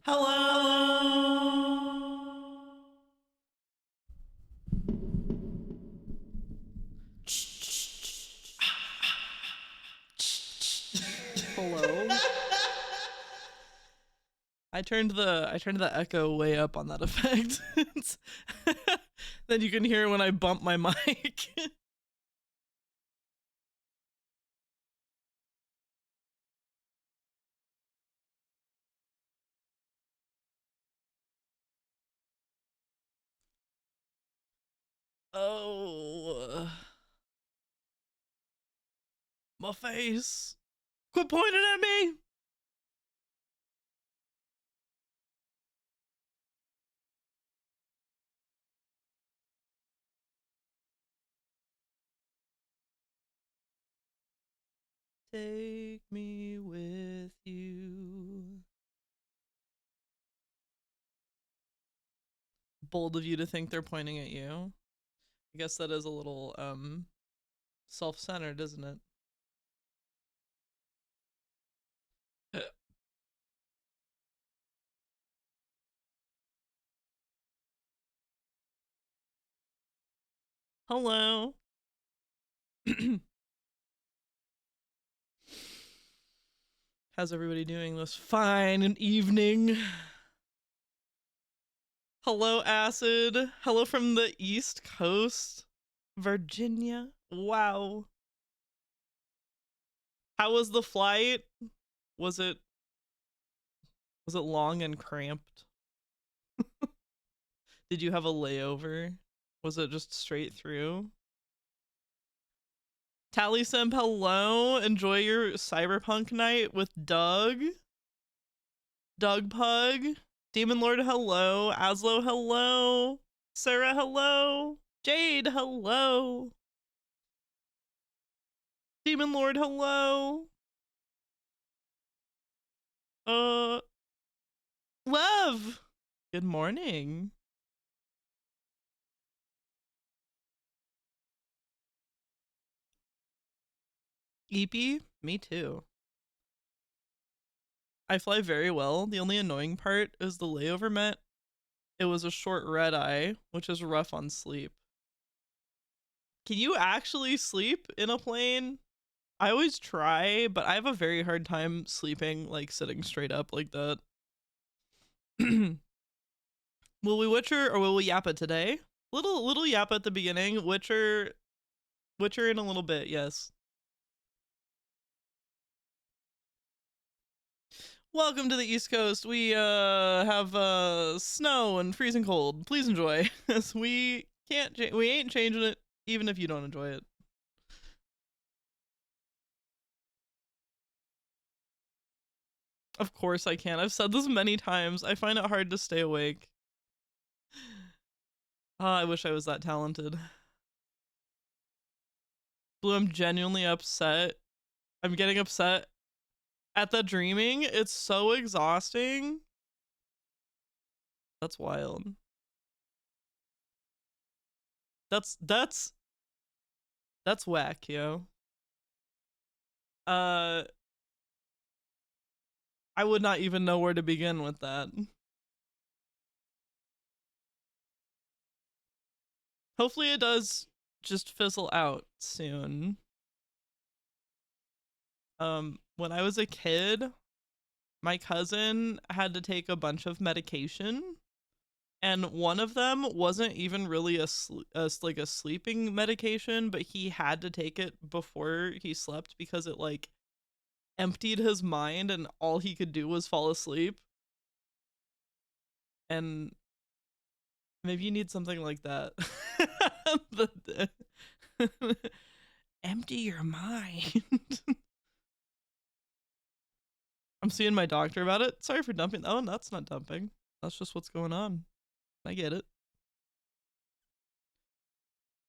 Hello. Hello. I turned the echo way up on that effect. Then you can hear when I bump my mic. Oh, my face. Quit pointing at me. Take me with you. Bold of you to think they're pointing at you. I guess that is a little self-centered, isn't it? Hello. How's everybody doing this fine evening? Hello, Acid. Hello from the East Coast, Virginia. Wow. How was the flight? Was it was it long and cramped? Did you have a layover? Was it just straight through? Tally Simp, hello. Enjoy your cyberpunk night with Doug. Doug Pug. Demon Lord, hello. Aslo, hello. Sarah, hello. Jade, hello. Demon Lord, hello. Love. Good morning. Eepy, me too. I fly very well. The only annoying part is the layover meant it was a short red eye, which is rough on sleep. Can you actually sleep in a plane? I always try, but I have a very hard time sleeping like sitting straight up like that. Will we Witcher or will we Yappa today? Little Yappa at the beginning. Witcher in a little bit, yes. Welcome to the East Coast. We have snow and freezing cold. Please enjoy. we ain't changing it even if you don't enjoy it. Of course I can. I've said this many times. I find it hard to stay awake. I wish I was that talented. Blue, I'm genuinely upset. I'm getting upset at the dreaming. It's so exhausting. That's wild. That's whack, yo. I would not even know where to begin with that. Hopefully it does just fizzle out soon. When I was a kid, my cousin had to take a bunch of medication, and one of them wasn't even really a sleeping medication, but he had to take it before he slept because it like emptied his mind and all he could do was fall asleep. And maybe you need something like that. Empty your mind. I'm seeing my doctor about it. Sorry for dumping. Oh, that's not dumping. That's just what's going on. I get it.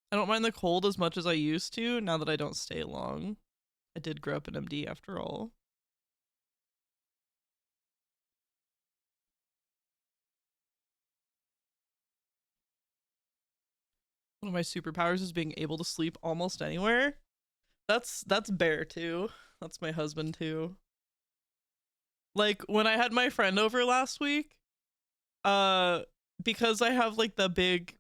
I don't mind the cold as much as I used to now that I don't stay long. I did grow up in MD after all. One of my superpowers is being able to sleep almost anywhere. That's Bear too. That's my husband too. Like when I had my friend over last week, uh because I have like the big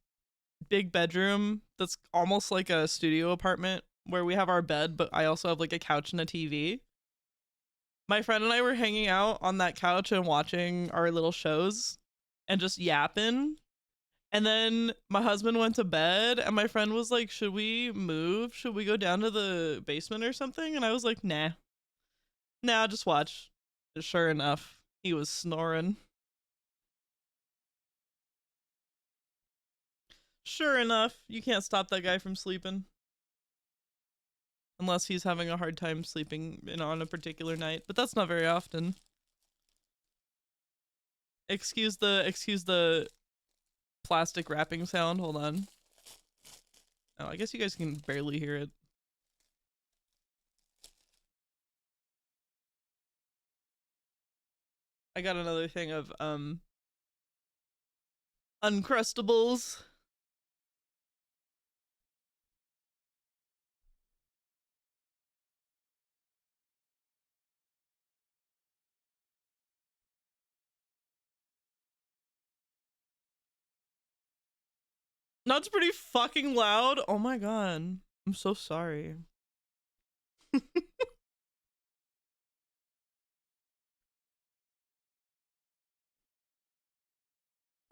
bedroom that's almost like a studio apartment where we have our bed, but I also have like a couch and a TV. My friend and I were hanging out on that couch and watching our little shows and just yapping. And then my husband went to bed and my friend was like, "Should we move? Should we go down to the basement or something?" And I was like, "Nah. Nah, just watch." Sure enough, he was snoring. Sure enough, you can't stop that guy from sleeping. Unless he's having a hard time sleeping on a particular night, but that's not very often. Excuse the plastic wrapping sound. Hold on. Oh, I guess you guys can barely hear it. I got another thing of Uncrustables. That's pretty fucking loud. Oh my god. I'm so sorry.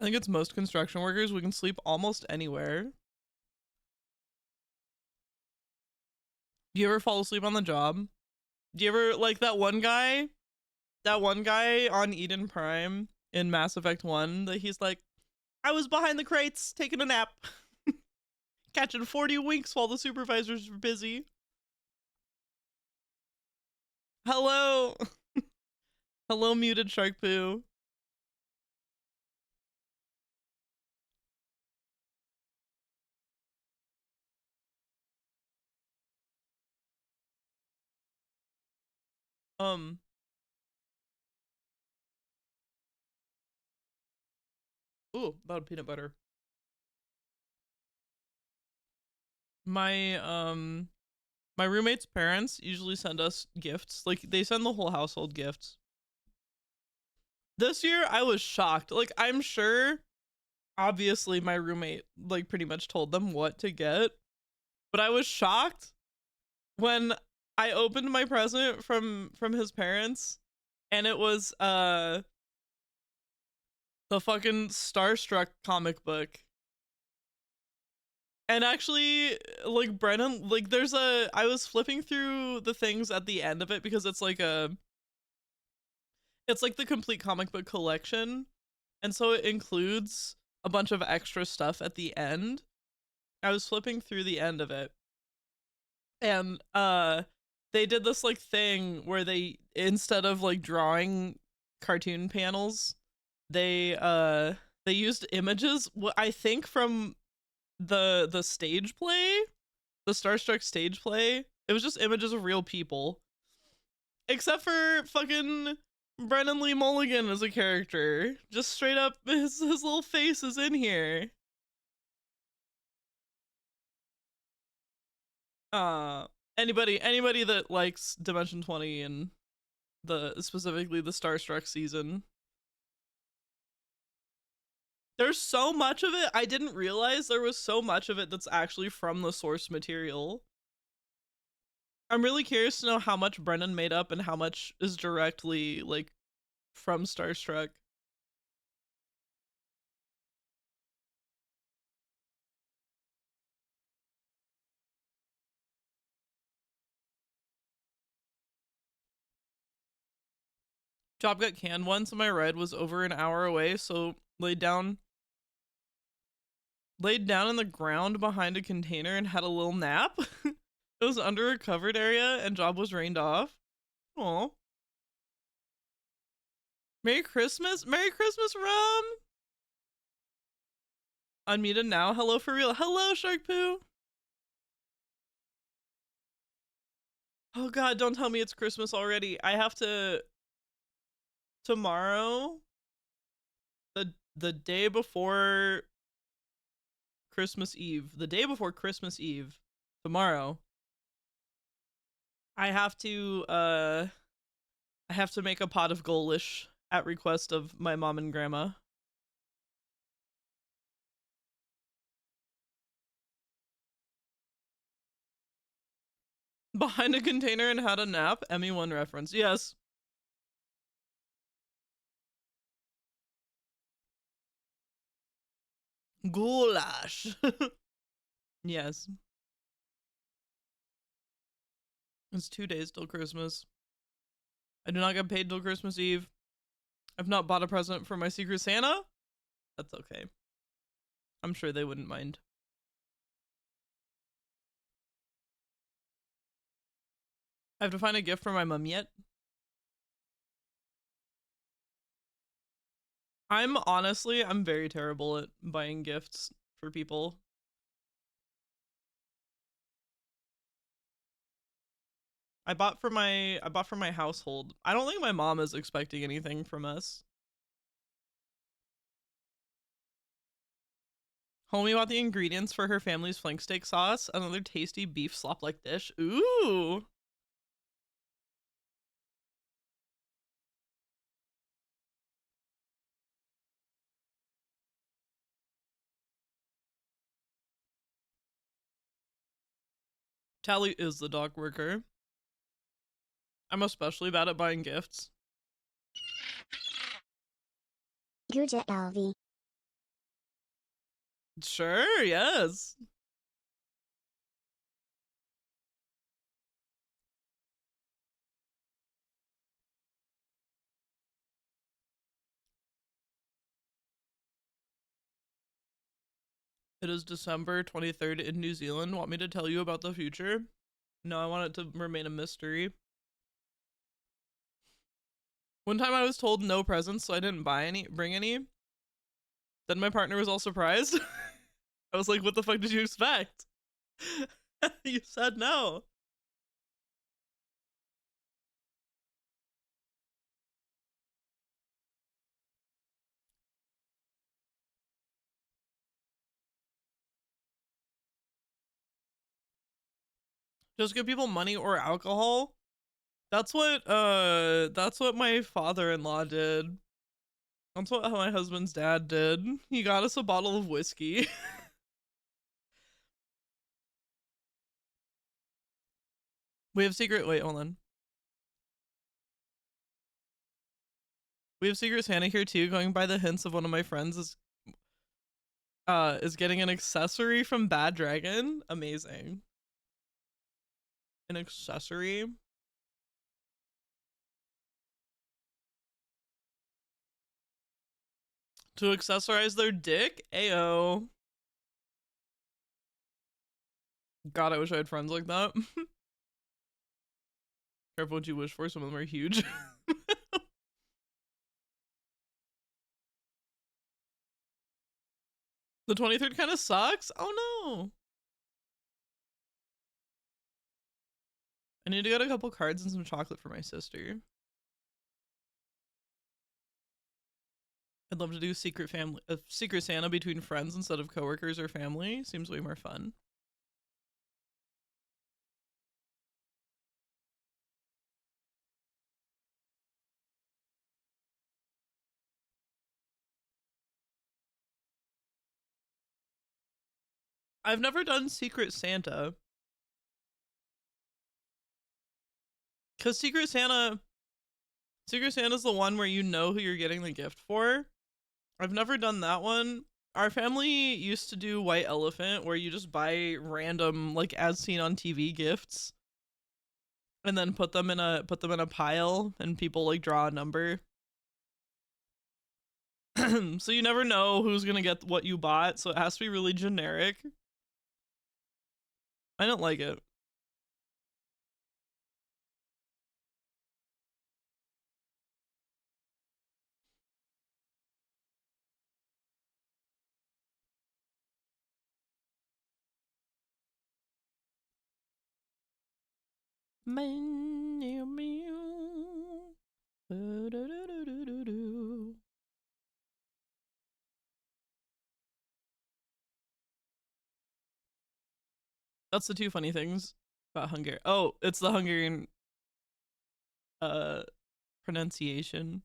I think it's most construction workers. We can sleep almost anywhere. Do you ever fall asleep on the job? Do you ever like that one guy? That one guy on Eden Prime in Mass Effect 1 that he's like, "I was behind the crates taking a nap, catching 40 winks while the supervisors were busy." Hello. Hello, muted shark poo. Ooh, about peanut butter. My my roommate's parents usually send us gifts. Like they send the whole household gifts. This year I was shocked. Like I'm sure obviously my roommate like pretty much told them what to get, but I was shocked when I opened my present from his parents and it was the fucking Starstruck comic book. And actually, like Brennan, like there's I was flipping through the things at the end of it because it's like the complete comic book collection. And so it includes a bunch of extra stuff at the end. I was flipping through the end of it. And they did this like thing where they instead of like drawing cartoon panels, they used images I think from the stage play, the Starstruck stage play. It was just images of real people, except for fucking Brennan Lee Mulligan as a character. Just straight up, his little face is in here. Uh, anybody that likes Dimension 20 and specifically the Starstruck season. There's so much of it. I didn't realize there was so much of it that's actually from the source material. I'm really curious to know how much Brennan made up and how much is directly like from Starstruck. Job got canned once and my ride was over an hour away, so laid down in the ground behind a container and had a little nap. It was under a covered area and job was rained off. Oh. Merry Christmas. Merry Christmas, Rum. Unmuted now. Hello for real. Hello, Shark Poo. Oh god, don't tell me it's Christmas already. I have to tomorrow, the day before Christmas Eve, tomorrow, I I have to make a pot of Golish at request of my mom and grandma. Behind a container and had a nap. Emmy1 reference. Yes. Goulash. Yes. It's 2 days till Christmas. I do not get paid till Christmas Eve. I've not bought a present for my Secret Santa. That's okay. I'm sure they wouldn't mind. I have to find a gift for my mom yet. I'm very terrible at buying gifts for people. I bought for my household. I don't think my mom is expecting anything from us. Homie bought the ingredients for her family's flank steak sauce. Another tasty beef slop-like dish. Ooh. Tally is the dog worker. I'm especially bad at buying gifts. Guja LV. Sure, yes. It is December 23rd in New Zealand. Want me to tell you about the future? No, I want it to remain a mystery. One time I was told no presents, so I didn't bring any. Then my partner was all surprised. I was like, what the fuck did you expect? You said no. Just give people money or alcohol. That's what my father-in-law did. That's what my husband's dad did. He got us a bottle of whiskey. We have secret, wait, hold on. We have Secret Santa here too, going by the hints of one of my friends is getting an accessory from Bad Dragon. Amazing. An accessory. To accessorize their dick? Ayo. God, I wish I had friends like that. Careful what you wish for, some of them are huge. The 23rd kind of sucks? Oh no. I need to get a couple cards and some chocolate for my sister. I'd love to do Secret Santa between friends instead of coworkers or family. Seems way more fun. I've never done Secret Santa. Cause Secret Santa's the one where you know who you're getting the gift for. I've never done that one. Our family used to do White Elephant, where you just buy random, like as seen on TV gifts, and then put them in a pile, and people like draw a number. So you never know who's gonna get what you bought, so it has to be really generic. I don't like it. That's the two funny things about Hungary. Oh, it's the Hungarian pronunciation.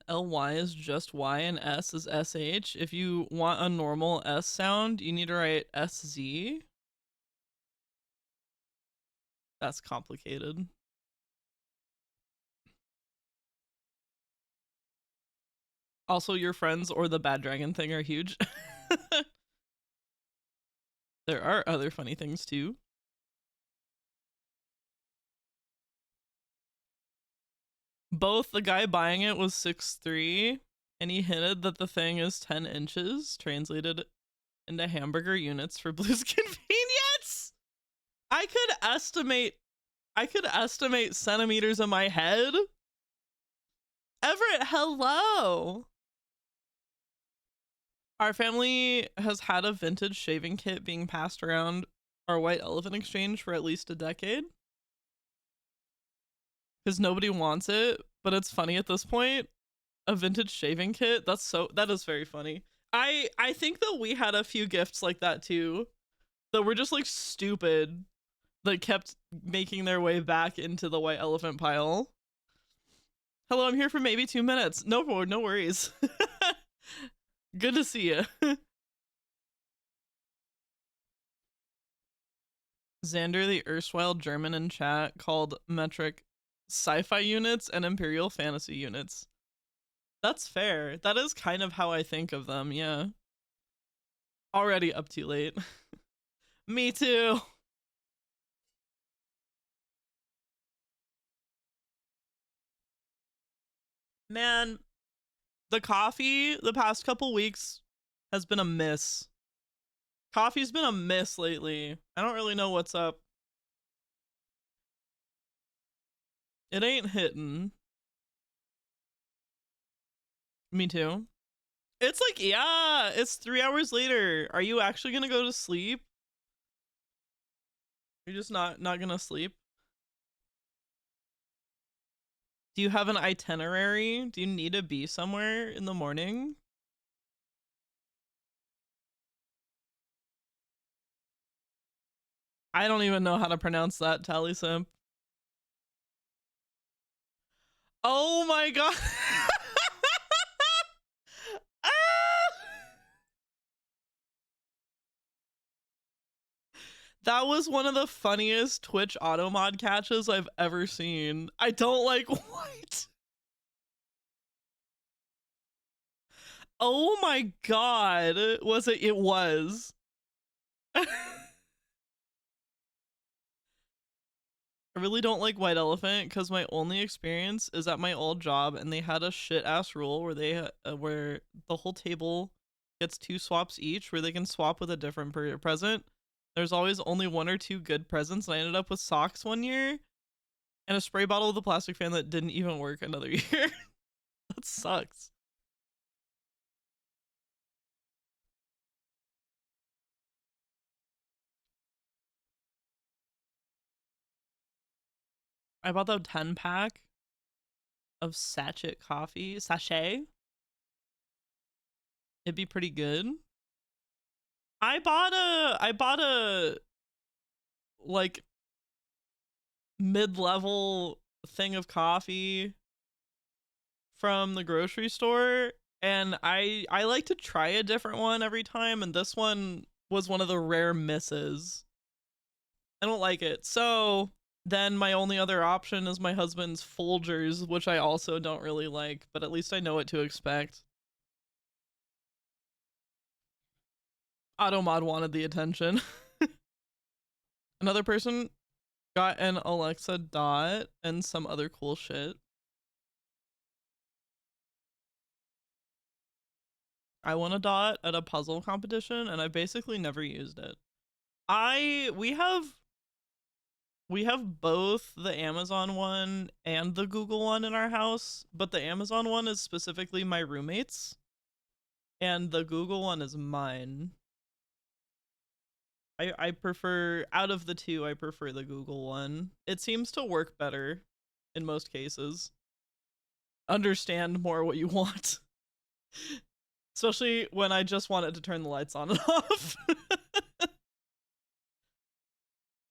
LY is just Y and S is SH. If you want a normal S sound, you need to write SZ. That's complicated. Also, your friends or the bad dragon thing are huge. There are other funny things too. Both the guy buying it was 6'3", and he hinted that the thing is 10 inches, translated into hamburger units for Blue's convenience. I could estimate centimeters in my head. Everett, hello. Our family has had a vintage shaving kit being passed around our White Elephant Exchange for at least a decade. Because nobody wants it, but it's funny at this point. A vintage shaving kit, that is very funny. I think that we had a few gifts like that too, that were just like stupid, that kept making their way back into the White Elephant pile. Hello, I'm here for maybe 2 minutes. No worries. Good to see you. Xander, the erstwhile German in chat, called metric sci-fi units and imperial fantasy units. That's fair. That is kind of how I think of them, yeah. Already up too late. Me too. Man, the coffee the past couple weeks has been a miss. Coffee's been a miss lately. I don't really know what's up. It ain't hitting. Me too. It's like, yeah, it's 3 hours later. Are you actually gonna go to sleep? You're just not gonna sleep? Do you have an itinerary? Do you need to be somewhere in the morning? I don't even know how to pronounce that, Tally Simp. Oh my god. That was one of the funniest Twitch auto mod catches I've ever seen. I don't like white. Oh my god. Was it? It was. I really don't like White Elephant because my only experience is at my old job, and they had a shit ass rule where where the whole table gets 2 swaps each, where they can swap with a different present. There's always only 1 or 2 good presents, and I ended up with socks one year and a spray bottle with a plastic fan that didn't even work another year. That sucks. I bought the 10-pack of sachet coffee. Sachet? It'd be pretty good. I bought a like mid-level thing of coffee from the grocery store, and I like to try a different one every time, and this one was one of the rare misses. I don't like it. So then my only other option is my husband's Folgers, which I also don't really like, but at least I know what to expect. Automod wanted the attention. Another person got an Alexa Dot and some other cool shit. I won a Dot at a puzzle competition, and I basically never used it. We have both the Amazon one and the Google one in our house, but the Amazon one is specifically my roommate's, and the Google one is mine. I prefer, out of the two, I prefer the Google one. It seems to work better in most cases. Understand more what you want. Especially when I just wanted to turn the lights on and off.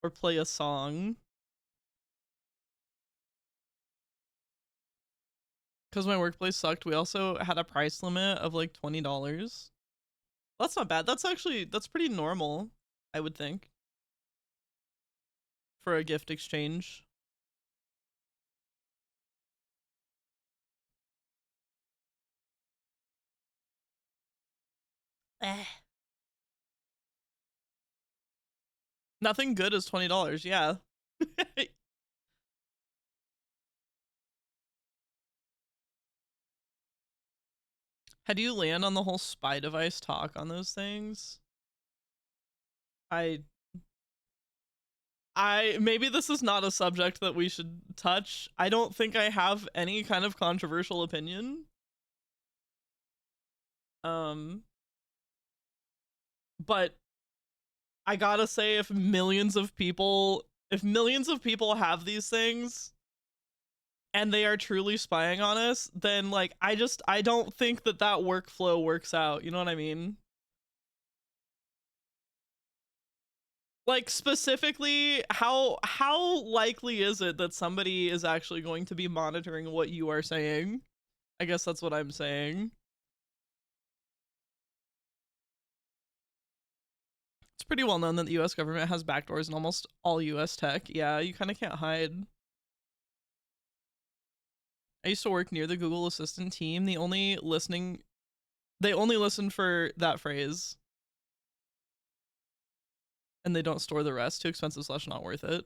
or play a song. Because my workplace sucked, we also had a price limit of like $20. That's not bad. That's pretty normal, I would think, for a gift exchange. Eh. Nothing good is $20, yeah. How do you land on the whole spy device talk on those things? I maybe this is not a subject that we should touch. I don't think I have any kind of controversial opinion. But I gotta say, if millions of people have these things and they are truly spying on us, then like I don't think that workflow works out. You know what I mean? Like, specifically, how likely is it that somebody is actually going to be monitoring what you are saying? I guess that's what I'm saying. It's pretty well known that the US government has backdoors in almost all US tech. Yeah, you kind of can't hide. I used to work near the Google Assistant team. They only listen for that phrase. And they don't store the rest. Too expensive / not worth it.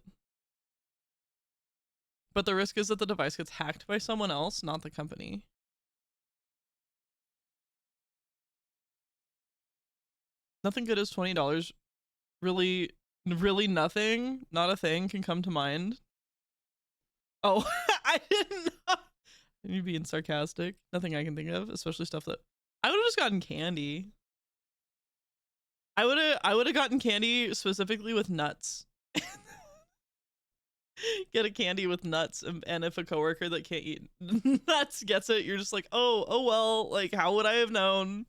But the risk is that the device gets hacked by someone else, not the company. Nothing good is $20. Really nothing, not a thing can come to mind. Oh, I didn't know. You're being sarcastic. Nothing I can think of, especially stuff that I would have just gotten candy. I would have gotten candy specifically with nuts. Get a candy with nuts, and if a coworker that can't eat nuts gets it, you're just like, oh well, like how would I have known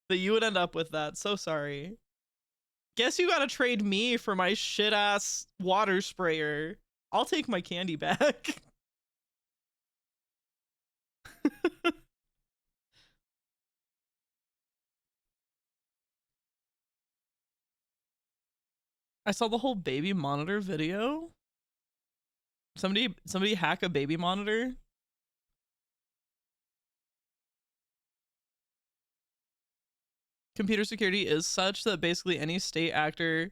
that you would end up with that? So sorry. Guess you gotta trade me for my shit ass water sprayer. I'll take my candy back. I saw the whole baby monitor video. Somebody hack a baby monitor. Computer security is such that basically any state actor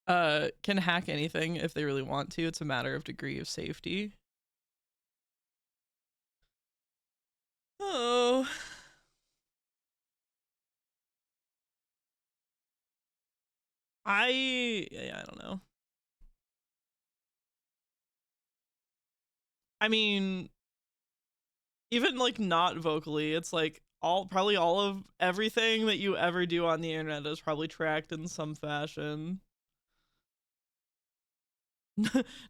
can hack anything if they really want to. It's a matter of degree of safety. Oh. I don't know. I mean, even like not vocally, it's like probably all of everything that you ever do on the internet is probably tracked in some fashion.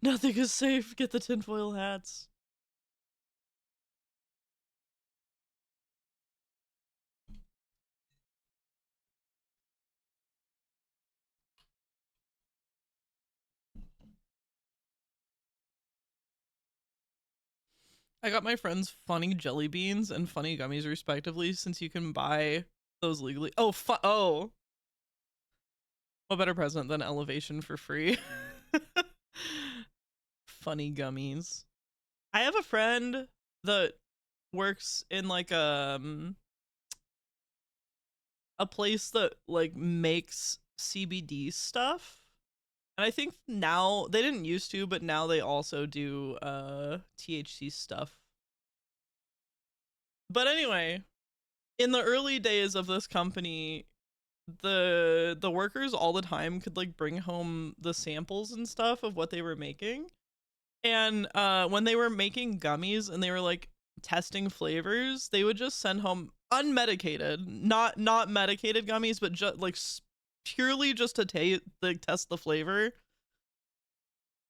Nothing is safe. Get the tinfoil hats. I got my friends funny jelly beans and funny gummies respectively, since you can buy those legally. Oh, what better present than Elevation for free? Funny gummies. I have a friend that works in like a place that like makes CBD stuff. And I think now, they didn't used to, but now they also do THC stuff. But anyway, in the early days of this company, the workers all the time could like bring home the samples and stuff of what they were making. And when they were making gummies and they were like testing flavors, they would just send home unmedicated, not medicated gummies, but just like purely just to test the flavor.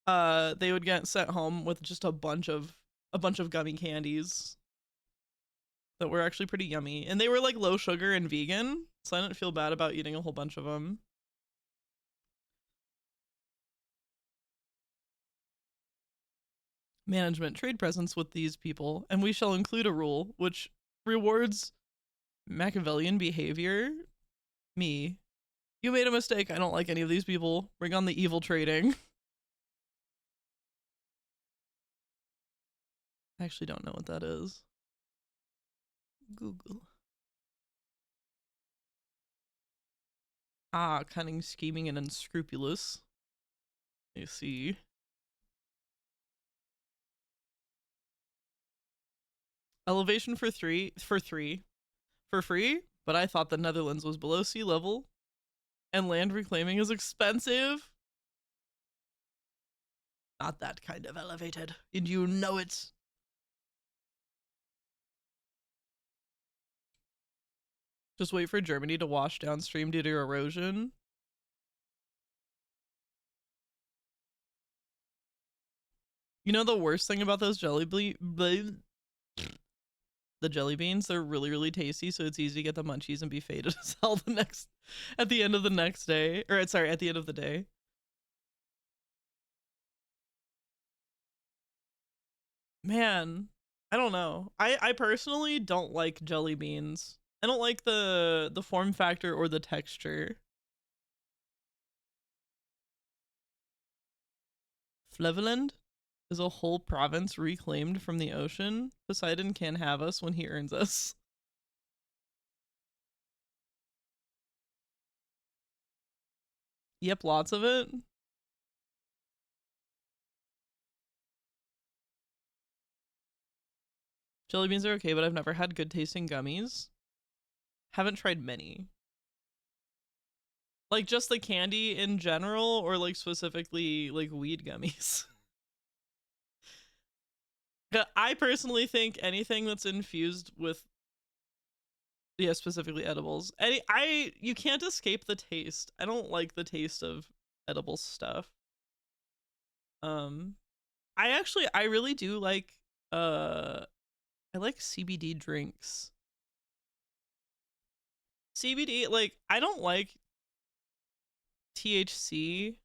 They would get sent home with just a bunch of gummy candies that were actually pretty yummy, and they were like low sugar and vegan, so I didn't feel bad about eating a whole bunch of them. Management trade presence with these people, and we shall include a rule which rewards Machiavellian behavior. Me. You made a mistake. I don't like any of these people. Bring on the evil trading. I actually don't know what that is. Google. Ah, cunning, scheming, and unscrupulous. You see. Elevation for free, but I thought the Netherlands was below sea level, and land reclaiming is expensive. Not that kind of elevated, and you know it. Just wait for Germany to wash downstream due to erosion. You know the worst thing about those the jelly beans, they're really, really tasty, so it's easy to get the munchies and be faded as hell at the end of the next day. Or sorry, at the end of the day. Man, I don't know. I personally don't like jelly beans. I don't like the form factor or the texture. Flevoland is a whole province reclaimed from the ocean. Poseidon can't have us when he earns us. Yep, lots of it. Jelly beans are okay, but I've never had good tasting gummies. Haven't tried many. Like just the candy in general, or like specifically like weed gummies. I personally think anything that's infused with, yeah, specifically edibles. You can't escape the taste. I don't like the taste of edible stuff. I really do like I like CBD drinks. CBD, like, I don't like THC,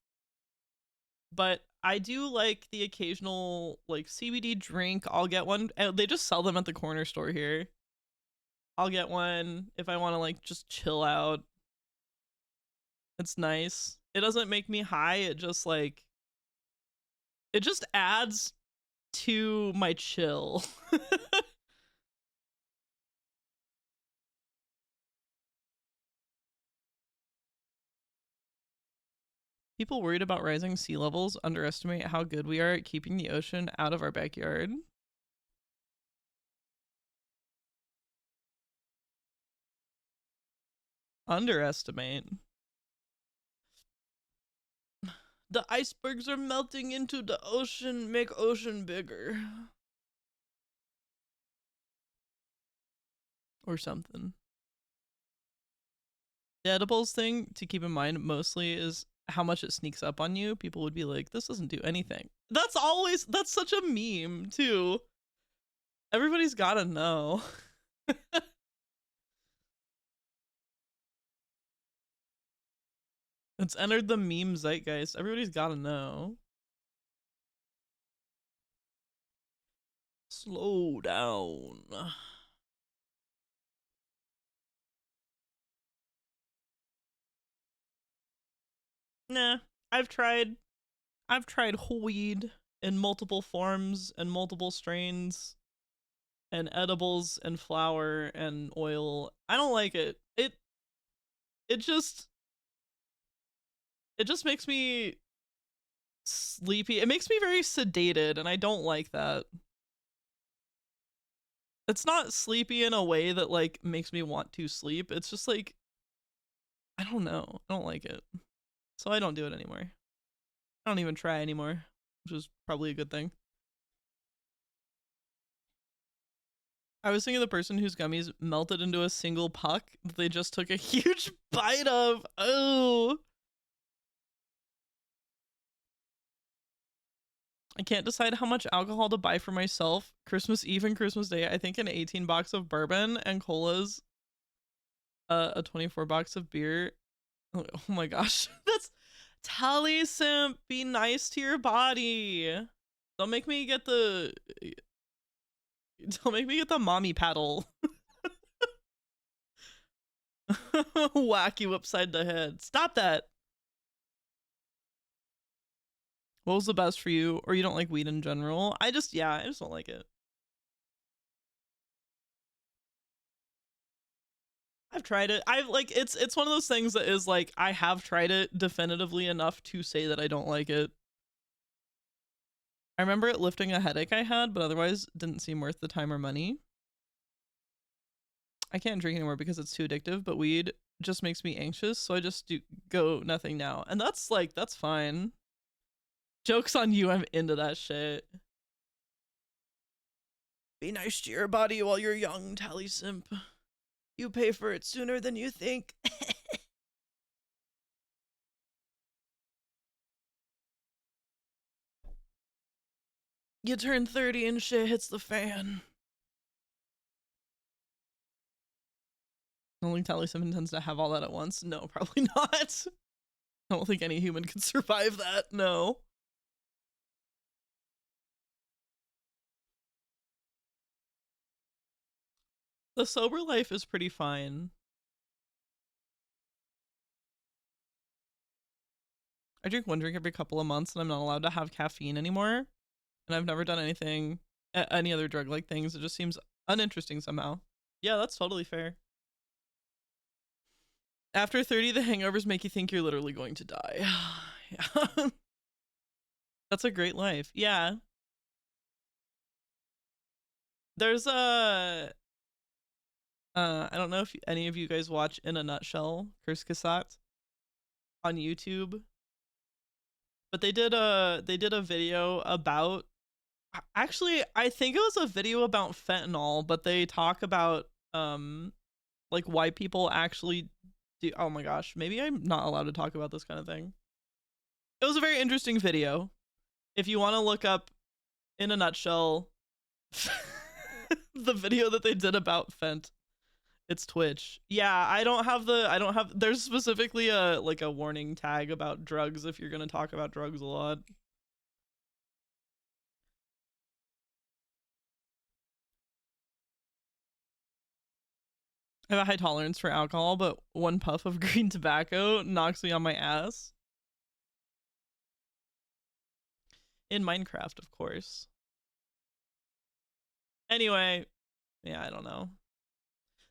but I do like the occasional, like, CBD drink. I'll get one. They just sell them at the corner store here. I'll get one if I want to, like, just chill out. It's nice. It doesn't make me high. It just, like, it just adds to my chill. People worried about rising sea levels underestimate how good we are at keeping the ocean out of our backyard. Underestimate. The icebergs are melting into the ocean, make ocean bigger. Or something. The edibles thing to keep in mind mostly is how much it sneaks up on you. People would be like, this doesn't do anything. That's such a meme too. Everybody's gotta know. It's entered the meme zeitgeist. Everybody's gotta know. Slow down. Nah, I've tried weed in multiple forms and multiple strains, and edibles and flour and oil. I don't like it. It just makes me sleepy. It makes me very sedated, and I don't like that. It's not sleepy in a way that like makes me want to sleep. It's just like, I don't know. I don't like it. So I don't do it anymore. I don't even try anymore, which is probably a good thing. I was thinking of the person whose gummies melted into a single puck that they just took a huge bite of. Oh. I can't decide how much alcohol to buy for myself. Christmas Eve and Christmas Day, I think an 18 box of bourbon and colas, a 24 box of beer. Oh my gosh. That's Tally Simp. Be nice to your body. Don't make me get the mommy paddle. Whack you upside the head. Stop that. What was the best for you? Or you don't like weed in general? I just don't like it. I've tried it. I've like it's one of those things that is like I have tried it definitively enough to say that I don't like it. I remember it lifting a headache I had, but otherwise didn't seem worth the time or money. I can't drink anymore because it's too addictive, but weed just makes me anxious, so I just go nothing now. And that's fine. Joke's on you, I'm into that shit. Be nice to your body while you're young, Tally Simp. You pay for it sooner than you think. You turn 30 and shit hits the fan. Only Tally Simp intends to have all that at once. No, probably not. I don't think any human could survive that. No. The sober life is pretty fine. I drink one drink every couple of months and I'm not allowed to have caffeine anymore. And I've never done anything, any other drug-like things. It just seems uninteresting somehow. Yeah, that's totally fair. After 30, the hangovers make you think you're literally going to die. Yeah. That's a great life. Yeah. There's a... I don't know if any of you guys watch In a Nutshell, Chris Cassatt, on YouTube. But they did a video about... Actually, I think it was a video about fentanyl, but they talk about like why people actually do... Oh my gosh, maybe I'm not allowed to talk about this kind of thing. It was a very interesting video. If you want to look up In a Nutshell, the video that they did about fent, it's Twitch. Yeah, I don't have there's specifically a warning tag about drugs if you're gonna talk about drugs a lot. I have a high tolerance for alcohol, but one puff of green tobacco knocks me on my ass. In Minecraft, of course. Anyway, yeah, I don't know.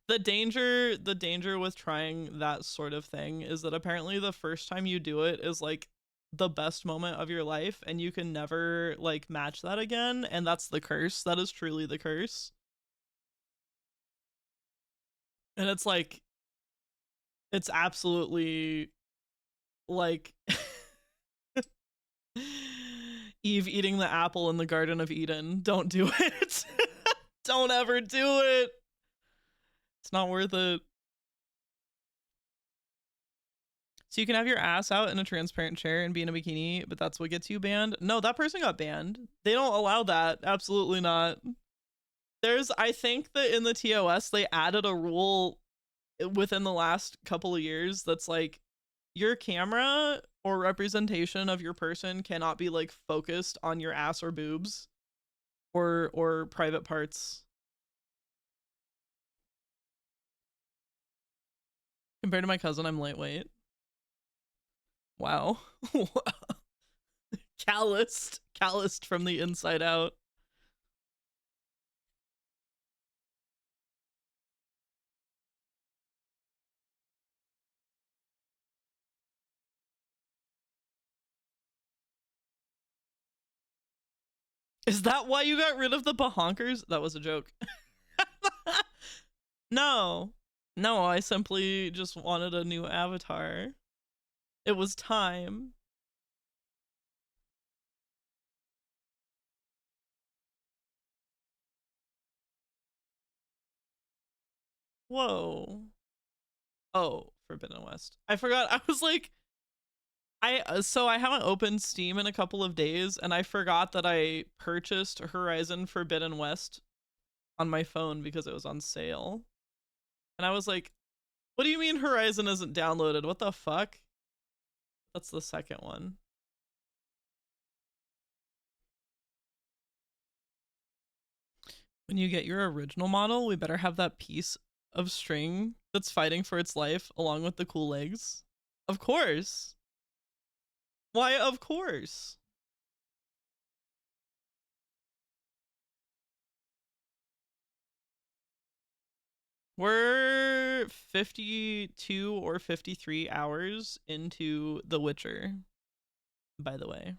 The danger with trying that sort of thing is that apparently the first time you do it is like the best moment of your life and you can never like match that again, and that's the curse. That is truly the curse. And it's like, it's absolutely like Eve eating the apple in the Garden of Eden. Don't do it. Don't ever do it. It's not worth it. So you can have your ass out in a transparent chair and be in a bikini, but that's what gets you banned? No, that person got banned. They don't allow that. Absolutely not. I think that in the TOS, they added a rule within the last couple of years that's like, your camera or representation of your person cannot be like focused on your ass or boobs or private parts. Compared to my cousin, I'm lightweight. Wow. Calloused from the inside out. Is that why you got rid of the bahonkers? That was a joke. No, I simply just wanted a new avatar. It was time. Whoa. Oh, Forbidden West. I forgot. I was like, so I haven't opened Steam in a couple of days, and I forgot that I purchased Horizon Forbidden West on my phone because it was on sale. And I was like, what do you mean Horizon isn't downloaded? What the fuck? That's the second one. When you get your original model, we better have that piece of string that's fighting for its life along with the cool legs. Of course. Why, of course. We're 52 or 53 hours into The Witcher, by the way.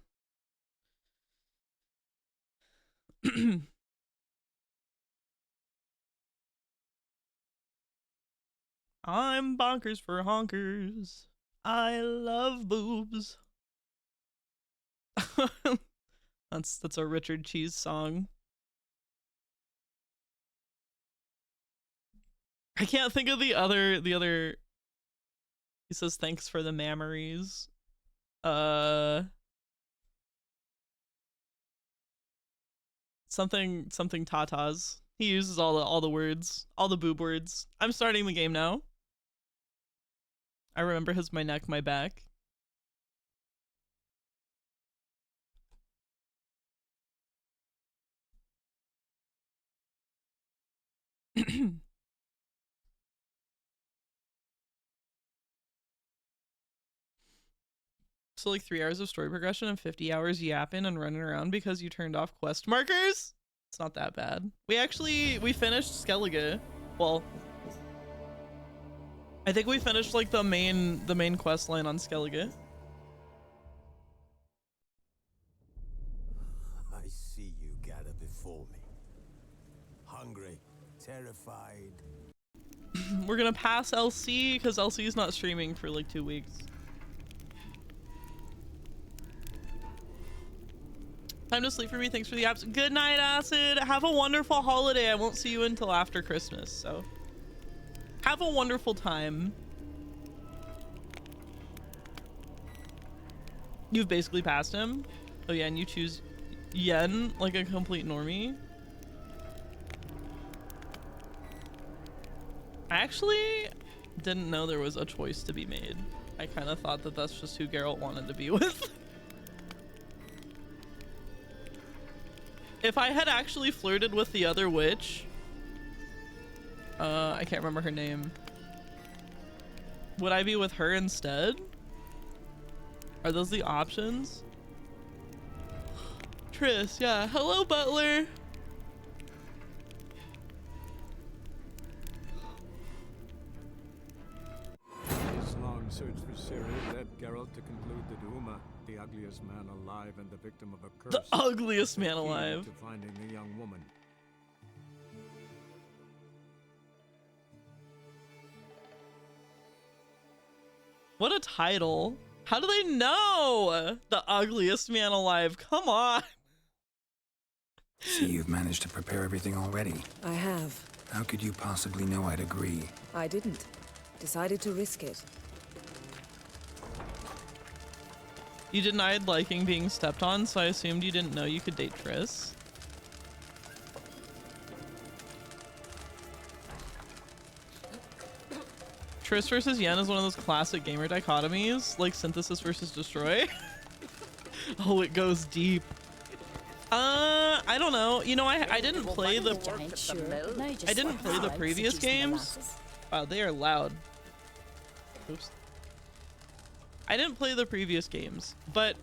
I'm bonkers for honkers. I love boobs. That's a Richard Cheese song. I can't think of the other he says thanks for the memories. Something tatas. He uses all the words, all the boob words. I'm starting the game now. I remember his my neck, my back. So like 3 hours of story progression and 50 hours yapping and running around because you turned off quest markers? It's not that bad. We finished Skellige. Well, I think we finished like the main quest line on Skellige. I see you gather before me. Hungry, terrified. We're gonna pass LC because LC is not streaming for like 2 weeks. Time to sleep for me. Thanks for the apps. Good night, Acid. Have a wonderful holiday. I won't see you until after Christmas, so have a wonderful time. You've basically passed him. Oh yeah, and you choose Yen like a complete normie. I actually didn't know there was a choice to be made. I kind of thought that that's just who Geralt wanted to be with. If I had actually flirted with the other witch, I can't remember her name. Would I be with her instead? Are those the options? Triss, yeah. Hello, Butler. His long search for Ciri led Geralt to conclude that Uma, the ugliest man alive and the victim of a curse, The ugliest man was the key alive. to finding the young woman. What a title. How do they know? The ugliest man alive. Come on. See, you've managed to prepare everything already. I have. How could you possibly know I'd agree? I didn't. Decided to risk it. You denied liking being stepped on, so I assumed you didn't know you could date Triss. Triss versus Yen is one of those classic gamer dichotomies, like Synthesis versus Destroy. Oh, it goes deep. I don't know. You know, I didn't play the I didn't play the previous games. Wow, they are loud. Oops. I didn't play the previous games, but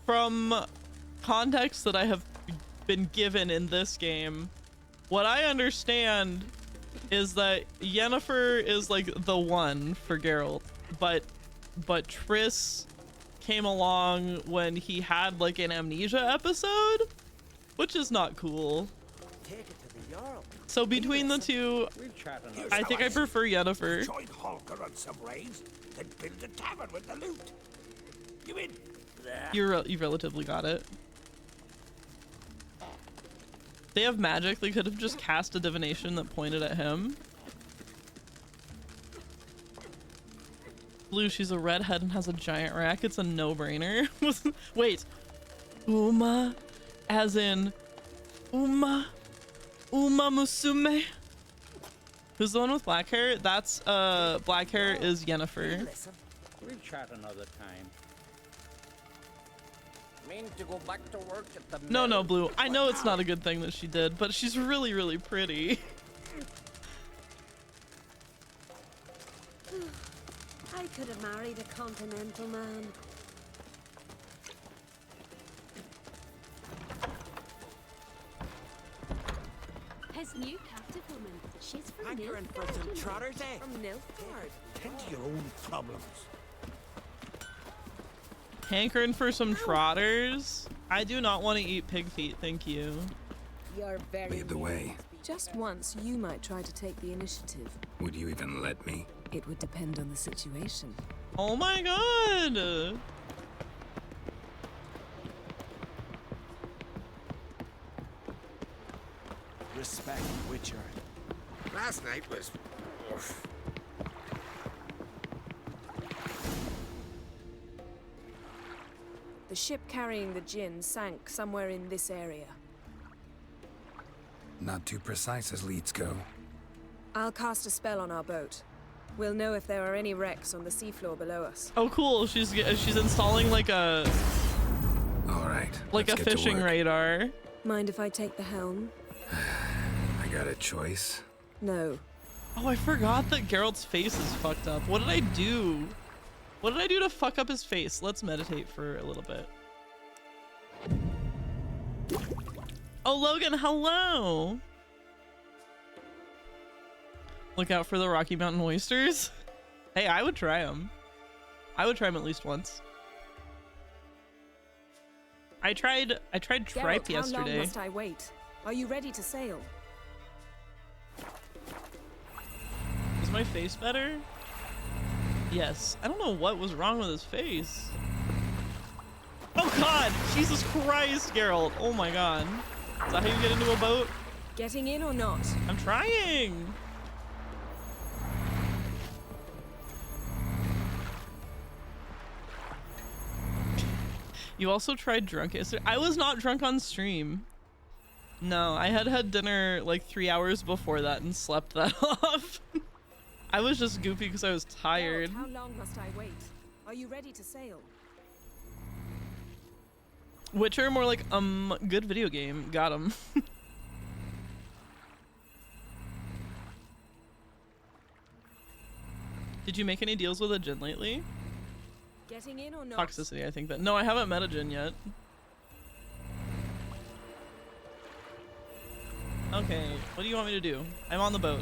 from context that I have been given in this game, what I understand is that Yennefer is like the one for Geralt, but Triss came along when he had like an amnesia episode, which is not cool. So between the two, I think I prefer Yennefer. Join Holger on some raids, then build a tavern with the loot. You in? You relatively got it. They have magic. They could have just cast a divination that pointed at him. Blue, she's a redhead and has a giant rack. It's a no-brainer. Wait. Uma? As in Uma Musume? Who's the one with black hair? That's, black hair is Yennefer. We'll chat another time. Mean to go back to work at the No, mill? Blue. I know What it's now? not a good thing that she did, but she's really, really pretty. I could have married a continental man. His new captive woman. She's from Hankering for Nilfgaard, some you know. trotters, eh? From Nilfgaard. Tend to your own problems. Hankering for some trotters. I do not want to eat pig feet, thank you. You're very Lead the way. Just once, you might try to take the initiative. Would you even let me? It would depend on the situation. Oh my god. Respect, Witcher. Last night was... oof. The ship carrying the gin sank somewhere in this area. Not too precise as leads go. I'll cast a spell on our boat. We'll know if there are any wrecks on the seafloor below us. Oh cool, she's installing like a All right. like let's a get to fishing work. radar. Mind if I take the helm? I got a choice. No. Oh, I forgot that Geralt's face is fucked up. What did I do? What did I do to fuck up his face? Let's meditate for a little bit. Oh, Logan, hello. Look out for the Rocky Mountain oysters. Hey, I would try them. I would try them at least once. I tried tripe Geralt, how long yesterday. must I wait? Are you ready to sail? Is my face better? Yes. I don't know what was wrong with his face. Oh god! Jesus Christ, Geralt! Oh my god. Is that how you get into a boat? Getting in or not? I'm trying! You also tried drunk yesterday? I was not drunk on stream. No, I had had dinner like 3 hours before that and slept that off. I was just goofy because I was tired. Geralt, how long must I wait? Are you ready to sail? Witcher, more like good video game. Got him. Did you make any deals with a Jin lately? Getting in or not? Toxicity, I think that. No, I haven't met a Jin yet. Okay, what do you want me to do? I'm on the boat.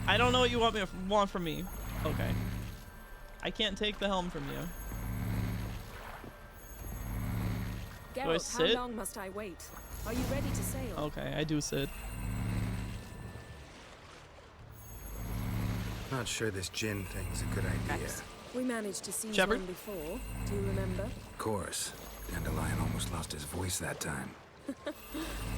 I don't know what you want from me. Okay. I can't take the helm from you. I Geralt, how sit? long must I wait? Are you ready to sail? Okay, I do sit. Not sure this gin thing's a good idea. We managed to seize Shepard? one before. Do you remember? Of course. Dandelion almost lost his voice that time.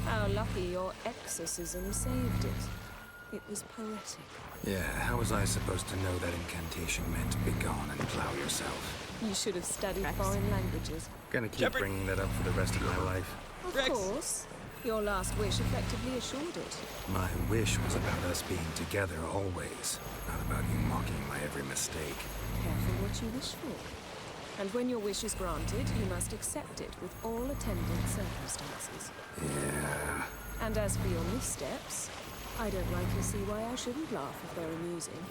How lucky your exorcism saved it. It was poetic. Yeah, how was I supposed to know that incantation meant begone and plow yourself? You should have studied foreign languages. Gonna keep Shepard. bringing that up for the rest of my life. Of Rex. course. Your last wish effectively assured it. My wish was about us being together always, not about you mocking my every mistake. Careful what you wish for. And when your wish is granted, you must accept it with all attendant circumstances. Yeah. And as for your missteps, I don't rightly see why I shouldn't laugh if they're amusing.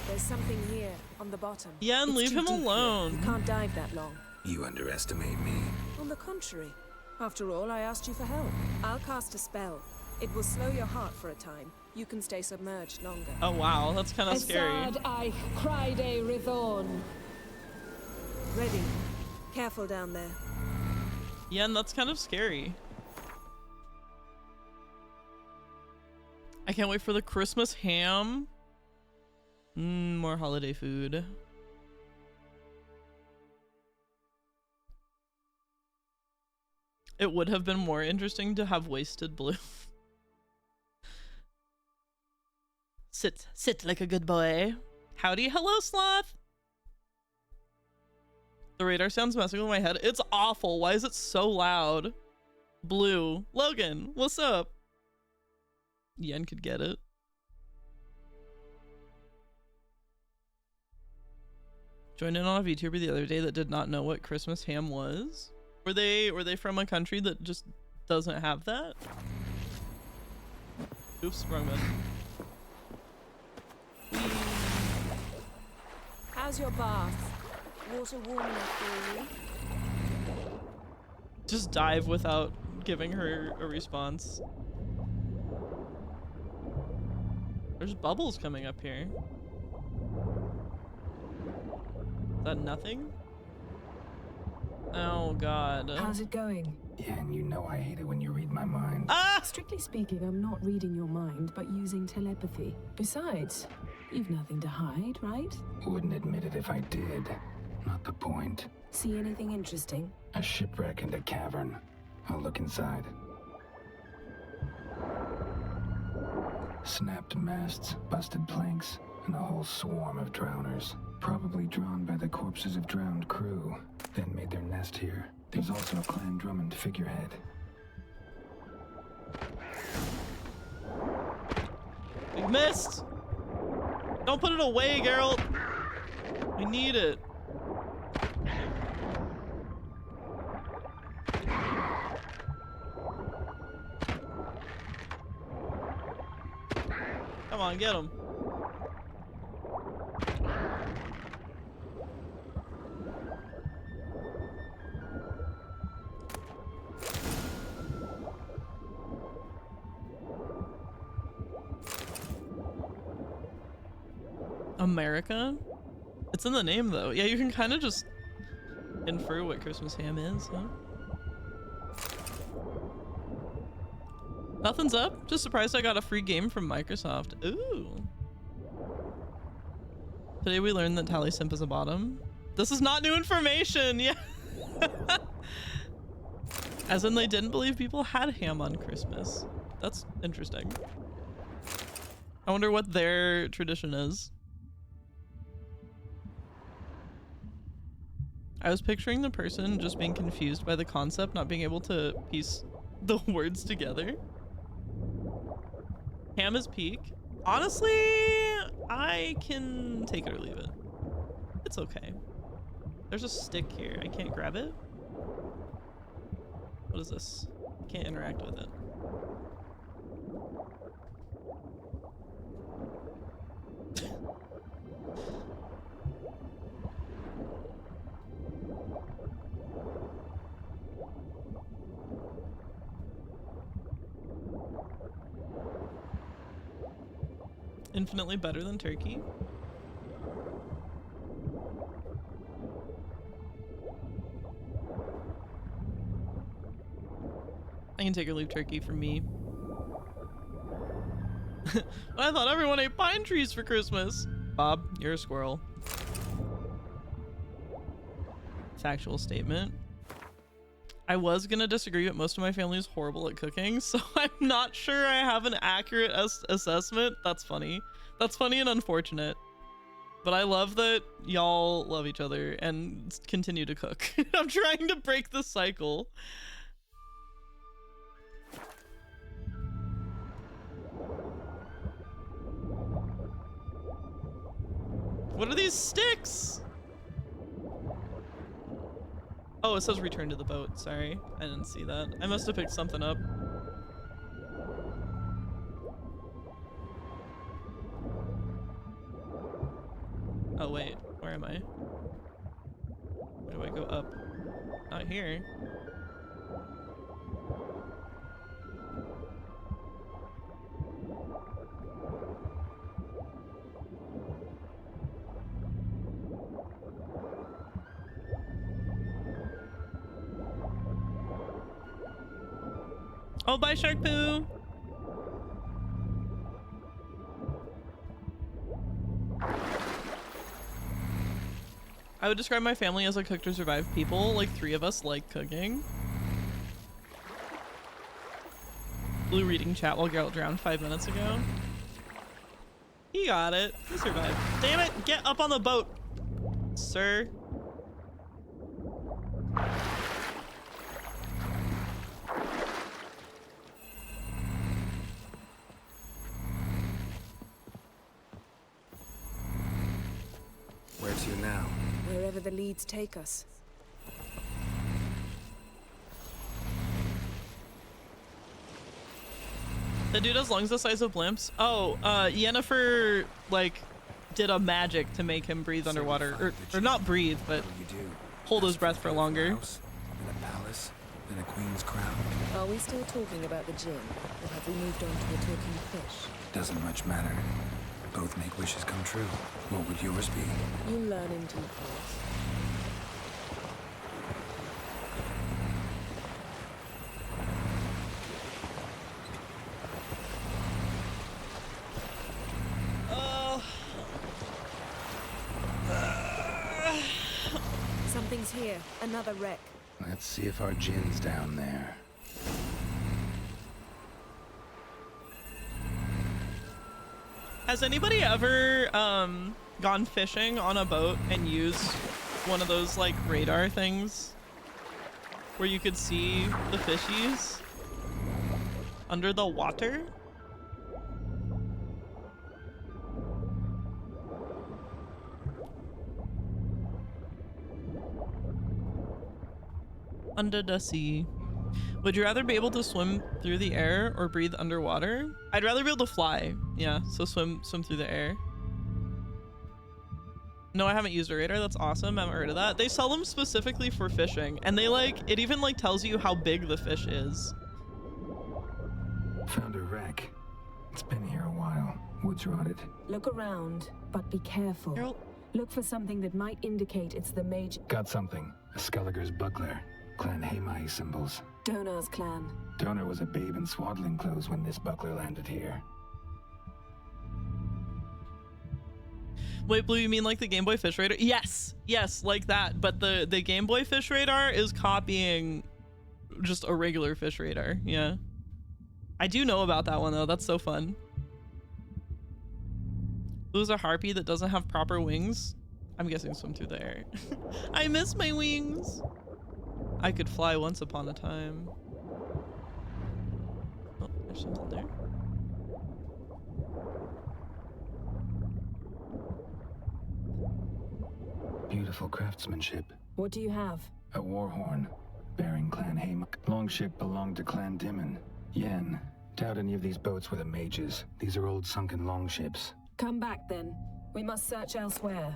There's something here, on the bottom. Yeah, and It's leave too him deep here. alone. You can't dive that long. You underestimate me. On the contrary. After all, I asked you for help. I'll cast a spell. It will slow your heart for a time. You can stay submerged longer. Oh wow, that's kind of scary. I cried a Rithorn. Ready. Careful down there. Yeah, and that's kind of scary. I can't wait for the Christmas ham. More holiday food. It would have been more interesting to have wasted blue. Sit like a good boy. Howdy, hello, sloth. The radar sounds messing with my head. It's awful. Why is it so loud? Blue. Logan, what's up? Yen could get it. Joined in on a VTuber the other day that did not know what Christmas ham was. Were they from a country that just doesn't have that? Oops, wrong button. How's your bath? Water warm enough for you? Just dive without giving her a response. There's bubbles coming up here. Is that nothing? Oh god. How's it going? Yeah, and you know I hate it when you read my mind. Ah! Strictly speaking, I'm not reading your mind, but using telepathy. Besides, you've nothing to hide, right? Wouldn't admit it if I did. Not the point. See anything interesting? A shipwreck and a cavern. I'll look inside. Snapped masts, busted planks, and a whole swarm of drowners. Probably drawn by the corpses of drowned crew, then made their nest here. There's also a Clan Drummond figurehead. We missed! Don't put it away, Geralt! We need it. Come on, get him. America? It's in the name though. Yeah, you can kind of just infer what Christmas ham is, huh? Nothing's up. Just surprised I got a free game from Microsoft. Ooh. Today we learned that Tally Simp is a bottom. This is not new information. Yeah. As in they didn't believe people had ham on Christmas. That's interesting. I wonder what their tradition is. I was picturing the person just being confused by the concept, not being able to piece the words together. Ham is peak. Honestly, I can take it or leave it. It's okay. There's a stick here. I can't grab it. What is this? I can't interact with it. Infinitely better than turkey. I can take or leave turkey for me. I thought everyone ate pine trees for Christmas. Bob, you're a squirrel. Factual statement. I was gonna disagree, but most of my family is horrible at cooking, so I'm not sure I have an accurate assessment. That's funny. That's funny and unfortunate. But I love that y'all love each other and continue to cook. I'm trying to break the cycle. What are these sticks? Oh, it says return to the boat. Sorry, I didn't see that. I must have picked something up. Oh wait, where am I? Where do I go up? Not here. Oh, bye, Shark Poo! I would describe my family as a cook to survive people. Like 3 of us like cooking. Blue reading chat while Geralt drowned 5 minutes ago. He got it. He survived. Damn it! Get up on the boat, sir. Where to now? wherever the leads take us. The dude has lungs the size of blimps. Oh, Yennefer, like, did a magic to make him breathe underwater. Or not breathe, but hold his breath for longer. In a palace, in a queen's crown. Are we still talking about the djinn, or have we moved on to the talking fish? Doesn't much matter. Both make wishes come true. What would yours be? You learn in due course. Something's here. Another wreck. Let's see if our djinn's down there. Has anybody ever gone fishing on a boat and used one of those like radar things where you could see the fishies under the water? Under the sea. Would you rather be able to swim through the air or breathe underwater? I'd rather be able to fly. Yeah, so swim through the air. No, I haven't used a radar. That's awesome. I haven't heard of that. They sell them specifically for fishing, and they like it even like tells you how big the fish is. Found a wreck. It's been here a while. Wood's rotted. Look around, but be careful. Carol. Look for something that might indicate it's the mage. Got something. A Skelliger's buckler. Clan Haemai symbols. Donar's clan. Donar was a babe in swaddling clothes when this buckler landed here. Wait, Blue, you mean like the Game Boy Fish Radar? Yes, like that. But the Game Boy Fish Radar is copying just a regular fish radar. Yeah. I do know about that one though. That's so fun. Blue's a harpy that doesn't have proper wings. I'm guessing swim through the air. I miss my wings. I could fly once upon a time. Oh, there's something there. Beautiful craftsmanship. What do you have? A war horn. Bearing Clan Haemai. Longship belonged to Clan Dimon. Yen. Doubt any of these boats were the mages. These are old sunken longships. Come back then. We must search elsewhere.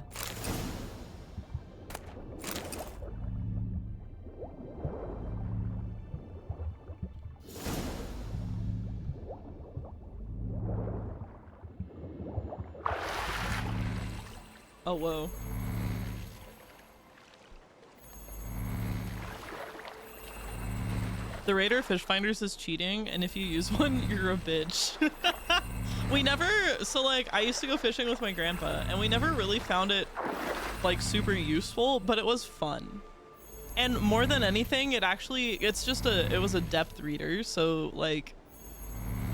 Oh, whoa. The Raider Fish Finders is cheating, and if you use one, you're a bitch. We never, so like, I used to go fishing with my grandpa, and we never really found it, like, super useful, but it was fun. And more than anything, it was a depth reader, so, like,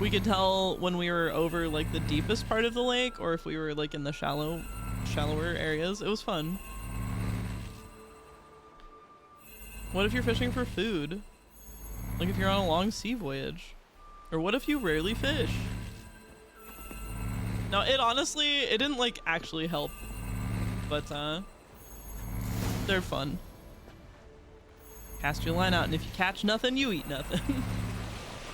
we could tell when we were over, like, the deepest part of the lake, or if we were, like, in the shallower areas. It was fun. What if you're fishing for food? Like if you're on a long sea voyage? Or what if you rarely fish? No, it didn't like actually help, but they're fun. Cast your line out, and if you catch nothing, you eat nothing.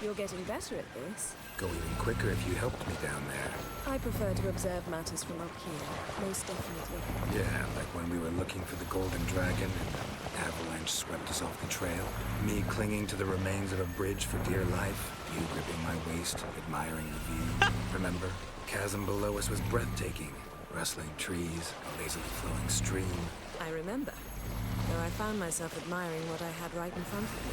You're getting better at this. Go even quicker if you helped me down there. I prefer to observe matters from up here, most definitely. Yeah, like when we were looking for the Golden Dragon and the avalanche swept us off the trail. Me clinging to the remains of a bridge for dear life. You gripping my waist, admiring the view. Remember? Chasm below us was breathtaking. Rustling trees, a lazily flowing stream. I remember, though I found myself admiring what I had right in front of me.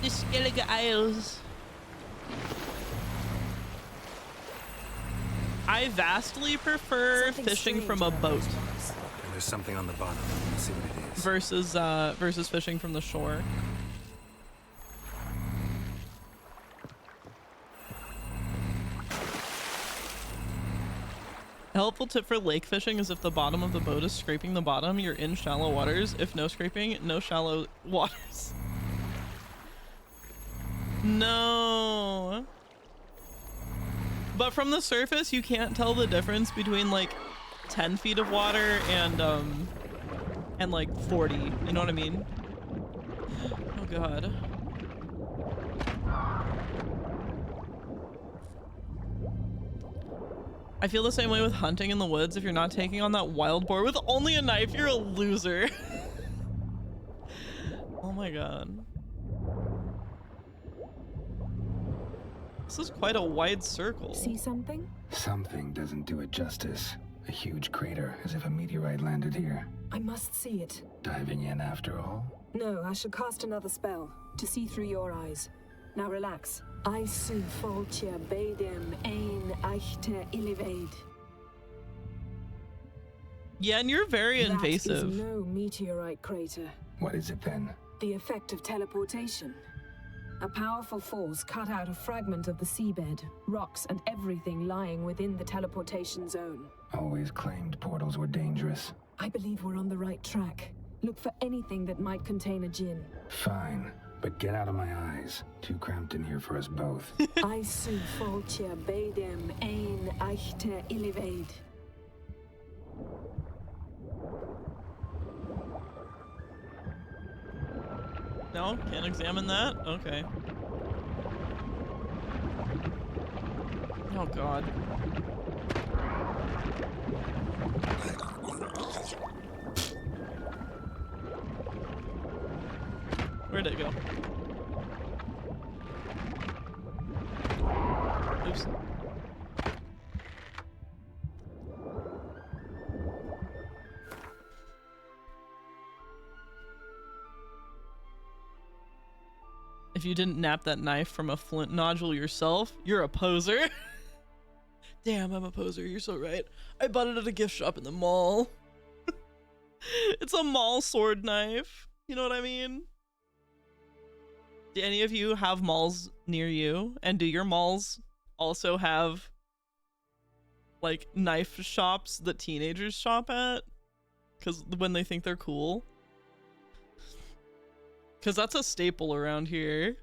The Skellige Isles. I vastly prefer fishing from a boat. And there's something on the bottom. Let's see what it is. Versus fishing from the shore. A helpful tip for lake fishing is if the bottom of the boat is scraping the bottom, you're in shallow waters. If no scraping, no shallow waters. No. But from the surface, you can't tell the difference between like 10 feet of water and like 40. You know what I mean? Oh god. I feel the same way with hunting in the woods. If you're not taking on that wild boar with only a knife, you're a loser. Oh my god. This is quite a wide circle. See something? Something doesn't do it justice. A huge crater, as if a meteorite landed here. I must see it. Diving in after all? No, I shall cast another spell to see through your eyes. Now relax. I su foltia bedem ein eichte illivaid. Yeah, and you're very invasive. That is no meteorite crater. What is it then? The effect of teleportation. A powerful force cut out a fragment of the seabed, rocks and everything lying within the teleportation zone. Always claimed portals were dangerous. I believe we're on the right track. Look for anything that might contain a djinn. Fine, but get out of my eyes. Too cramped in here for us both. I su foltia bedem ein eichte illivaid. No, can't examine that? Okay. Oh god. Where'd it go? Oops. If you didn't nap that knife from a flint nodule yourself, you're a poser. Damn, I'm a poser. You're so right. I bought it at a gift shop in the mall. It's a mall sword knife. You know what I mean? Do any of you have malls near you? And do your malls also have like knife shops that teenagers shop at? Because when they think they're cool. Because that's a staple around here.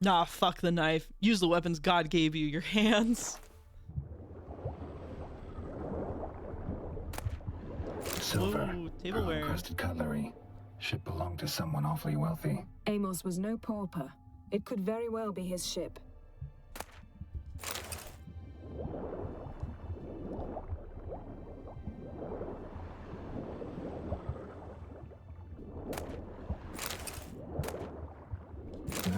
Nah, fuck the knife. Use the weapons God gave you, your hands. Silver, Ooh, tableware. pearl-encrusted cutlery. Should belong to someone awfully wealthy. Amos was no pauper. It could very well be his ship.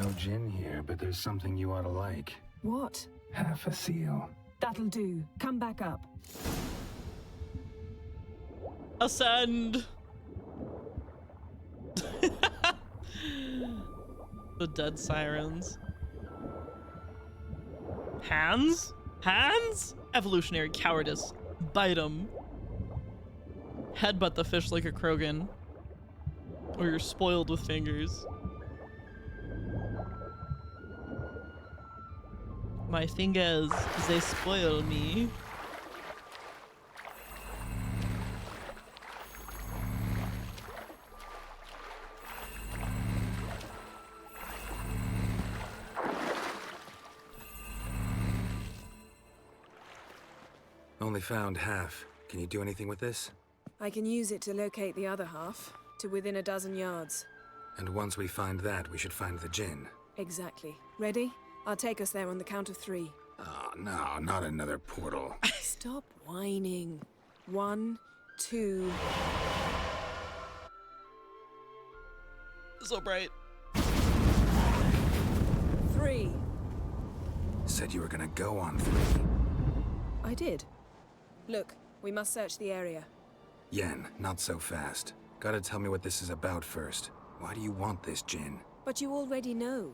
No gin here, but there's something you ought to like. What? Half a seal. That'll do. Come back up. Ascend. The dead sirens. Hands? Hands? Evolutionary cowardice. Bite 'em. Headbutt the fish like a Krogan. Or you're spoiled with fingers. My fingers, they spoil me. Only found half. Can you do anything with this? I can use it to locate the other half, to within a dozen yards. And once we find that, we should find the gin. Exactly. Ready? I'll take us there on the count of 3. Oh, no, not another portal. Stop whining. 1, 2... So bright. 3. Said you were gonna go on 3. I did. Look, we must search the area. Yen, not so fast. Gotta tell me what this is about first. Why do you want this gin? But you already know.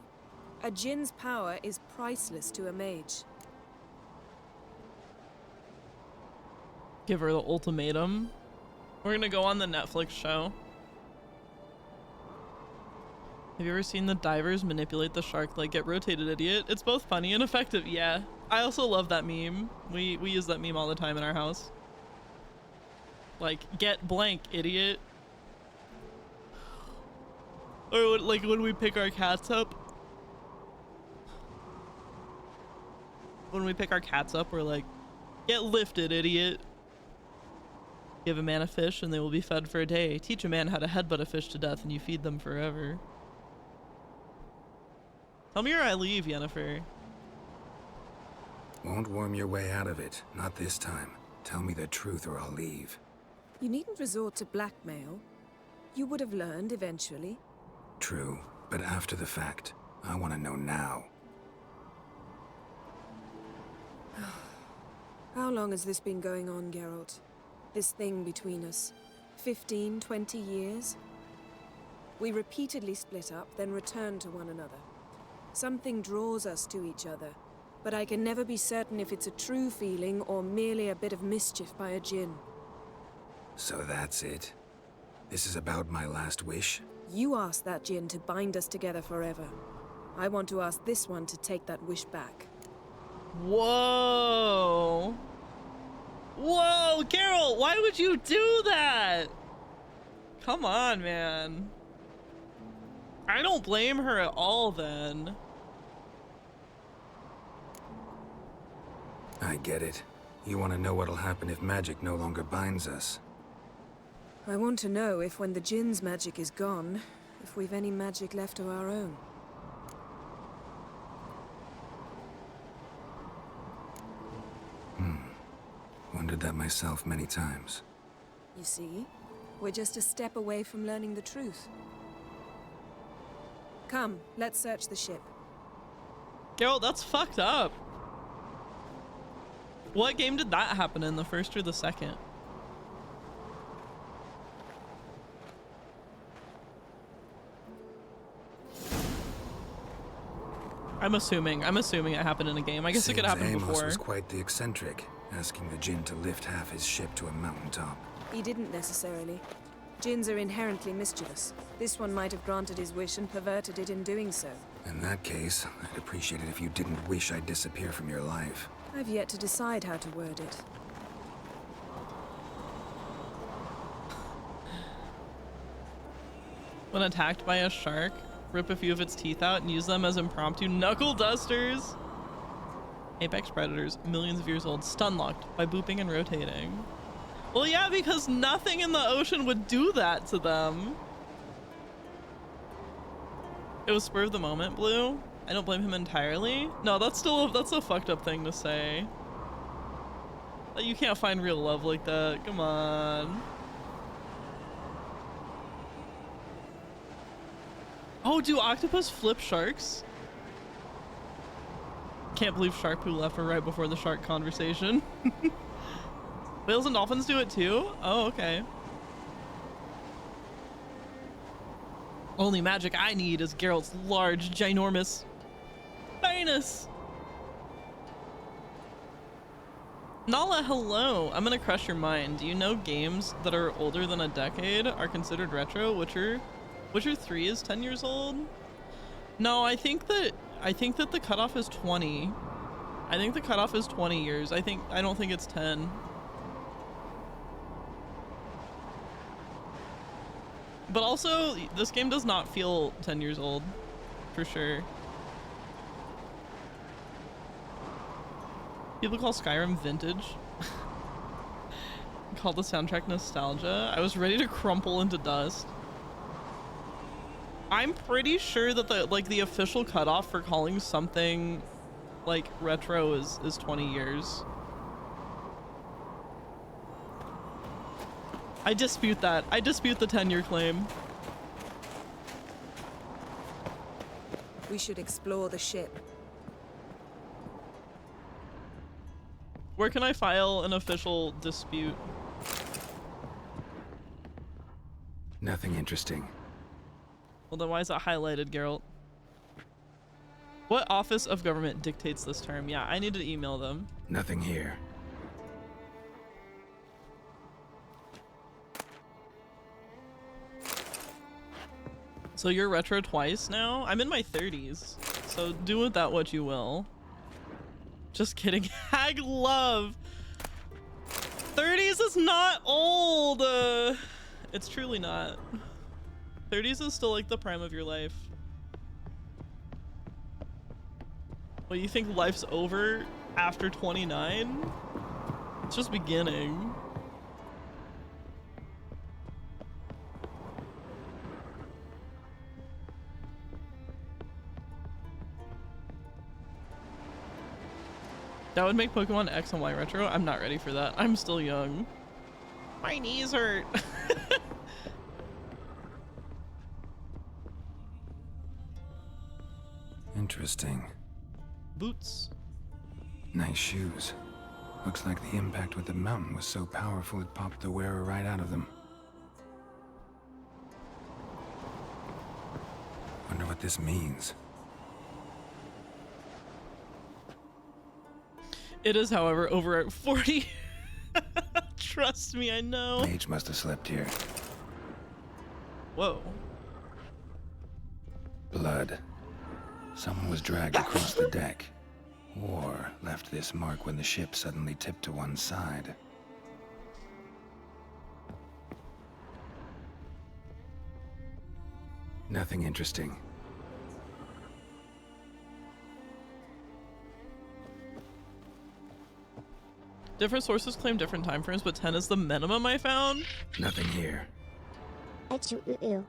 A djinn's power is priceless to a mage. Give her the ultimatum. We're gonna go on the Netflix show. Have you ever seen the divers manipulate the shark like get rotated, idiot? It's both funny and effective, yeah. I also love that meme. We use that meme all the time in our house. Like, get blank, idiot. Or like when we pick our cats up. when we pick our cats up, we're like, get lifted, idiot. Give a man a fish and they will be fed for a day. Teach a man how to headbutt a fish to death and you feed them forever. Tell me or I leave, Yennefer. Won't worm your way out of it. Not this time. Tell me the truth or I'll leave. You needn't resort to blackmail. You would have learned eventually. True, but after the fact. I want to know now. How long has this been going on, Geralt? This thing between us? 15, 20 years? We repeatedly split up, then returned to one another. Something draws us to each other, but I can never be certain if it's a true feeling or merely a bit of mischief by a djinn. So that's it? This is about my last wish? You asked that djinn to bind us together forever. I want to ask this one to take that wish back. Whoa. Whoa, Geralt, why would you do that? Come on, man. I don't blame her at all then. I get it. You want to know what'll happen if magic no longer binds us. I want to know if when the djinn's magic is gone, if we've any magic left of our own. Wondered that myself many times. You see, we're just a step away from learning the truth. Come, let's search the ship. Geralt, that's fucked up. What game did that happen in, the first or the second? I'm assuming it happened in a game. I guess it could happen Amos before. was quite the eccentric, asking the djinn to lift half his ship to a mountaintop. He didn't necessarily. Djinns are inherently mischievous. This one might have granted his wish and perverted it in doing so. In that case, I'd appreciate it if you didn't wish I'd disappear from your life. I've yet to decide how to word it. When attacked by a shark, rip a few of its teeth out and use them as impromptu knuckle dusters. Apex predators, millions of years old, stun locked by booping and rotating. Well, yeah, because nothing in the ocean would do that to them. It was spur of the moment, Blue. I don't blame him entirely. No, that's a fucked up thing to say. You can't find real love like that. Come on. Oh, do octopus flip sharks? Can't believe shark poo left her right before the shark conversation. Whales and dolphins do it too? Oh, okay. Only magic I need is Geralt's large, ginormous penis. Nala, hello. I'm gonna crush your mind. Do you know games that are older than a decade are considered retro? Witcher 3 is 10 years old? No, I think that the cutoff is 20. I think the cutoff is 20 years. I don't think it's 10. But also, this game does not feel 10 years old, for sure. People call Skyrim vintage. Call the soundtrack nostalgia. I was ready to crumple into dust. I'm pretty sure that the official cutoff for calling something like retro is 20 years. I dispute that. I dispute the 10-year claim. We should explore the ship. Where can I file an official dispute? Nothing interesting. Well, then why is that highlighted, Geralt? What office of government dictates this term? Yeah, I need to email them. Nothing here. So you're retro twice now? I'm in my 30s, so do with that what you will. Just kidding. Hag love. 30s is not old. It's truly not. 30s is still like the prime of your life. What, you think life's over after 29? It's just beginning. That would make Pokemon X and Y retro. I'm not ready for that. I'm still young. My knees hurt. Interesting. Boots. Nice shoes. Looks like the impact with the mountain was so powerful it popped the wearer right out of them. Wonder what this means. It is, however, over at 40. Trust me, I know. Mage must have slept here. Whoa. Blood. Someone was dragged across the deck. Or left this mark when the ship suddenly tipped to one side. Nothing interesting. Different sources claim different time frames, but 10 is the minimum I found. Nothing here. Achoo.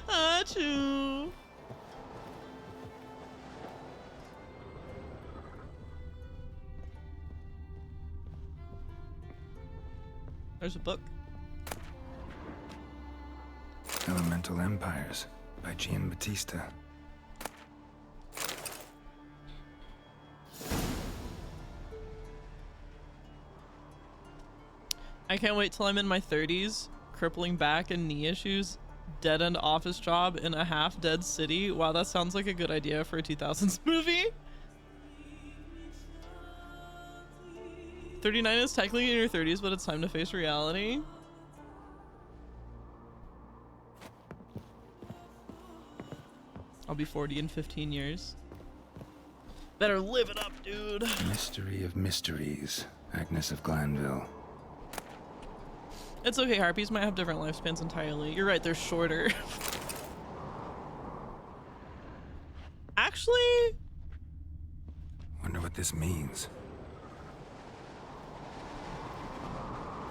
Achoo. There's a book. Elemental Empires by Gian Battista. I can't wait till I'm in my 30s, crippling back and knee issues, dead-end office job in a half-dead city. Wow, that sounds like a good idea for a 2000s movie. 39 is technically in your 30s, but it's time to face reality. I'll be 40 in 15 years. Better live it up, dude. Mystery of Mysteries. Agnes of Glanville. It's okay, harpies might have different lifespans entirely. You're right, they're shorter. Actually, Wonder what this means.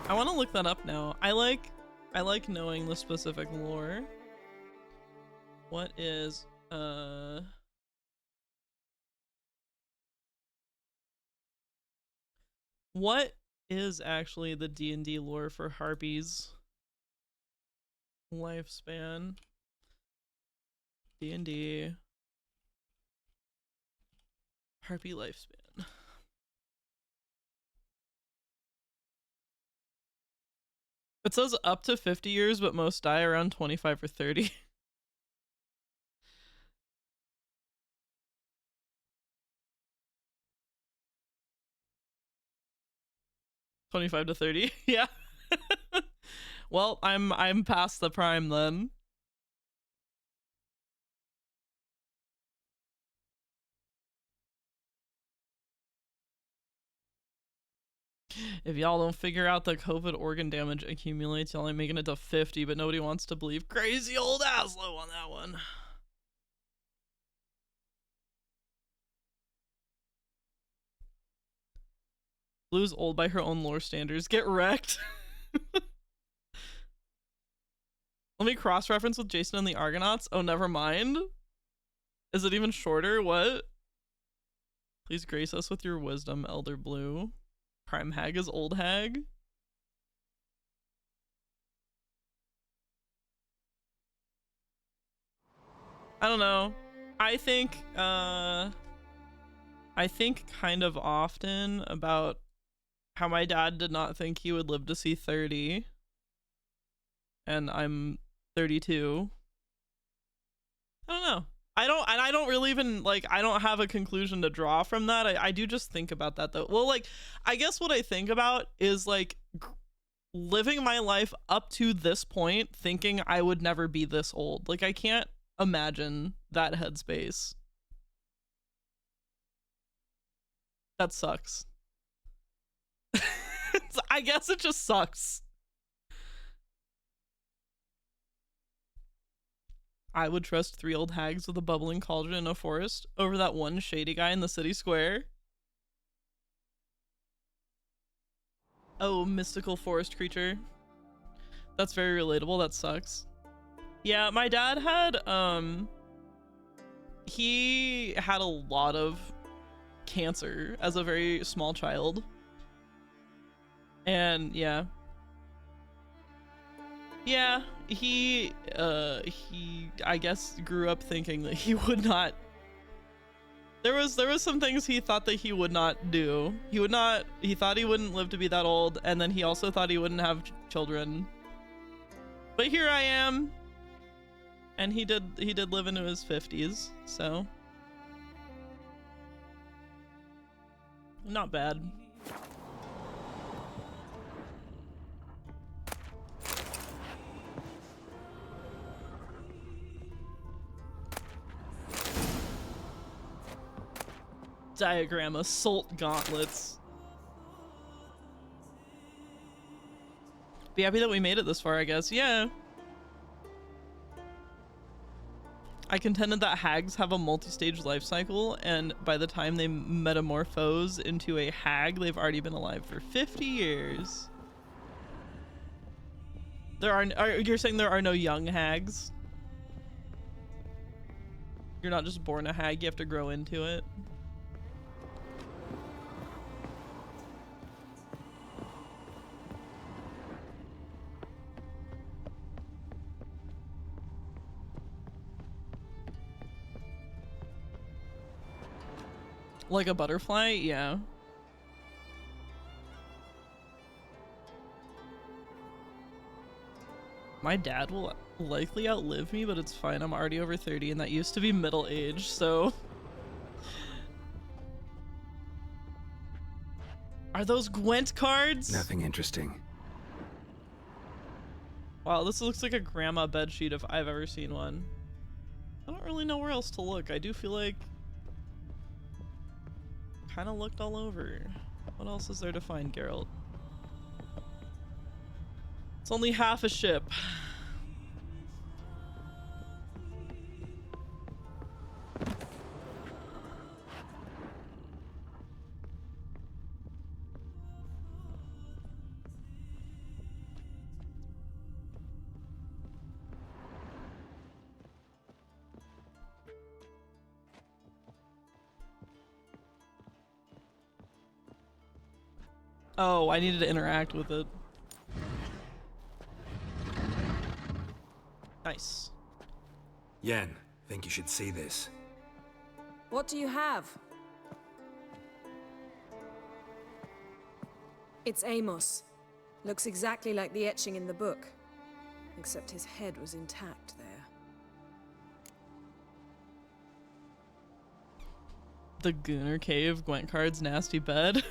I want to look that up now. I like knowing the specific lore. What is what is actually the D&D lore for harpies lifespan? D&D harpy lifespan. It says up to 50 years, but most die around 25 or 30. $25 to $30. Yeah. Well, I'm past the prime then. If y'all don't figure out that COVID organ damage accumulates, y'all ain't making it to 50, but nobody wants to believe crazy old Aslo on that one. Blue's old by her own lore standards. Get wrecked. Let me cross-reference with Jason and the Argonauts. Oh, never mind. Is it even shorter? What? Please grace us with your wisdom, Elder Blue. Prime Hag is old hag. I don't know. I think kind of often about how my dad did not think he would live to see 30. And I'm 32. I don't know. I don't really even, like, I don't have a conclusion to draw from that. I do just think about that though. Well, like, I guess what I think about is like living my life up to this point thinking I would never be this old. Like, I can't imagine that headspace. That sucks. I guess it just sucks. I would trust 3 old hags with a bubbling cauldron in a forest over that one shady guy in the city square. Oh, mystical forest creature. That's very relatable. That sucks. Yeah, my dad had, he had a lot of cancer as a very small child. And yeah. Yeah, he I guess grew up thinking that he would not, there was some things he thought that he would not do. He thought he wouldn't live to be that old, and then he also thought he wouldn't have children. But here I am, and he did live into his 50s, so not bad. Diagram assault gauntlets. Be happy that we made it this far, I guess. Yeah. I contended that hags have a multi-stage life cycle, and by the time they metamorphose into a hag, they've already been alive for 50 years. You're saying there are no young hags? You're not just born a hag, you have to grow into it. Like a butterfly? Yeah. My dad will likely outlive me, but it's fine. I'm already over 30 and that used to be middle age, so... Are those Gwent cards? Nothing interesting. Wow, this looks like a grandma bedsheet if I've ever seen one. I don't really know where else to look. I do feel like... kind of looked all over. What else is there to find, Geralt? It's only half a ship. Oh, I needed to interact with it. Nice. Yen, think you should see this. What do you have? It's Amos. Looks exactly like the etching in the book. Except his head was intact there. The Gunnar Cave, Gwent card's nasty bed.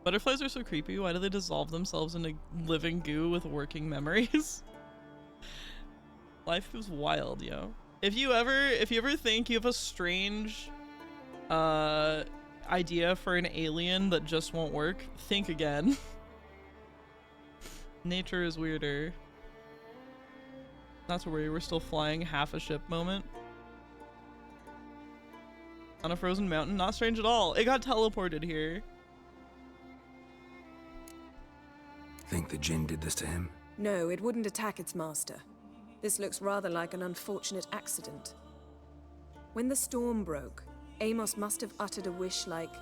Butterflies are so creepy. Why do they dissolve themselves into living goo with working memories? Life is wild, yo. If you ever think you have a strange idea for an alien that just won't work, think again. Nature is weirder. That's where we're still flying half a ship moment. On a frozen mountain, not strange at all. It got teleported here. Think the Jinn did this to him? No, it wouldn't attack its master. This looks rather like an unfortunate accident. When the storm broke, Amos must have uttered a wish like,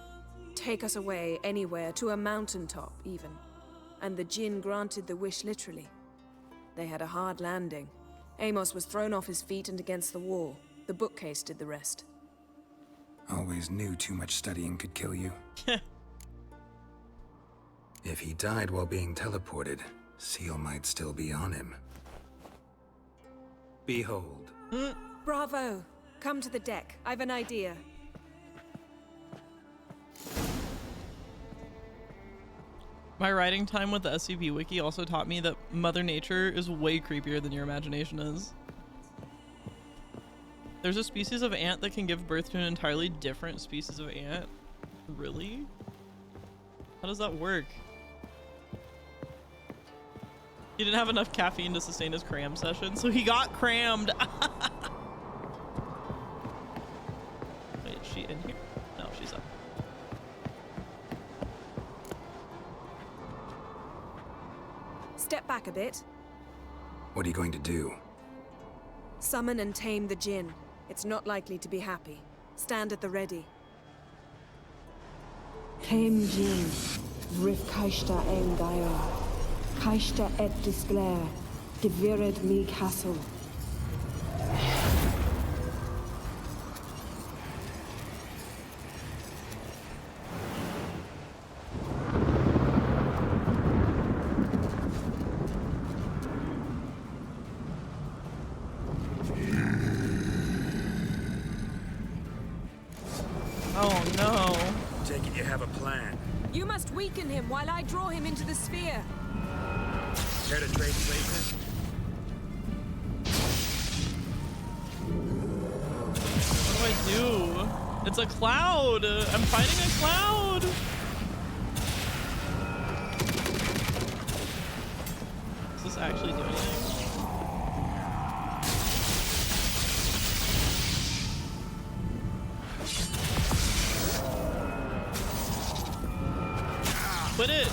"Take us away, anywhere, to a mountaintop, even." And the Jinn granted the wish literally. They had a hard landing. Amos was thrown off his feet and against the wall. The bookcase did the rest. Always knew too much studying could kill you. If he died while being teleported, Seal might still be on him. Behold. Bravo! Come to the deck. I've an idea. My writing time with the SCP Wiki also taught me that Mother Nature is way creepier than your imagination is. There's a species of ant that can give birth to an entirely different species of ant. Really? How does that work? He didn't have enough caffeine to sustain his cram session, so he got crammed. Wait, is she in here? No, she's up. Step back a bit. What are you going to do? Summon and tame the Jinn. It's not likely to be happy. Stand at the ready. Came Jin, Vrif Kaishta en Gaia, Kaishta et Disclair, Devired me castle. Oh no. Take it you have a plan. You must weaken him while I draw him into the sphere. Care to trade places? What do I do? It's a cloud. I'm fighting a cloud. Does this actually do anything? Quit it!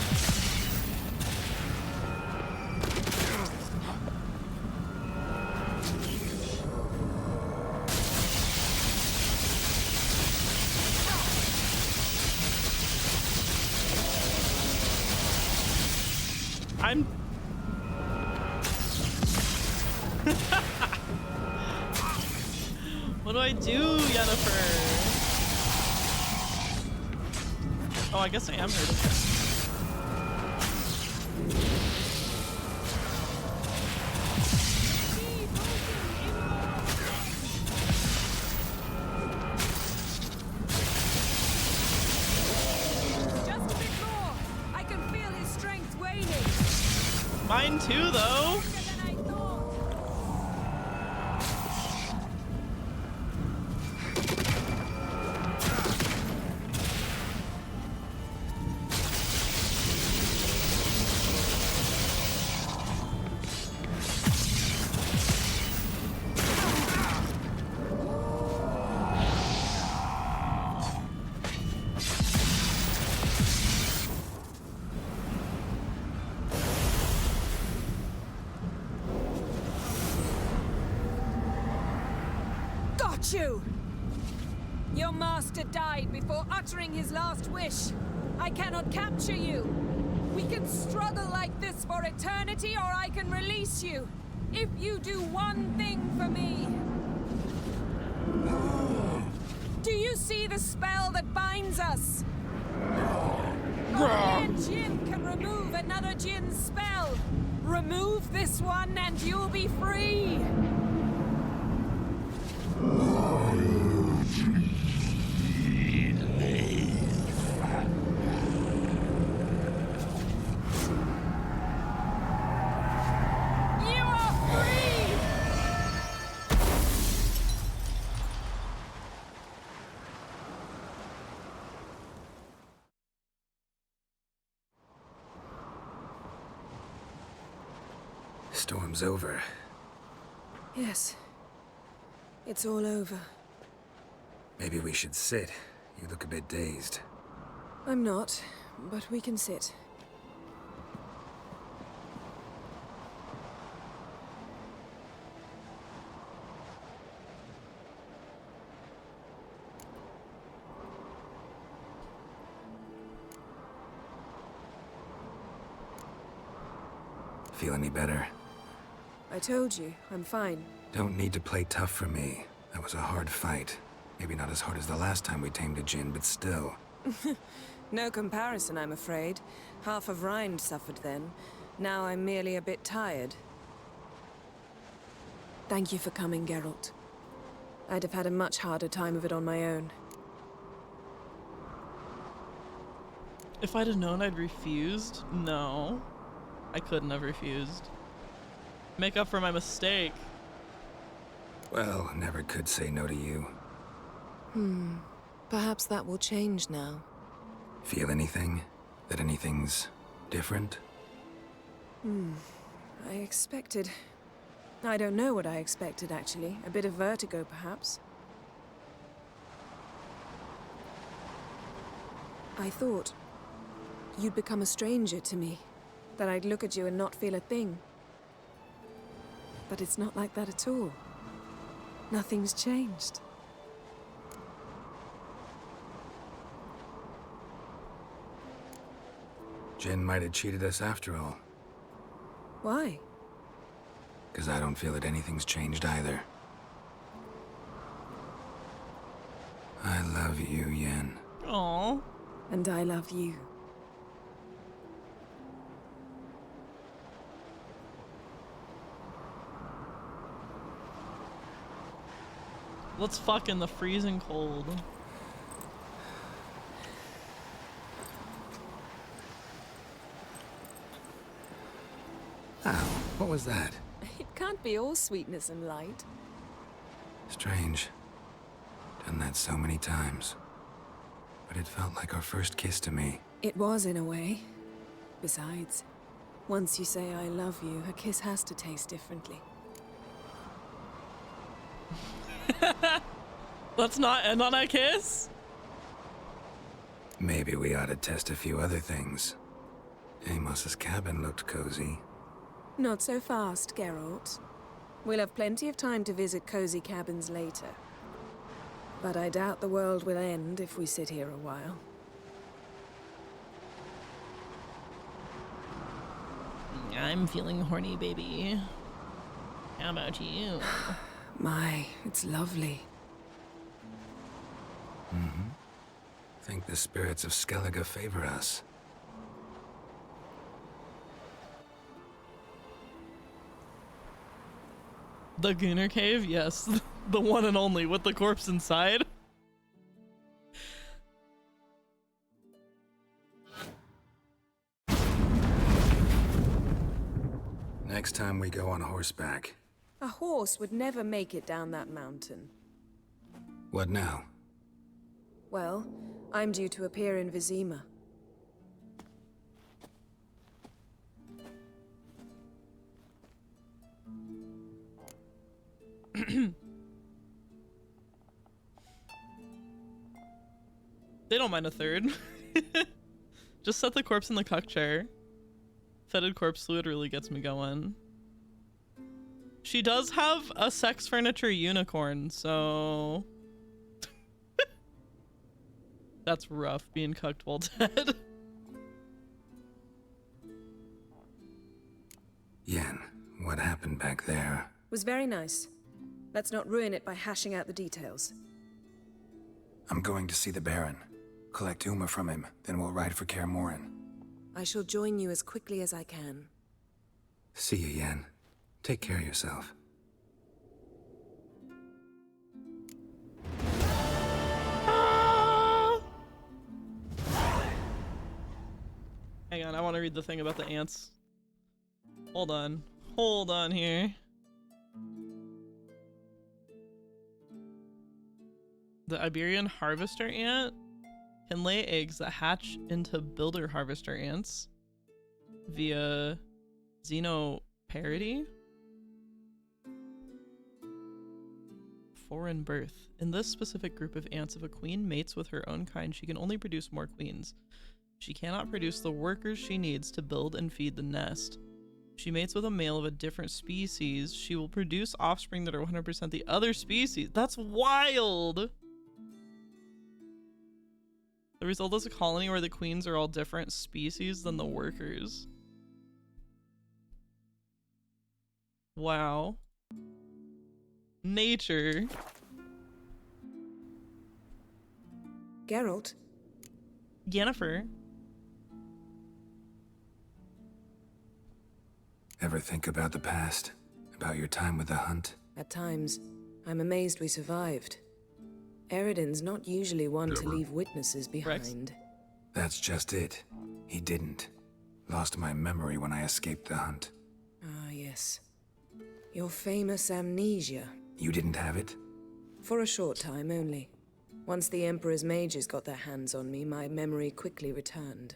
I'm... What do I do, Yennefer? Oh, I guess I am hurting her. Mine too, though. You! Your master died before uttering his last wish. I cannot capture you. We can struggle like this for eternity, or I can release you. If you do one thing for me. Do you see the spell that binds us? Only a Jinn can remove another Jinn's spell. Remove this one and you'll be free. Storm's over. Yes. It's all over. Maybe we should sit. You look a bit dazed. I'm not, but we can sit. Feel any better? I told you, I'm fine. Don't need to play tough for me. That was a hard fight. Maybe not as hard as the last time we tamed a Jinn, but still. No comparison, I'm afraid. Half of Rind suffered then. Now I'm merely a bit tired. Thank you for coming, Geralt. I'd have had a much harder time of it on my own. If I'd have known I'd refused, no. I couldn't have refused. Make up for my mistake. Well, never could say no to you. Perhaps that will change now. Feel anything? That anything's different? I expected... I don't know what I expected, actually. A bit of vertigo, perhaps. I thought you'd become a stranger to me. That I'd look at you and not feel a thing. But it's not like that at all. Nothing's changed. Jin might have cheated us after all. Why? Because I don't feel that anything's changed either. I love you, Yen. Aww. And I love you. Let's fuck in the freezing cold. Ow, what was that? It can't be all sweetness and light. Strange. Done that so many times. But it felt like our first kiss to me. It was, in a way. Besides, once you say I love you, a kiss has to taste differently. Let's not end on a kiss? Maybe we ought to test a few other things. Amos's cabin looked cozy. Not so fast, Geralt. We'll have plenty of time to visit cozy cabins later. But I doubt the world will end if we sit here a while. I'm feeling horny, baby. How about you? My, it's lovely. Mm-hmm. Think the spirits of Skellige favor us. The Gunnar Cave? Yes. The one and only with the corpse inside. Next time we go on horseback. A horse would never make it down that mountain. What now? Well, I'm due to appear in Vizima. They don't mind a third. Just set the corpse in the cuck chair. Fetid corpse fluid really gets me going. She does have a sex furniture unicorn, so... That's rough, being cucked while dead. Yen, what happened back there? Was very nice. Let's not ruin it by hashing out the details. I'm going to see the Baron. Collect Uma from him, then we'll ride for Kaer Morhen. I shall join you as quickly as I can. See you, Yen. Take care of yourself. Hang on, I want to read the thing about the ants. Hold on. Hold on here. The Iberian harvester ant can lay eggs that hatch into builder harvester ants via xenoparity. Foreign birth. In this specific group of ants, if a queen mates with her own kind, she can only produce more queens. She cannot produce the workers she needs to build and feed the nest. If she mates with a male of a different species, she will produce offspring that are 100% the other species. That's wild! The result is a colony where the queens are all different species than the workers. Wow. Nature. Geralt? Yennefer. Ever think about the past? About your time with the Hunt? At times, I'm amazed we survived. Eridan's not usually one to leave witnesses behind. That's just it. He didn't. Lost my memory when I escaped the Hunt. Ah, yes. Your famous amnesia. You didn't have it? For a short time only. Once the Emperor's mages got their hands on me, my memory quickly returned.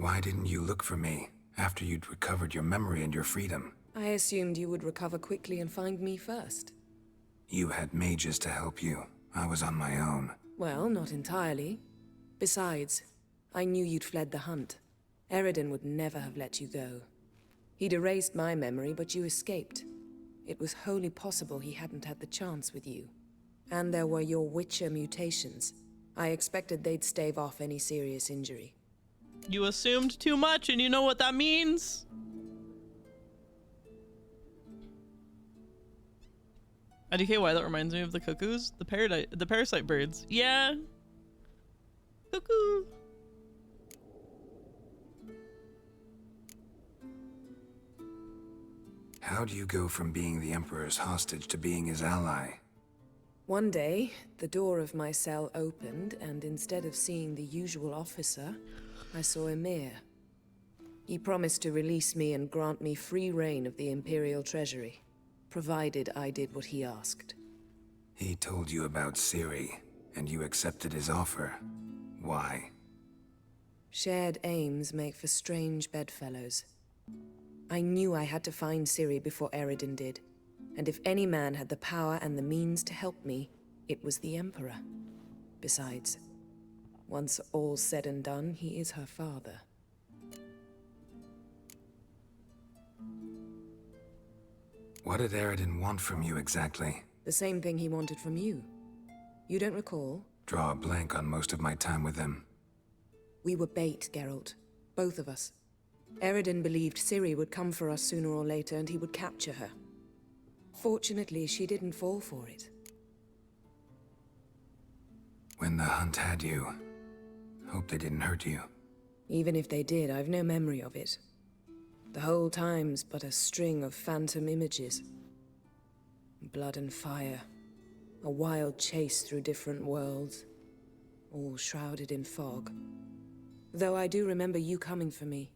Why didn't you look for me after you'd recovered your memory and your freedom? I assumed you would recover quickly and find me first. You had mages to help you. I was on my own. Well, not entirely. Besides, I knew you'd fled the hunt. Eredin would never have let you go. He'd erased my memory, but you escaped. It was wholly possible he hadn't had the chance with you. And there were your Witcher mutations. I expected they'd stave off any serious injury. You assumed too much, and you know what that means. IDKY, that reminds me of the cuckoos, the parasite birds. Yeah. Cuckoo. How do you go from being the Emperor's hostage to being his ally? One day, the door of my cell opened, and instead of seeing the usual officer, I saw Emir. He promised to release me and grant me free reign of the Imperial Treasury, provided I did what he asked. He told you about Ciri, and you accepted his offer. Why? Shared aims make for strange bedfellows. I knew I had to find Ciri before Eredin did, and if any man had the power and the means to help me, it was the Emperor. Besides, once all's said and done, he is her father. What did Eredin want from you exactly? The same thing he wanted from you. You don't recall? Draw a blank on most of my time with him. We were bait, Geralt. Both of us. Eredin believed Ciri would come for us sooner or later and he would capture her. Fortunately, she didn't fall for it. When the hunt had you, hope they didn't hurt you. Even if they did, I've no memory of it. The whole time's but a string of phantom images. Blood and fire. A wild chase through different worlds. All shrouded in fog. Though I do remember you coming for me.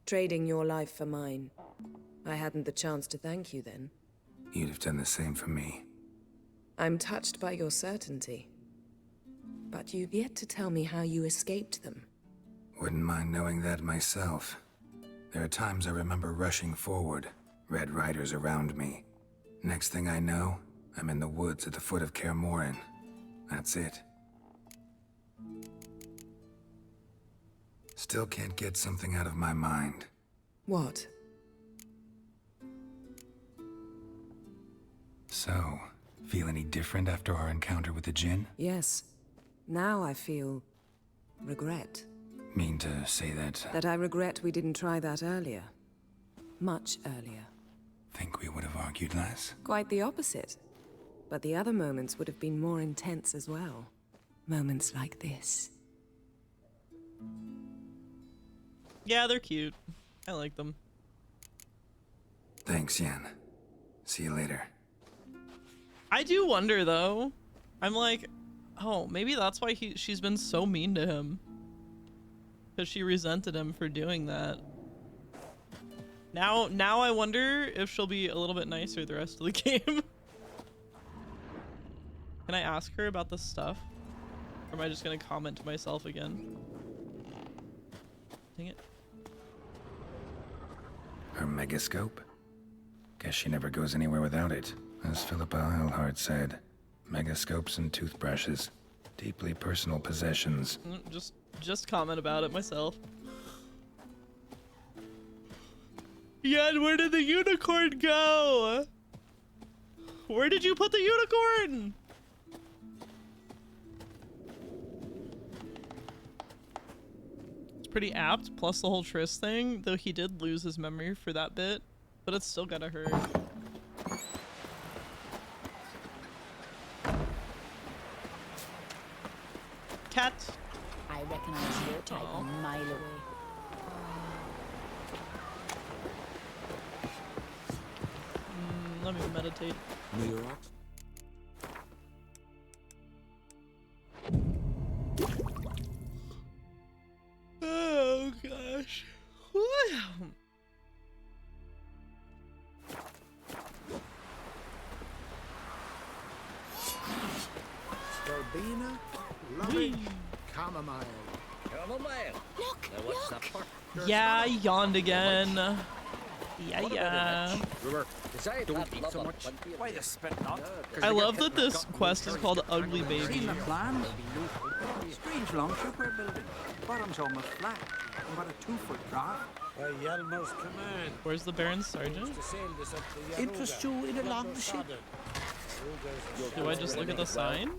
Trading your life for mine. I hadn't the chance to thank you then. You'd have done the same for me. I'm touched by your certainty. But you've yet to tell me how you escaped them. Wouldn't mind knowing that myself. There are times I remember rushing forward, Red Riders around me. Next thing I know, I'm in the woods at the foot of Kaer Morhen. That's it. Still can't get something out of my mind. What? So, feel any different after our encounter with the Djinn? Yes. Now I feel... regret. Mean to say that... That I regret we didn't try that earlier. Much earlier. Think we would have argued less? Quite the opposite. But the other moments would have been more intense as well. Moments like this. Yeah, they're cute. I like them. Thanks, Yen. See you later. I do wonder though. I'm like, oh, maybe that's why she's been so mean to him. Because she resented him for doing that. Now I wonder if she'll be a little bit nicer the rest of the game. Can I ask her about this stuff? Or am I just gonna comment to myself again? Dang it. Her megascope? Guess she never goes anywhere without it. As Philippa Eilhart said, megascopes and toothbrushes. Deeply personal possessions. Just comment about it myself. Yeah, and where did the unicorn go? Where did you put the unicorn? It's pretty apt, plus the whole Triss thing, though he did lose his memory for that bit, but it's still gotta hurt. Cat. I recognize your type a mile away. Let me meditate. New York? Oh gosh. Verbena, lovely, chamomile. Look, look. Yeah, I yawned again. Yeah. Don't eat so much. Why the spit not? I love that this quest is called Ugly Baby. Seen the plan? Strange longship we're building. Bottom's almost flat. And about a 2-foot drop. By Yelmer's command. Where's the Baron's sergeant? To sail this up the Interest you in a longship? Do I just look at the sign?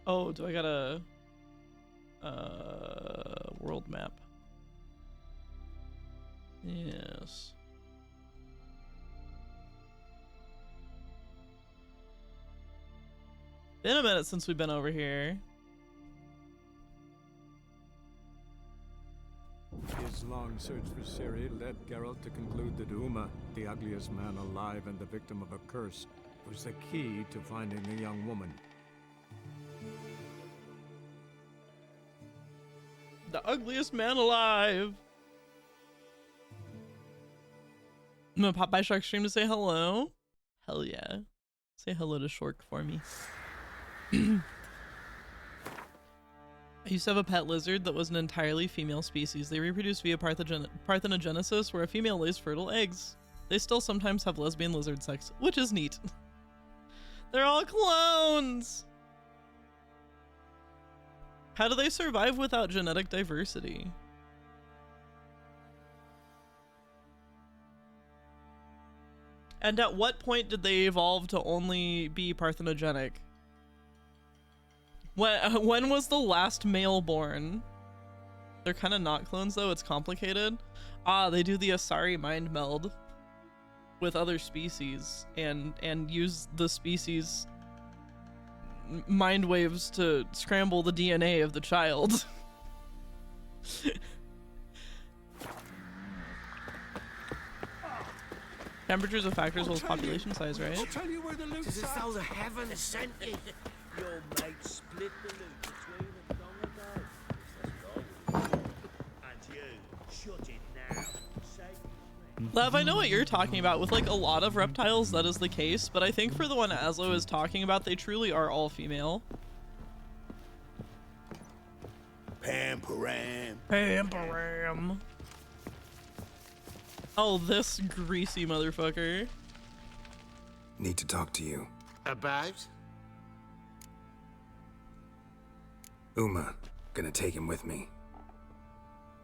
Oh, do I got a world map? Yes. Been a minute since we've been over here. His long search for Ciri led Geralt to conclude that Uma, the ugliest man alive and the victim of a curse, was the key to finding the young woman. The ugliest man alive. I'm gonna pop by Shark Stream to say hello. Hell yeah. Say hello to Shork for me. I used to have a pet lizard that was an entirely female species. They reproduce via parthenogenesis, where a female lays fertile eggs. They still sometimes have lesbian lizard sex, which is neat. They're all clones! How do they survive without genetic diversity? And at what point did they evolve to only be parthenogenic? When was the last male born? They're kind of not clones though, it's complicated. Ah, they do the Asari mind meld with other species and use the species mind waves to scramble the DNA of the child. Temperature is a factor as well as population size, right? I'll tell you where the loot's at. This is how the heavens sent it. Your mate split the loot between them long ago. And you, shut it now. Lev, I know what you're talking about. With like a lot of reptiles, that is the case, but I think for the one Aslo is talking about, they truly are all female. Pamparam. Pamparam. Oh, this greasy motherfucker. Need to talk to you. About? Uma, gonna take him with me.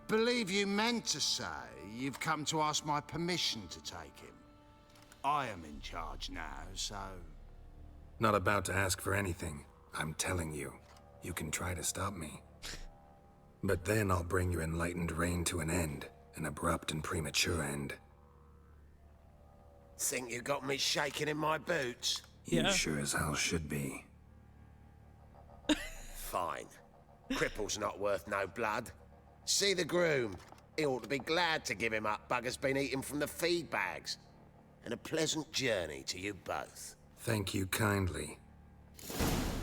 Believe you meant to say you've come to ask my permission to take him. I am in charge now, so... Not about to ask for anything. I'm telling you, you can try to stop me. But then I'll bring your enlightened reign to an end. An abrupt and premature end. Think you got me shaking in my boots? You sure as hell should be. Fine. Cripple's not worth no blood. See the groom. He ought to be glad to give him up. Bugger's been eating from the feed bags. And a pleasant journey to you both. Thank you kindly.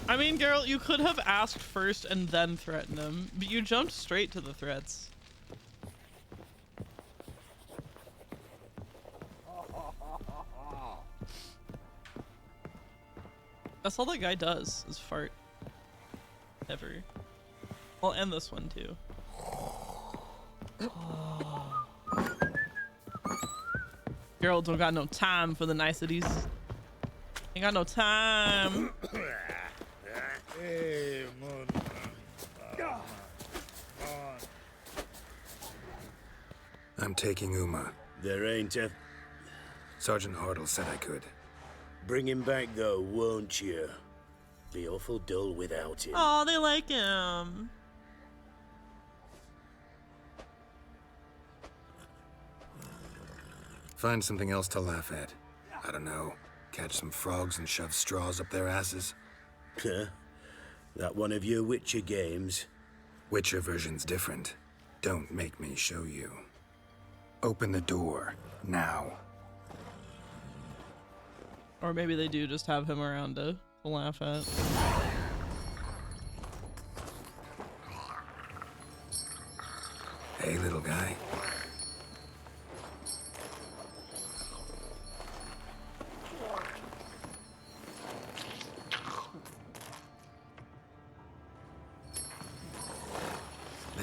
I mean, Geralt, you could have asked first and then threatened him, but you jumped straight to the threats. That's all that guy does, is fart. Ever. I'll end this one too. Geralt don't got no time for the niceties. Ain't got no time. Hey, I'm taking Uma. There ain't a... Sergeant Hartle said I could. Bring him back though, won't you? Be awful dull without him. Oh, they like him. Find something else to laugh at. I don't know. Catch some frogs and shove straws up their asses. Huh? That one of your Witcher games? Witcher version's different. Don't make me show you. Open the door, now. Or maybe they do just have him around to laugh at. Hey, little guy.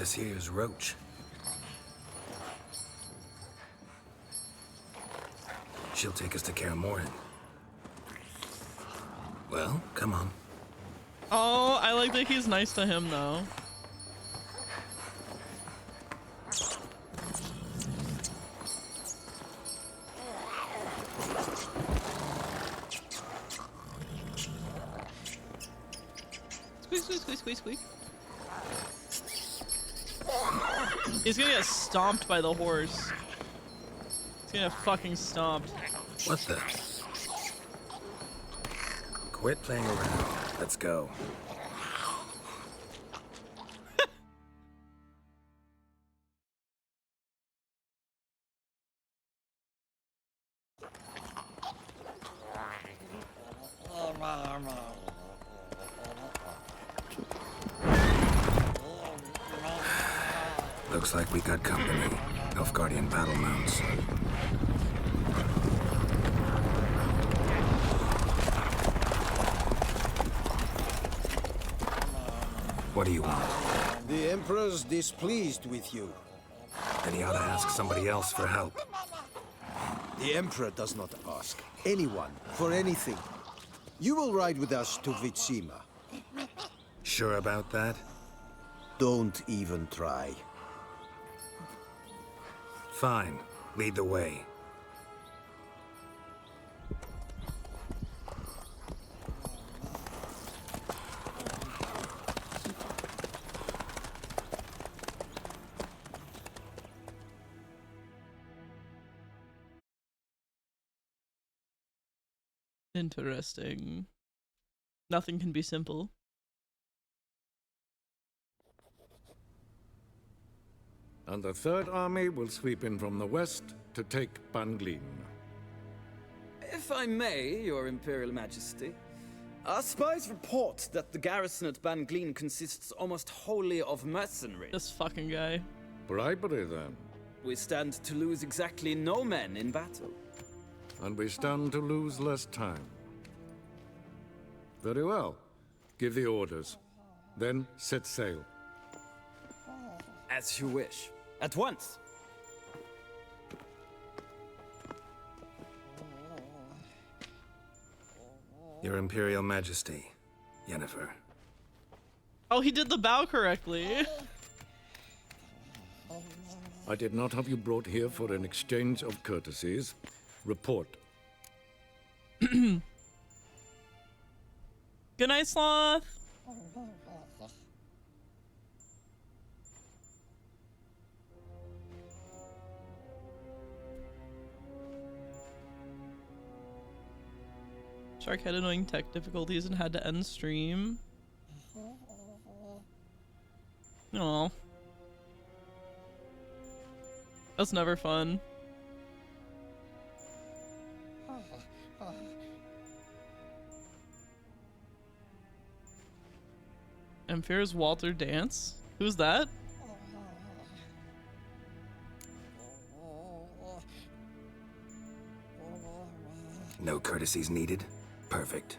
This here's Roach. She'll take us to Kaer Morhen. Well, come on. Oh, I like that he's nice to him though. Squeak, squeak, squeak, squeak, squeak. He's gonna get stomped by the horse. He's gonna get fucking stomped. What the? Quit playing around. Let's go. Looks like we got company. Nilfgaardian battle mounts. What do you want? The Emperor's displeased with you. Then he ought to ask somebody else for help. The Emperor does not ask anyone for anything. You will ride with us to Vitsima. Sure about that? Don't even try. Fine. Lead the way. Interesting. Nothing can be simple. And the Third Army will sweep in from the west to take Ban Glin. If I may, Your Imperial Majesty, our spies report that the garrison at Ban Glin consists almost wholly of mercenaries. This fucking guy. Bribery, then. We stand to lose exactly no men in battle. And we stand to lose less time. Very well. Give the orders. Then set sail. As you wish. At once. Your Imperial Majesty, Yennefer. Oh, he did the bow correctly. I did not have you brought here for an exchange of courtesies. Report. Good night, Sloth. Shark had annoying tech difficulties and had to end stream. Aw. That's never fun. Amphere's Walter Dance? Who's that? No courtesies needed? Perfect.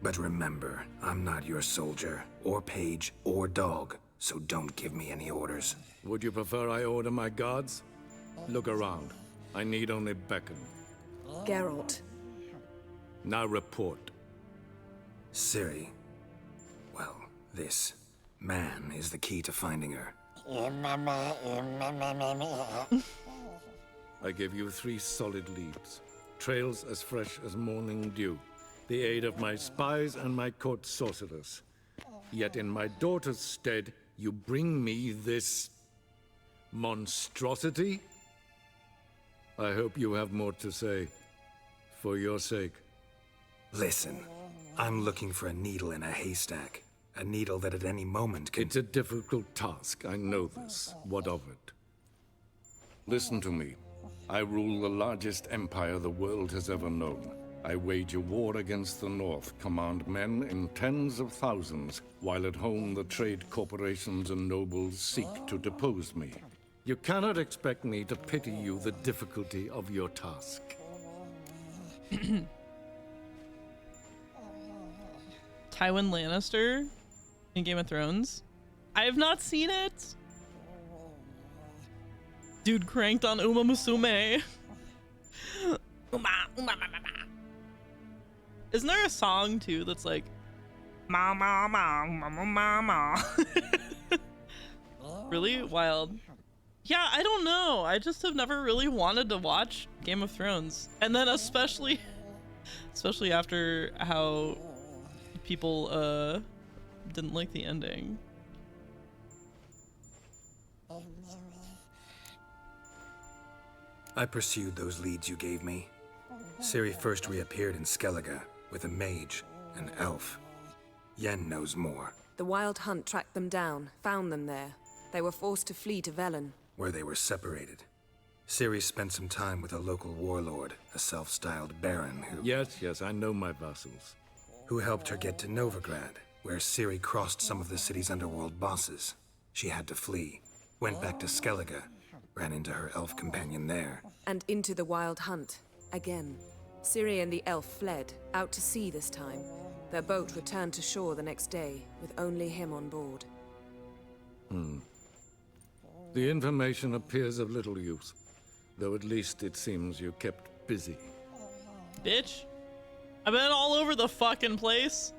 But remember, I'm not your soldier, or page, or dog, so don't give me any orders. Would you prefer I order my guards? Look around. I need only beckon. Geralt. Now report. Ciri. Well, this man is the key to finding her. I give you 3 solid leads. Trails as fresh as morning dew. The aid of my spies and my court sorcerers. Yet in my daughter's stead, you bring me this monstrosity? I hope you have more to say. For your sake. Listen, I'm looking for a needle in a haystack. A needle that at any moment can— It's a difficult task, I know this. What of it? Listen to me. I rule the largest empire the world has ever known. I wage a war against the North, command men in tens of thousands, while at home the trade corporations and nobles seek to depose me. You cannot expect me to pity you the difficulty of your task. Tywin Lannister in Game of Thrones? I have not seen it. Dude cranked on Uma Musume. Isn't there a song too that's like ma ma ma ma ma ma ma? Really wild. Yeah, I don't know. I just have never really wanted to watch Game of Thrones, and then especially after how people didn't like the ending. I pursued those leads you gave me. Ciri first reappeared in Skellige with a mage, an elf. Yen knows more. The Wild Hunt tracked them down, found them there. They were forced to flee to Velen, Where they were separated. Ciri spent some time with a local warlord, a self-styled baron who... Yes, I know my vassals. Who helped her get to Novigrad, where Ciri crossed some of the city's underworld bosses. She had to flee, went back to Skellige, ran into her elf companion there. and into the Wild Hunt, again. Ciri and the elf fled, out to sea this time. Their boat returned to shore the next day, with only him on board. The information appears of little use, though at least it seems you kept busy. Bitch. I've been all over the fucking place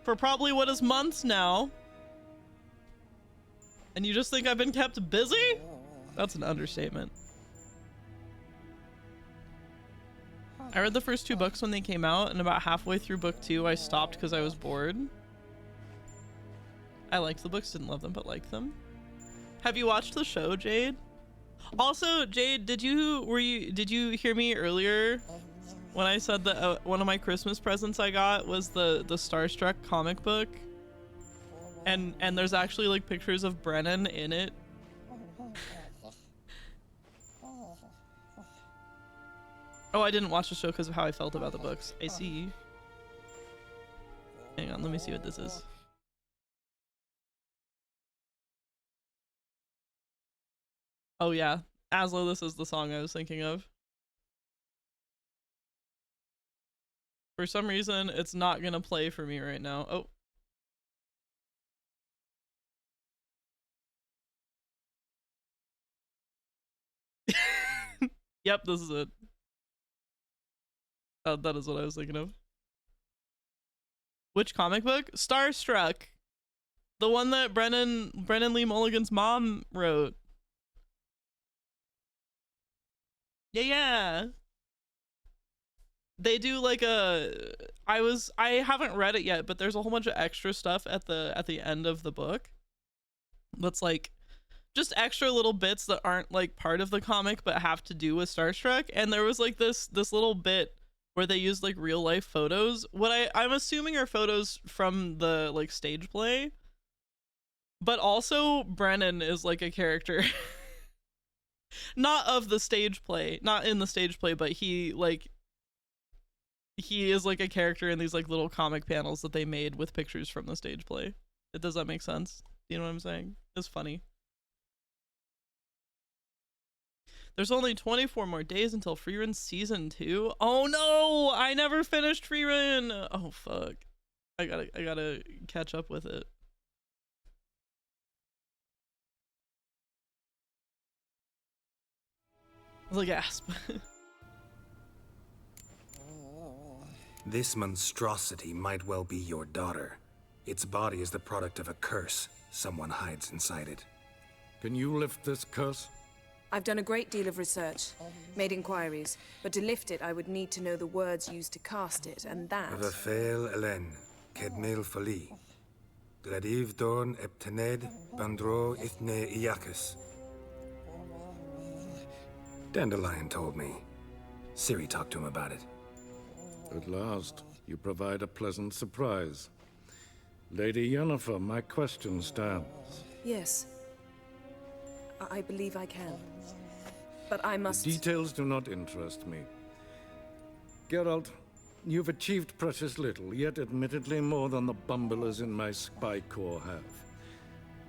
for probably what is months now. And you just think I've been kept busy? That's an understatement. I read the first 2 books when they came out, and about halfway through book 2 I stopped because I was bored. I liked the books, didn't love them, but liked them. Have you watched the show, Jade? Also, Jade, did you hear me earlier when I said that one of my Christmas presents I got was the Starstruck comic book? And there's actually like pictures of Brennan in it. Oh, I didn't watch the show because of how I felt about the books. I see. Hang on, let me see what this is. Oh yeah, Aslo, this is the song I was thinking of. For some reason, it's not gonna play for me right now. Oh. Yep, this is it. That is what I was thinking of. Which comic book? Starstruck. The one that Brennan Lee Mulligan's mom wrote. Yeah. They do like a I haven't read it yet, but there's a whole bunch of extra stuff at the end of the book. That's like just extra little bits that aren't like part of the comic but have to do with Starstruck. And there was like this little bit where they used like real life photos. What I'm assuming are photos from the like stage play. But also Brennan is like a character. Not of the stage play, not in the stage play, but he is like a character in these like little comic panels that they made with pictures from the stage play. Does that make sense? You know what I'm saying? It's funny. There's only 24 more days until Freerun Season 2. Oh no! I never finished Freerun! Oh fuck. I gotta catch up with it. The gasp. This monstrosity might well be your daughter. Its body is the product of a curse someone hides inside it. Can you lift this curse? I've done a great deal of research, made inquiries, but to lift it I would need to know the words used to cast it, and that... Vafael Elen, Kedmil Fali. Gladiv Dorn Eptened Bandro Ithne Iacus. Dandelion told me. Ciri talked to him about it. At last, you provide a pleasant surprise. Lady Yennefer, my question stands. Yes. I believe I can. But I must... The details do not interest me. Geralt, you've achieved precious little, yet admittedly more than the bumblers in my spy corps have.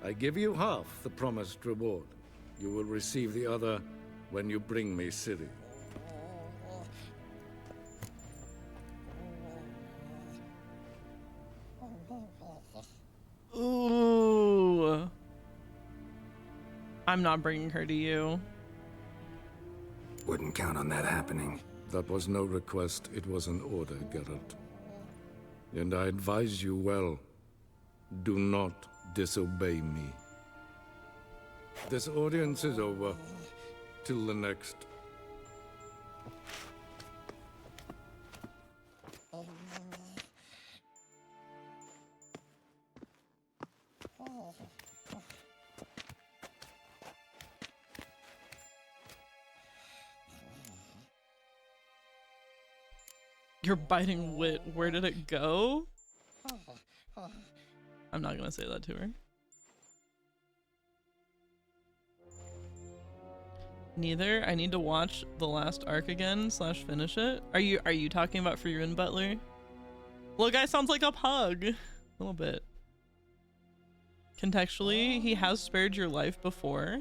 I give you half the promised reward. You will receive the other when you bring me Ciri. Ooh. I'm not bringing her to you. Wouldn't count on that happening. That was no request, it was an order, Geralt. And I advise you well, do not disobey me. This audience is over. Till the next. Your biting wit, where did it go? I'm not gonna say that to her. Neither. I need to watch the last arc again / finish it. Are you talking about Faerun Butler? Little guy sounds like a pug. A little bit. Contextually, he has spared your life before.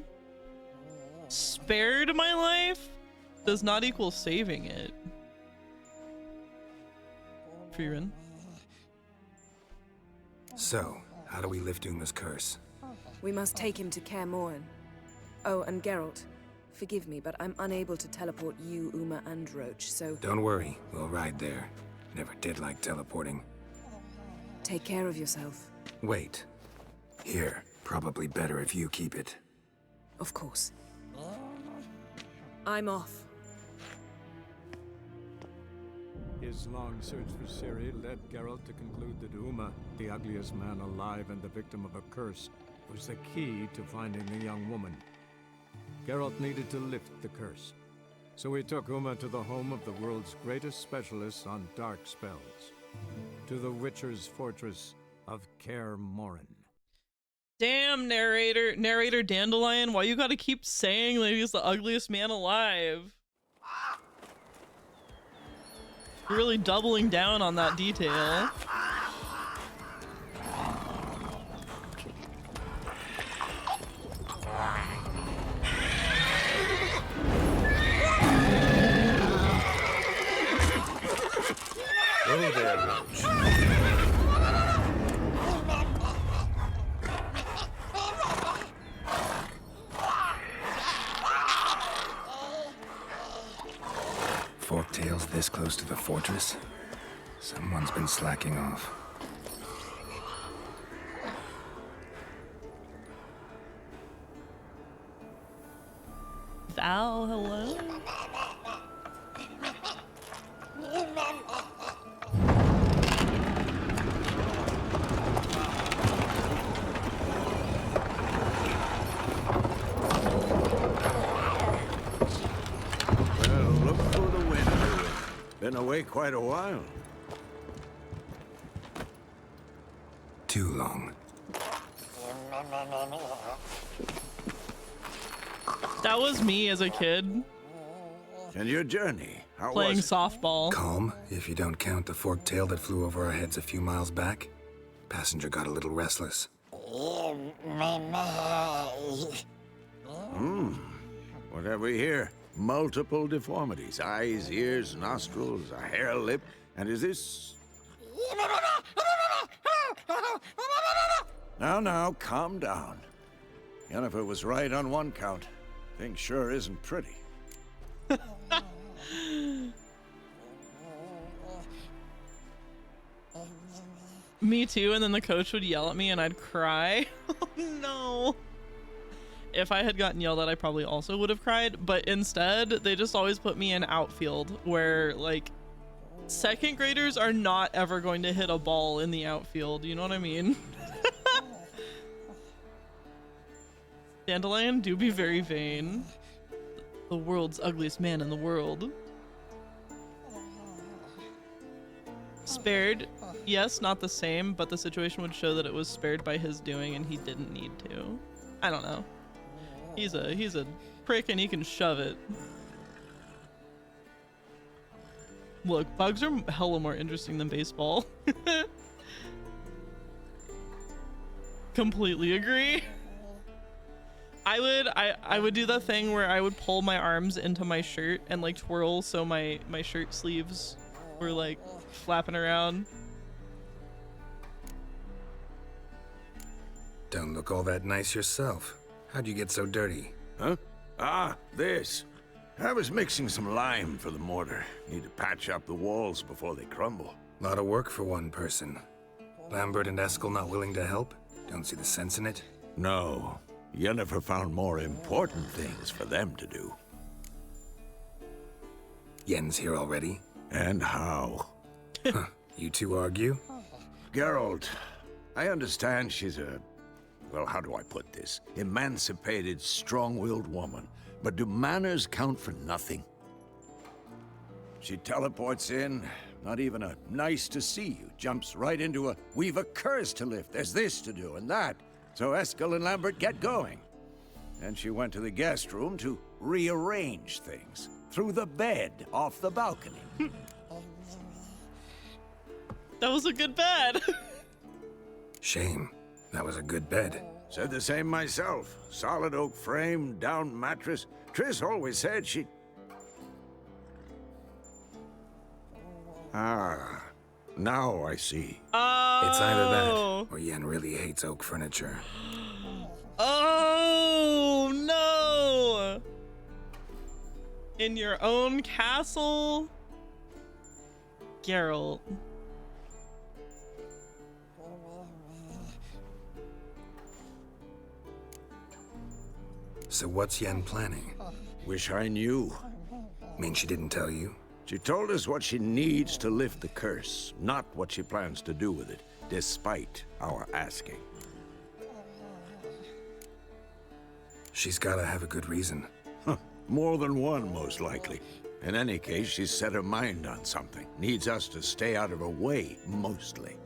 Spared my life does not equal saving it. Faerun. So, how do we lift Uma's curse? We must take him to Kaer Morhen. Oh, and Geralt, forgive me, but I'm unable to teleport you, Uma, and Roach, so... Don't worry, we'll ride there. Never did like teleporting. Take care of yourself. Wait. Here, probably better if you keep it. Of course. I'm off. His long search for Ciri led Geralt to conclude that Uma, the ugliest man alive and the victim of a curse, was the key to finding the young woman. Geralt needed to lift the curse, so he took Uma to the home of the world's greatest specialists on dark spells, to the Witcher's fortress of Kaer Morhen. Damn, narrator Dandelion, why you gotta keep saying that he's the ugliest man alive? You're really doubling down on that detail. Go there, Roach. Forktails this close to the fortress? Someone's been slacking off. Val, hello? Been away quite a while. Too long. That was me as a kid. And your journey, how playing was it? softball. Calm, if you don't count the forktail that flew over our heads a few miles back. Passenger got a little restless. What have we here? Multiple deformities. Eyes, ears, nostrils, a hair lip. And is this... Now, calm down. Yennefer was right on one count. Thing sure isn't pretty. Me too, and then the coach would yell at me and I'd cry. Oh no. If I had gotten yelled at, I probably also would have cried, but instead they just always put me in outfield where like second graders are not ever going to hit a ball in the outfield, you know what I mean? Dandelion, do be very vain. The world's ugliest man in the world. Spared, yes, not the same, but the situation would show that it was spared by his doing and he didn't need to. I don't know. He's a prick and he can shove it. Look, bugs are hella more interesting than baseball. Completely agree. I would do the thing where I would pull my arms into my shirt and like twirl so my shirt sleeves were like flapping around. Don't look all that nice yourself. How'd you get so dirty? Huh? Ah, this. I was mixing some lime for the mortar. Need to patch up the walls before they crumble. Lot of work for one person. Lambert and Eskel not willing to help? Don't see the sense in it? No. Yennefer found more important things for them to do. Yen's here already? And how? Huh. You two argue? Geralt, I understand she's a... well, how do I put this? Emancipated, strong-willed woman. But do manners count for nothing? She teleports in, not even a nice to see you, jumps right into a we've a curse to lift, there's this to do and that. So Eskel and Lambert get going. And she went to the guest room to rearrange things. Through the bed, off the balcony. That was a good bed. Shame. That was a good bed. Said the same myself. Solid oak frame, down mattress. Triss always said she'd... Ah, now I see. Oh. It's either that, or Yen really hates oak furniture. Oh, no! In your own castle? Geralt. So what's Yen planning? Wish I knew. Mean she didn't tell you? She told us what she needs to lift the curse, not what she plans to do with it, despite our asking. She's gotta have a good reason. More than one, most likely. In any case, she's set her mind on something. Needs us to stay out of her way, mostly.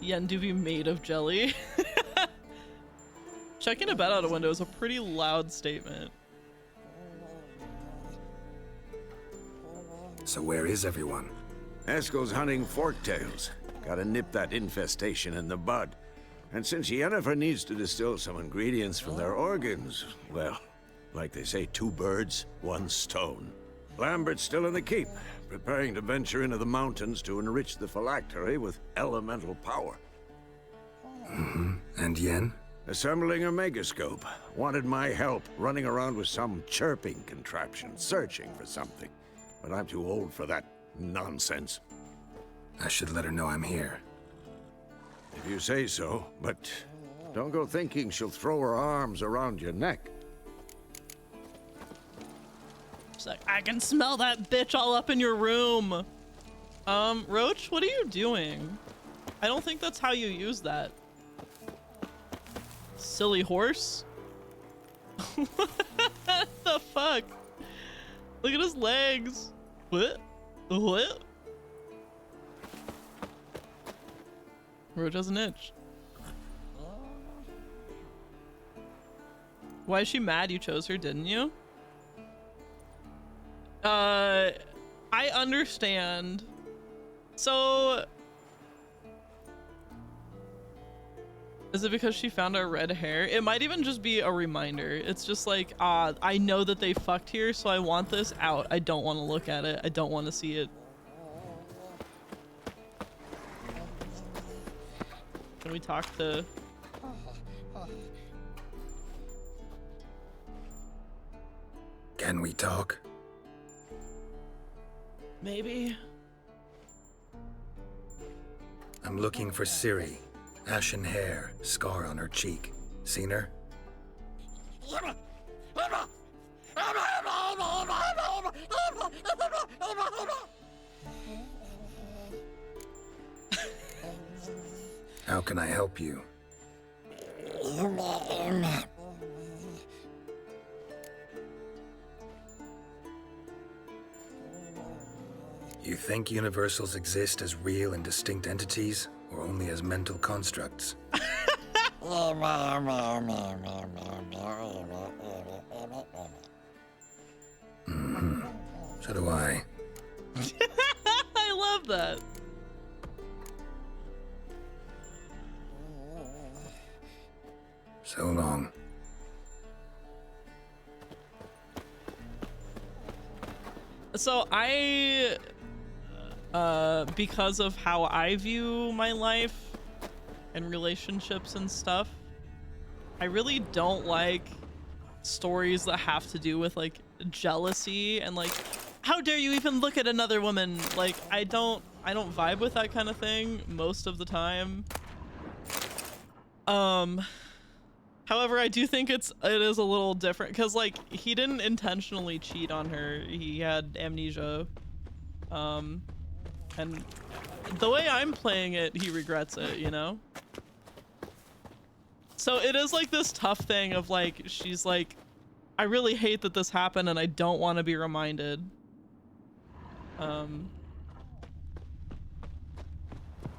Yen do be made of jelly. Checking a bed out a window is a pretty loud statement. So where is everyone? Eskel's hunting forktails. Gotta nip that infestation in the bud. And since Yennefer needs to distill some ingredients from their organs, well, like they say, 2 birds, 1 stone. Lambert's still in the keep, preparing to venture into the mountains to enrich the phylactery with elemental power. Mm-hmm. And Yen? Assembling a megascope. Wanted my help running around with some chirping contraption, searching for something. But I'm too old for that nonsense. I should let her know I'm here. If you say so, but don't go thinking she'll throw her arms around your neck. She's like, I can smell that bitch all up in your room. Roach, what are you doing? I don't think that's how you use that. Silly horse. What the fuck? Look at his legs. What? What? Roach has an itch. Why is she mad you chose her, didn't you? I understand. So... is it because she found our red hair? It might even just be a reminder. It's just like, I know that they fucked here, so I want this out. I don't want to look at it. I don't want to see it. Can we talk to... Can we talk? Maybe. I'm looking for Ciri. Ashen hair, scar on her cheek. Seen her? How can I help you? You think universals exist as real and distinct entities, or only as mental constructs? Mm-hmm. So do I. I love that. So long. So because of how I view my life and relationships and stuff, I really don't like stories that have to do with like jealousy and like, how dare you even look at another woman? Like, I don't vibe with that kind of thing most of the time. However, I do think it is a little different because like he didn't intentionally cheat on her. He had amnesia. And the way I'm playing it, he regrets it, you know? So it is like this tough thing of like, she's like, I really hate that this happened and I don't want to be reminded.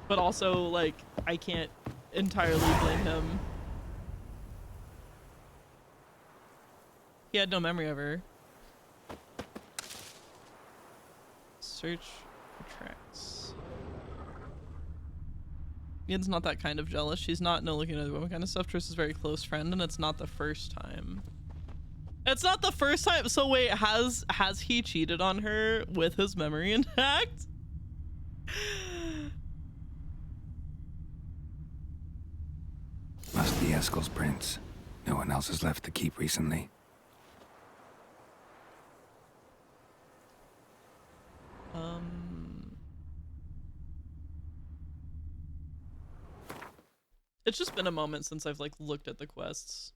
But also like, I can't entirely blame him. He had no memory of her. Search for tracks. Yin's not that kind of jealous. She's not no looking at other women kind of stuff. Triss is a very close friend, and it's not the first time. It's not the first time. So wait, has he cheated on her with his memory intact? Must be Eskel's prints. No one else has left the keep recently. It's just been a moment since I've like looked at the quests.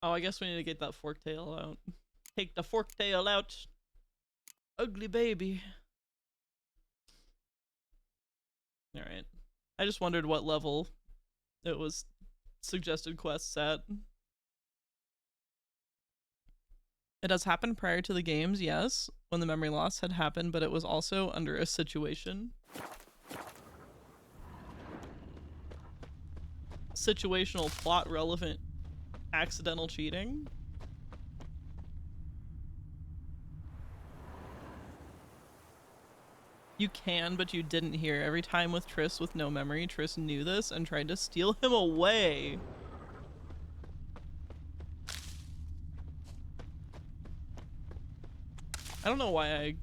Oh, I guess we need to get that fork tail out. Take the fork tail out. Ugly baby. All right. I just wondered what level it was suggested quests at. It has happened prior to the games, yes, when the memory loss had happened, but it was also under a situation. Situational, plot relevant, accidental cheating. You can, but you didn't hear. Every time with Triss with no memory, Triss knew this and tried to steal him away. I don't know why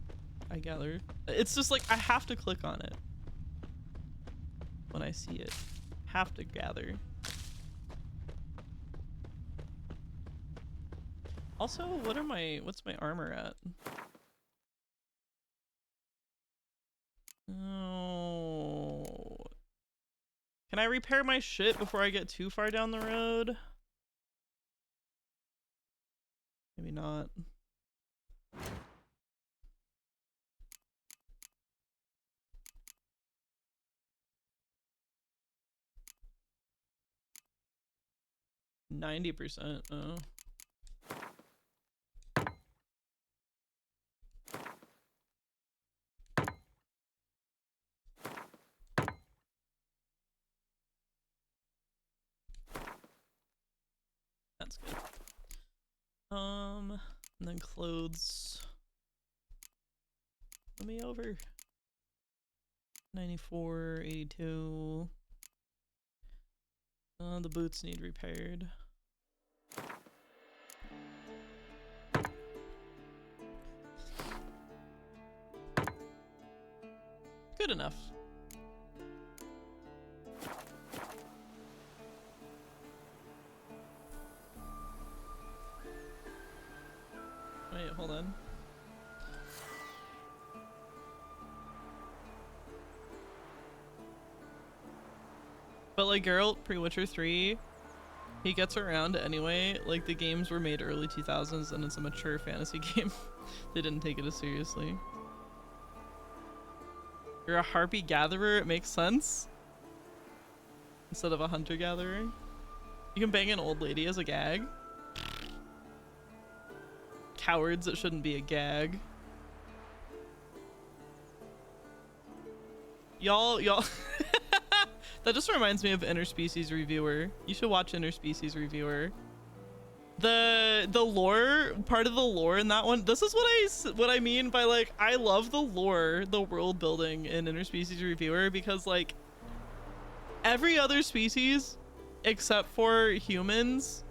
I gather. It's just like I have to click on it when I see it. Have to gather. Also, what's my armor at? Oh. Can I repair my shit before I get too far down the road? Maybe not. %. Oh. That's good. And then clothes. Let me over. 94, 82. The boots need repaired. Good enough. Wait, hold on. But like Geralt pre-Witcher 3, he gets around anyway. Like the games were made early 2000s and it's a mature fantasy game. They didn't take it as seriously. You're a harpy gatherer, it makes sense. Instead of a hunter gatherer. You can bang an old lady as a gag. Cowards, it shouldn't be a gag. Y'all that just reminds me of Interspecies Reviewer. You should watch Interspecies Reviewer. The lore, part of the lore in that one, this is what I mean by like, I love the lore, the world building in Interspecies Reviewer, because like every other species except for humans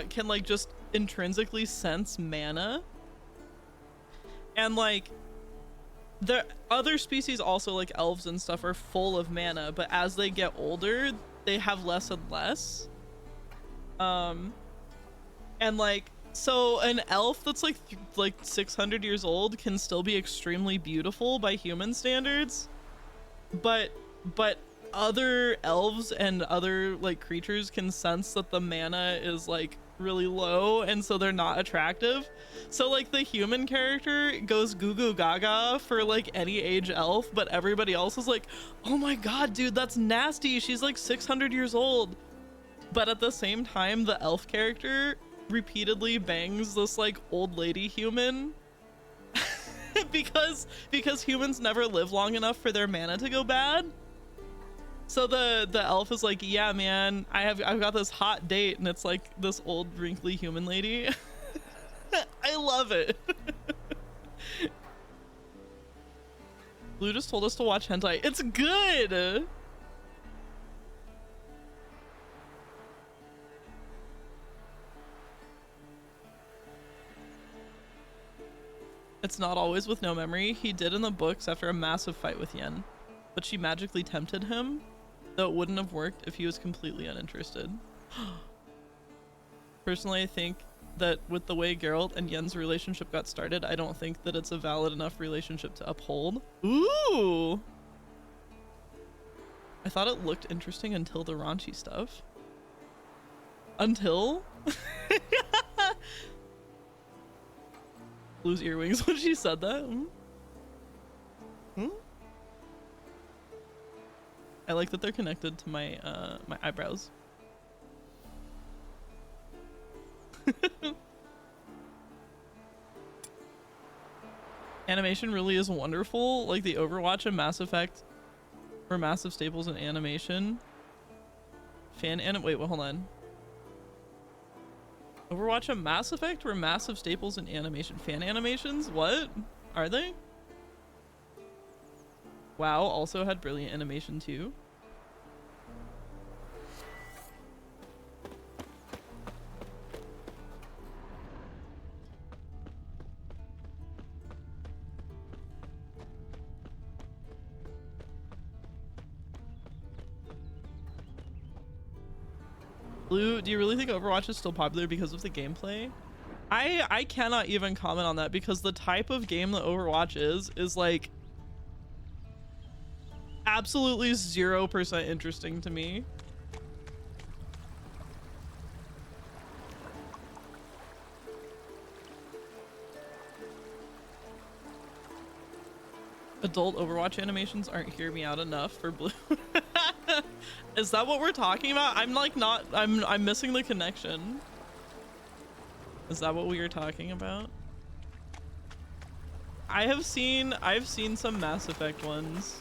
can like just intrinsically sense mana, and like the other species also like elves and stuff are full of mana, but as they get older they have less and less. And like, so an elf that's like 600 years old can still be extremely beautiful by human standards, but other elves and other like creatures can sense that the mana is like really low, and so they're not attractive. So like the human character goes goo goo gaga for like any age elf, but everybody else is like, oh my god, dude, that's nasty, she's like 600 years old. But at the same time, the elf character repeatedly bangs this like old lady human because humans never live long enough for their mana to go bad. So the elf is like, yeah man, I've got this hot date, and it's like this old wrinkly human lady. I love it. Blue just told us to watch hentai. It's good. It's not always with no memory. He did in the books after a massive fight with Yen, but she magically tempted him, though it wouldn't have worked if he was completely uninterested. Personally, I think that with the way Geralt and Yen's relationship got started, I don't think that it's a valid enough relationship to uphold. Ooh! I thought it looked interesting until the raunchy stuff. Until? Blue's earwings when she said that. I like that they're connected to my my eyebrows. Animation really is wonderful. Like the Overwatch and Mass Effect were massive staples in animation. Wait, hold on. Overwatch and Mass Effect were massive staples in animation. Fan animations? What? Are they? WoW also had brilliant animation too. Blue, do you really think Overwatch is still popular because of the gameplay? I cannot even comment on that, because the type of game that Overwatch is like absolutely 0% interesting to me. Adult Overwatch animations aren't hear me out enough for Blue. Is that what we're talking about? I'm like not, I'm missing the connection. Is that what we are talking about? I've seen some Mass Effect ones.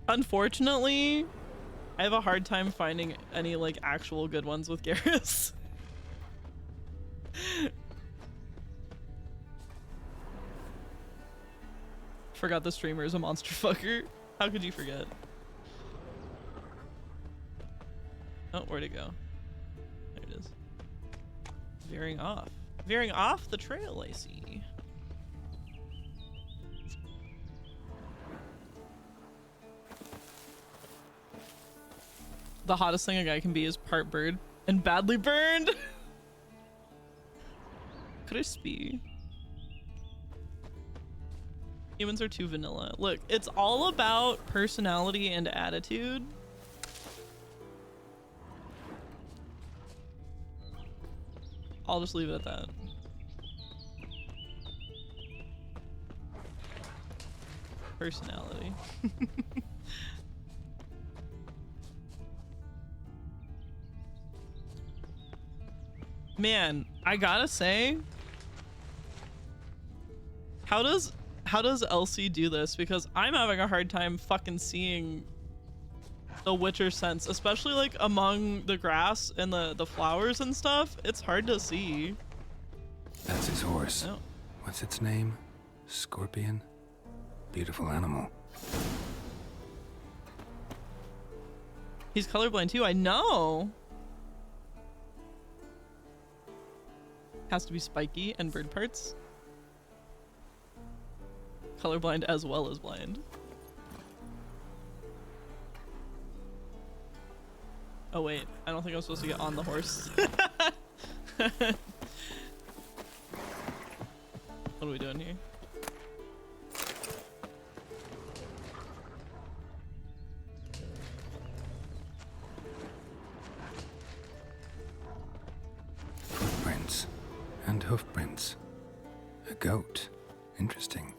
Unfortunately, I have a hard time finding any like actual good ones with Garrus. Forgot the streamer is a monster fucker. How could you forget? Oh, where'd it go? There it is. Veering off. Veering off the trail, I see. The hottest thing a guy can be is part bird and badly burned. Crispy. Humans are too vanilla. Look, it's all about personality and attitude. I'll just leave it at that. Personality. Man, I gotta say, how does Elsie do this? Because I'm having a hard time fucking seeing the Witcher sense, especially like among the grass and the flowers and stuff. It's hard to see. That's his horse. Oh. What's its name? Scorpion? Beautiful animal. He's colorblind too, I know. Has to be spiky and bird parts. Colorblind as well as blind. Oh wait, I don't think I'm supposed to get on the horse. What are we doing here? Footprints and hoofprints. A goat. Interesting.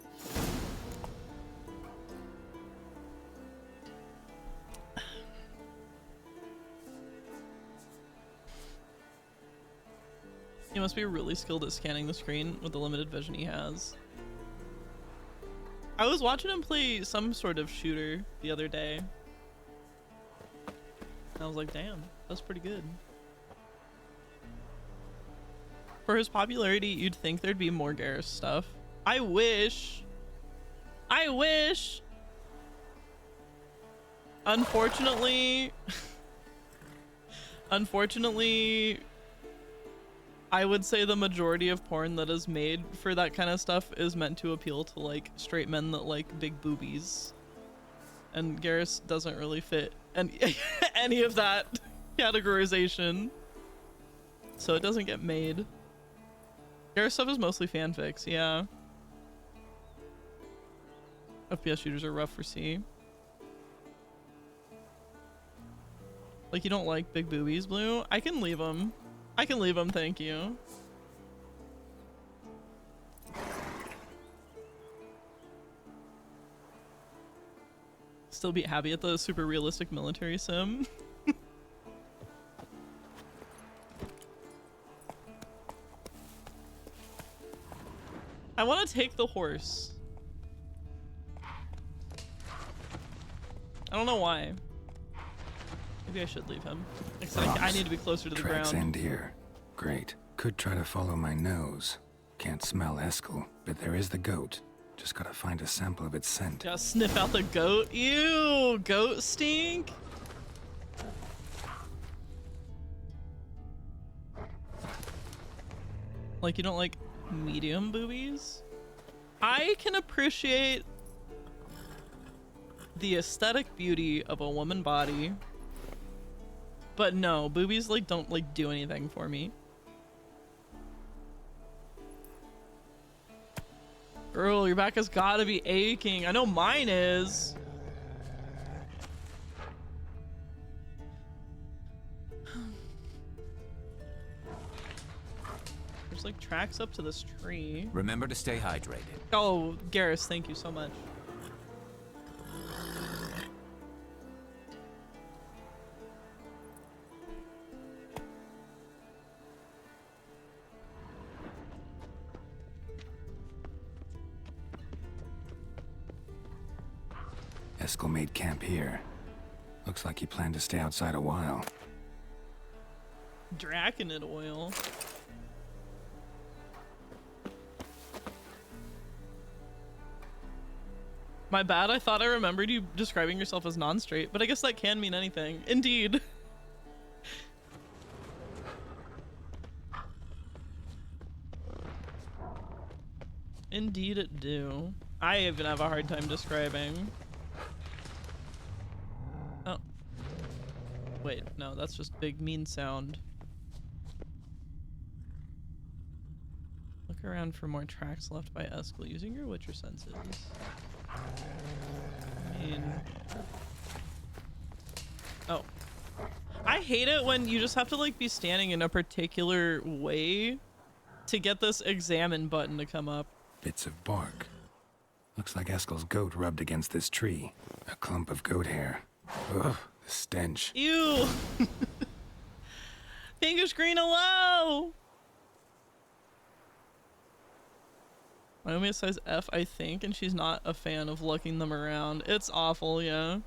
He must be really skilled at scanning the screen with the limited vision he has. I was watching him play some sort of shooter the other day. And I was like, damn, that's pretty good. For his popularity, you'd think there'd be more Garrus stuff. I wish. I wish. Unfortunately, I would say the majority of porn that is made for that kind of stuff is meant to appeal to like straight men that like big boobies. And Garrus doesn't really fit any of that categorization. So it doesn't get made. Garrus stuff is mostly fanfics, yeah. FPS shooters are rough for C. Like, you don't like big boobies, Blue? I can leave them. I can leave them, thank you. Still be happy at the super realistic military sim. I want to take the horse. I don't know why. Maybe I should leave him. Except I need to be closer to the Tracks ground. end here. Great. Could try to follow my nose. Can't smell Eskel, but there is the goat. Just gotta find a sample of its scent. Just sniff out the goat. Ew, goat stink. Like, you don't like medium boobies? I can appreciate the aesthetic beauty of a woman body, but no, boobies like don't like do anything for me. Girl, your back has gotta be aching. I know mine is. There's like tracks up to this tree. Remember to stay hydrated. Oh, Garrus, thank you so much. Eskel made camp here. Looks like he planned to stay outside a while. Draconid oil. My bad, I thought I remembered you describing yourself as non-straight, but I guess that can mean anything. Indeed. Indeed it do. I even have a hard time describing. Oh. Wait, no, that's just big mean sound. Look around for more tracks left by Eskel using your Witcher senses. I mean... Oh. I hate it when you just have to like be standing in a particular way to get this examine button to come up. Bits of bark. Looks like Eskel's goat rubbed against this tree. A clump of goat hair. Ugh, the stench. Ew! Pinkish green hello! Naomi is size F, I think, and she's not a fan of lugging them around. It's awful, yeah.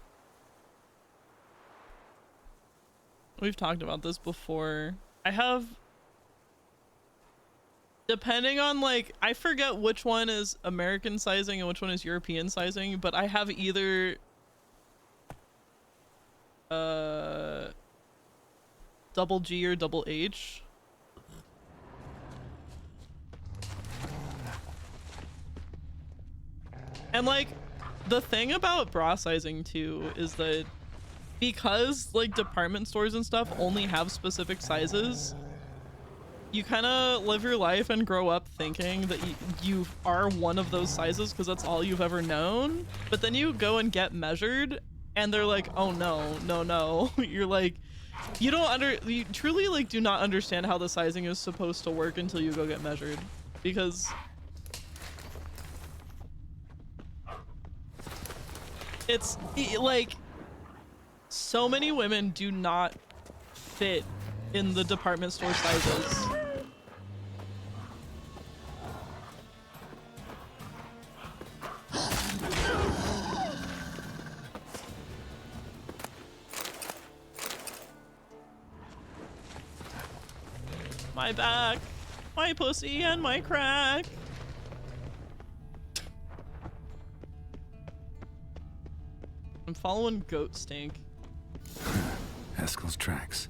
We've talked about this before. I have... Depending on, like, I forget which one is American sizing and which one is European sizing, but I have either... double G or double H. And like, the thing about bra sizing too is that because like department stores and stuff only have specific sizes, you kind of live your life and grow up thinking that you are one of those sizes because that's all you've ever known. But then you go and get measured and they're like, oh no, no, no. You're like, you truly like do not understand how the sizing is supposed to work until you go get measured. Because it's like so many women do not fit in the department store sizes. My back, my pussy, and my crack. I'm following Goat Stink. Eskel's tracks.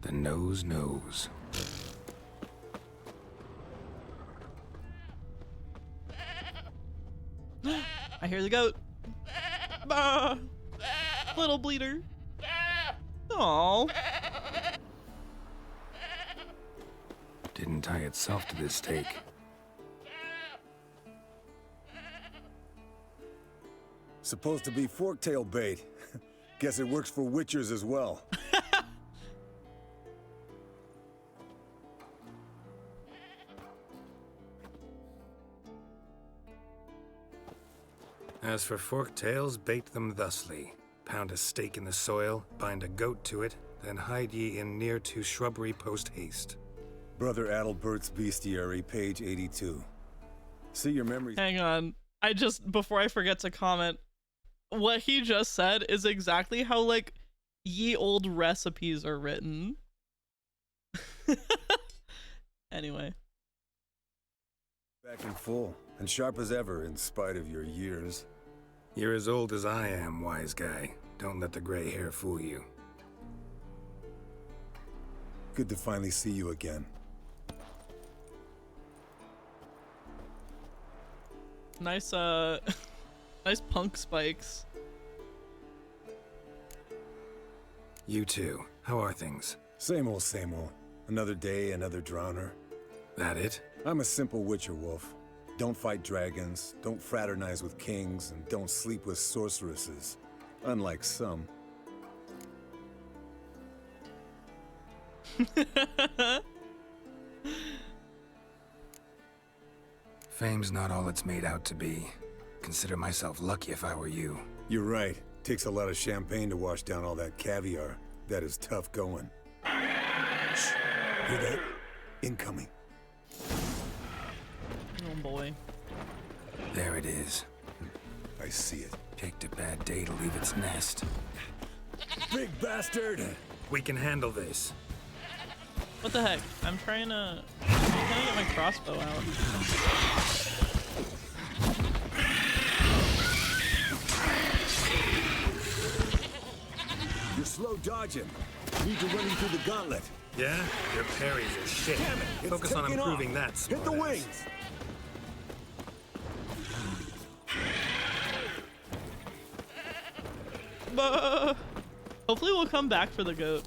The nose knows. I hear the goat. Bah! Little bleeder. Aww. Didn't tie itself to this stake. Supposed to be forktail bait. Guess it works for witchers as well. As for forktails, bait them thusly. Pound a stake in the soil, bind a goat to it, then hide ye in near to shrubbery post haste. Brother Adalbert's Bestiary, page 82. See your memories. Hang on. Before I forget to comment, what he just said is exactly how, like, ye old recipes are written. Anyway. Back in full, and sharp as ever in spite of your years. You're as old as I am, wise guy. Don't let the gray hair fool you. Good to finally see you again. Nice, nice punk spikes. You too. How are things? Same old, same old. Another day, another drowner. That it? I'm a simple witcher wolf. Don't fight dragons, don't fraternize with kings, and don't sleep with sorceresses. Unlike some. Fame's not all it's made out to be. Consider myself lucky if I were you. You're right. Takes a lot of champagne to wash down all that caviar. That is tough going. Shh. Hear that? Incoming. Oh boy. There it is. I see it. Picked a bad day to leave its nest. Big bastard! We can handle this. What the heck? I'm trying to get my crossbow out. You're slow dodging. Need to run you through the gauntlet. Yeah? Your parries are shit. Damn it! It's Focus on taking improving off. that, smartass. Hit the wings! Hopefully we'll come back for the goat.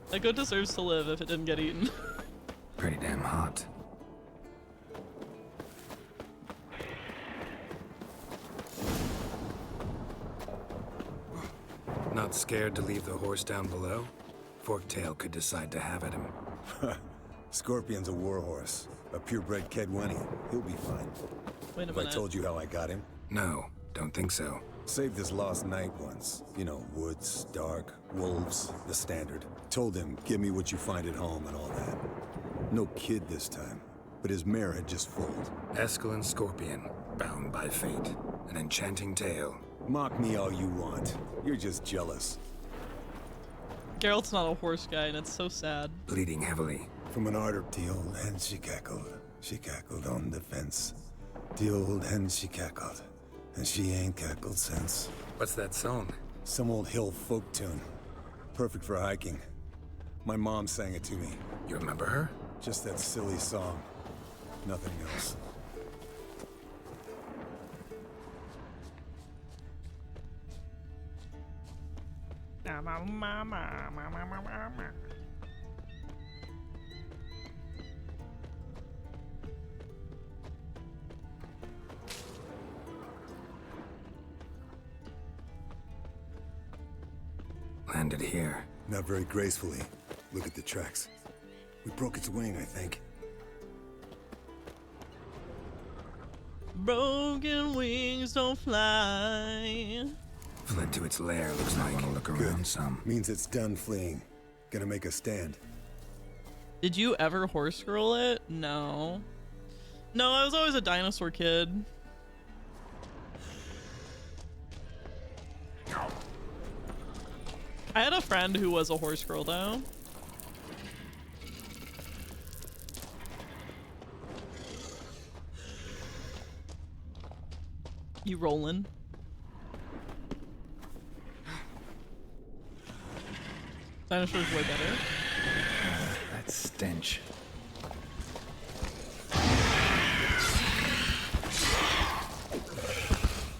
That goat deserves to live if it didn't get eaten. Pretty damn hot. Not scared to leave the horse down below? Forktail could decide to have at him. Scorpion's a warhorse. A purebred Kedwenian. He'll be fine. Wait a Have minute. I told you how I got him? No, don't think so. Saved his lost knight once. You know, woods, dark, wolves, the standard. Told him, give me what you find at home and all that. No kid this time, but his mare had just foaled. Eskel and Scorpion, bound by fate. An enchanting tale. Mock me all you want. You're just jealous. Geralt's not a horse guy, and it's so sad. Bleeding heavily. From an ardor, the old hen she cackled. She cackled on the fence. The old hen she cackled. And she ain't cackled since. What's that song? Some old hill folk tune. Perfect for hiking. My mom sang it to me. You remember her? Just that silly song. Nothing else. Landed here. Not very gracefully. Look at the tracks. We broke its wing, I think. Broken wings don't fly. Fled to its lair, looks like. Wanna look around some. Means it's done fleeing. Gonna make a stand. Did you ever horse scroll it? No. No, I was always a dinosaur kid. I had a friend who was a horse girl though. You rolling? Dinosaur's way better. That stench.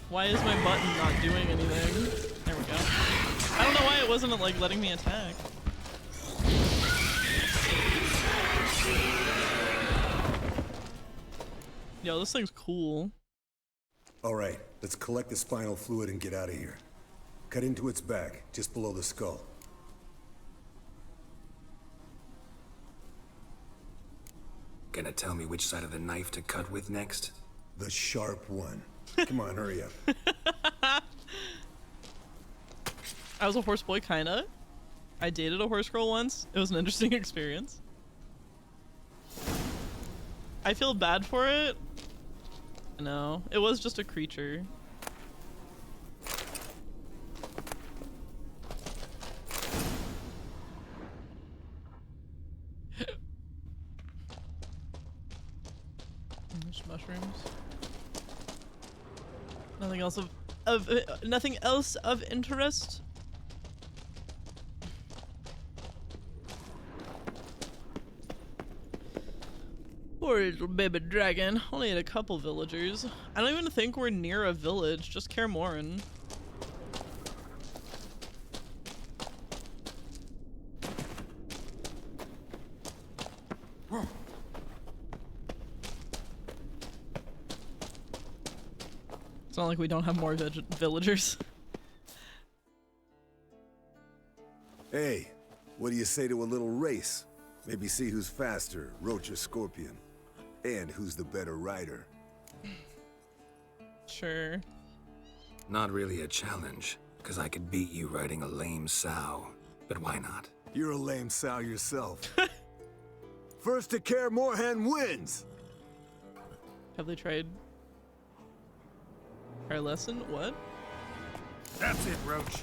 Why is my button not doing anything? There we go. I don't know why it wasn't like letting me attack. Yo, this thing's cool. All right, let's collect the spinal fluid and get out of here. Cut into its back, just below the skull. Gonna tell me which side of the knife to cut with next? The sharp one. Come on, hurry up. I was a horse boy, kinda. I dated a horse girl once. It was an interesting experience. I feel bad for it. No, it was just a creature. There's mushrooms. Nothing else nothing else of interest. Poor little baby dragon. Only had a couple villagers. I don't even think we're near a village, just Kaer Morhen. It's not like we don't have more villagers. Hey, what do you say to a little race? Maybe see who's faster, Roach or Scorpion. And who's the better rider. Sure. Not really a challenge, because I could beat you riding a lame sow. But why not? You're a lame sow yourself. First to Kaer Morhen wins! Have they tried our lesson? What? That's it, Roach.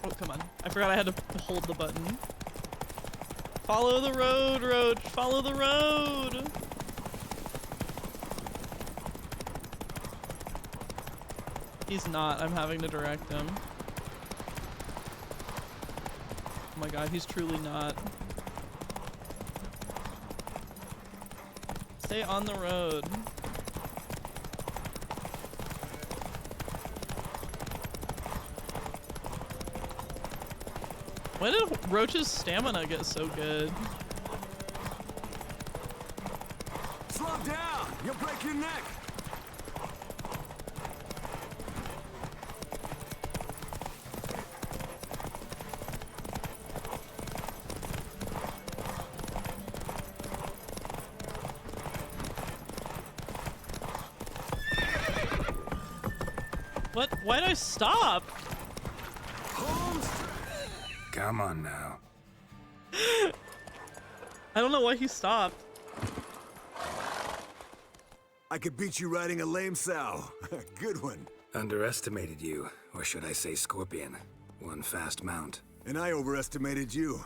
Oh, come on. I forgot I had to hold the button. Follow the road, Roach. Follow the road. He's not. I'm having to direct him. Oh my god, he's truly not. Stay on the road. Why did Roach's stamina get so good? Slow down! You'll break your neck! What? Why'd I stop? Come on now. I don't know why he stopped. I could beat you riding a lame sow. Good one. Underestimated you, or should I say Scorpion. One fast mount. And I overestimated you.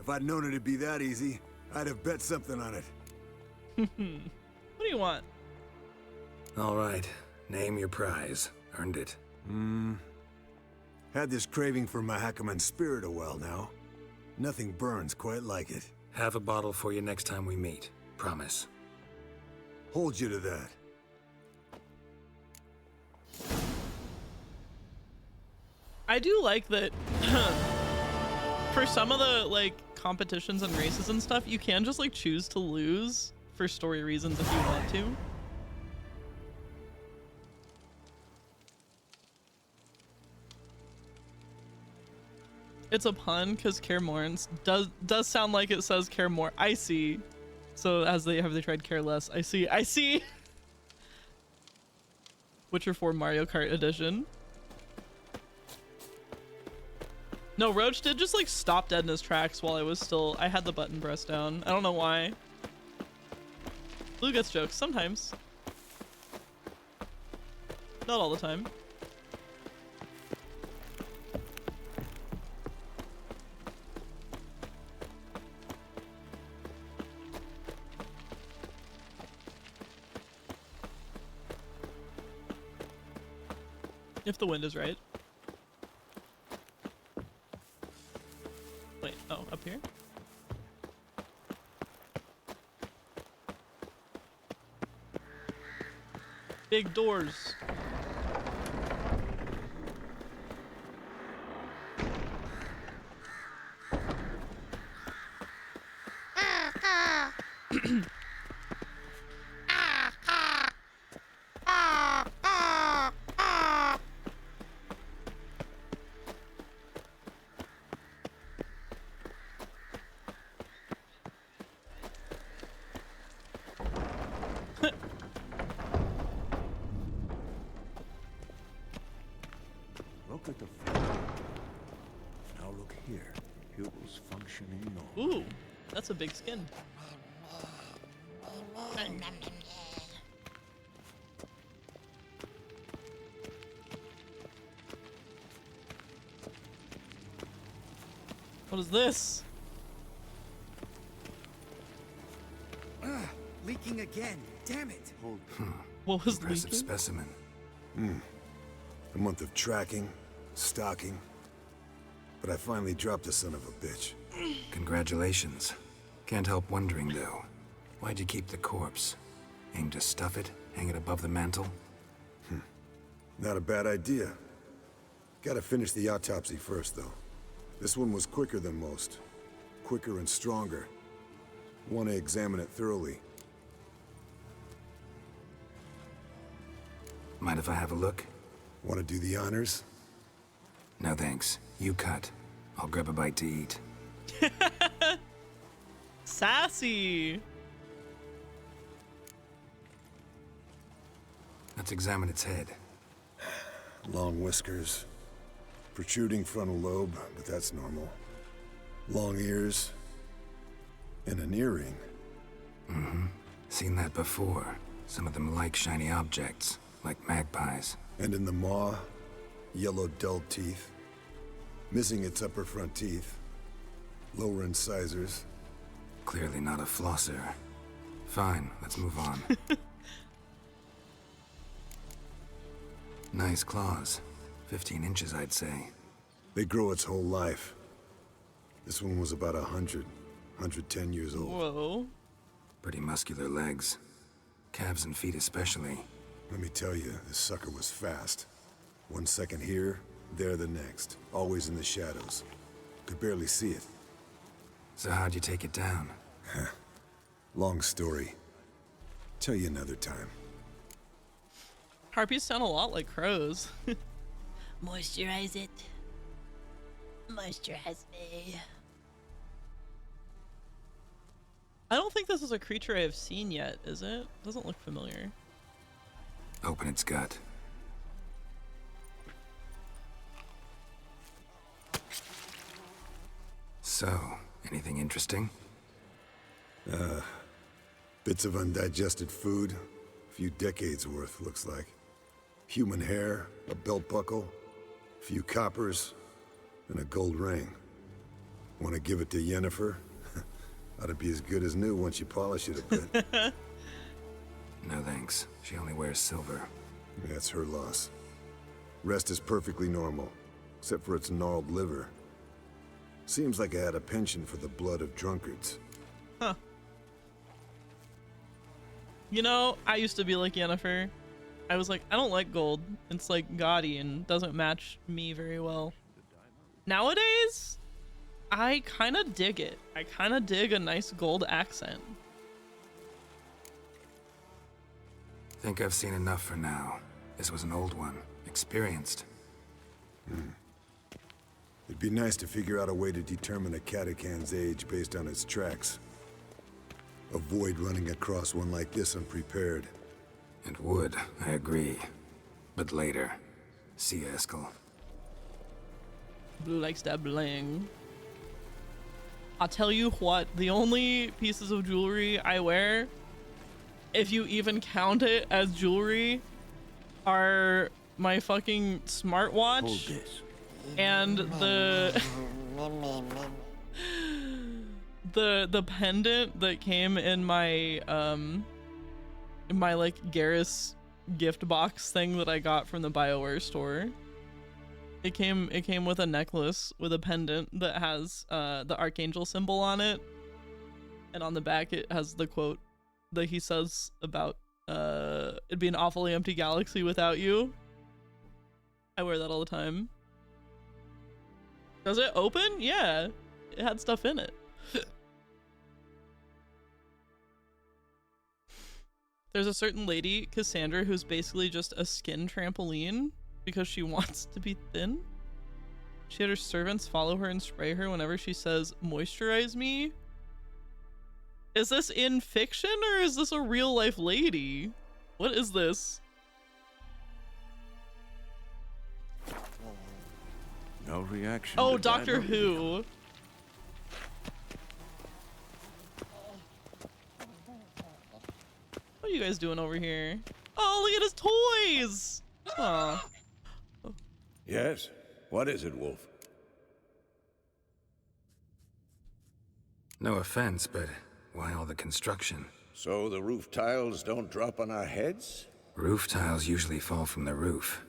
If I'd known it'd be that easy, I'd have bet something on it. What do you want? All right, name your prize. Earned it. Had this craving for Mahakaman spirit a while now. Nothing burns quite like it. Have a bottle for you next time we meet. Promise. Hold you to that. I do like that for some of the like competitions and races and stuff, you can just like choose to lose for story reasons if you want to. It's a pun because Kaer Morhen does sound like it says Kaer Mor. I see. So have they tried Careless? I see. Witcher 4 Mario Kart Edition. No, Roach did just like stop dead in his tracks while I had the button pressed down. I don't know why. Blue gets jokes sometimes. Not all the time. If the wind is right. Wait, oh, up here? Big doors. Look at the floor. Now look here. Pupils functioning normal. Ooh, that's a big skin. What is this? Leaking again. Damn it. What was Impressive leaking? specimen. A month of tracking, stalking. But I finally dropped the son of a bitch. Congratulations. Can't help wondering, though. Why'd you keep the corpse? Aim to stuff it? Hang it above the mantle? Not a bad idea. Gotta finish the autopsy first, though. This one was quicker than most. Quicker and stronger. Want to examine it thoroughly. Mind if I have a look? Want to do the honors? No thanks. You cut. I'll grab a bite to eat. Sassy. Let's examine its head. Long whiskers. Protruding frontal lobe, but that's normal. Long ears. And an earring. Mm-hmm. Seen that before. Some of them like shiny objects, like magpies. And in the maw, yellow dull teeth. Missing its upper front teeth. Lower incisors. Clearly not a flosser. Fine, let's move on. Nice claws. 15 inches, I'd say. They grow its whole life. This one was about 110 years old. Whoa. Pretty muscular legs. Calves and feet especially. Let me tell you, this sucker was fast. 1 second here, there the next. Always in the shadows. Could barely see it. So how'd you take it down? Long story. Tell you another time. Harpies sound a lot like crows. Moisturize it. Moisturize me. I don't think this is a creature I have seen yet, is it? Doesn't look familiar. Open its gut. So, anything interesting? Bits of undigested food. A few decades worth, looks like. Human hair, a belt buckle, a few coppers, and a gold ring. Want to give it to Yennefer? Ought to be as good as new once you polish it a bit. No thanks. She only wears silver. That's her loss. Rest is perfectly normal, except for its gnarled liver. Seems like I had a penchant for the blood of drunkards. Huh. You know, I used to be like Yennefer. I was like, I don't like gold. It's like gaudy and doesn't match me very well. Nowadays, I kind of dig it. I kind of dig a nice gold accent. Think I've seen enough for now. This was an old one. Experienced. It'd be nice to figure out a way to determine a Katakan's age based on its tracks. Avoid running across one like this unprepared. It would, I agree. But later. See you, Eskel. Blue likes that bling. I'll tell you what, the only pieces of jewelry I wear, if you even count it as jewelry, are my fucking smartwatch and the pendant that came in my like Garrus gift box thing that I got from the BioWare store. It came with a necklace with a pendant that has the archangel symbol on it, and on the back it has the quote that he says about it'd be an awfully empty galaxy without you. I wear that all the time. Does it open? Yeah, it had stuff in it. There's a certain lady, Cassandra, who's basically just a skin trampoline because she wants to be thin. She had her servants follow her and spray her whenever she says, "Moisturize me." Is this in fiction or is this a real life lady? What is this? No reaction. Oh, Doctor Who. What are you guys doing over here? Oh, look at his toys! Aw. Yes? What is it, Wolf? No offense, but why all the construction? So the roof tiles don't drop on our heads? Roof tiles usually fall from the roof.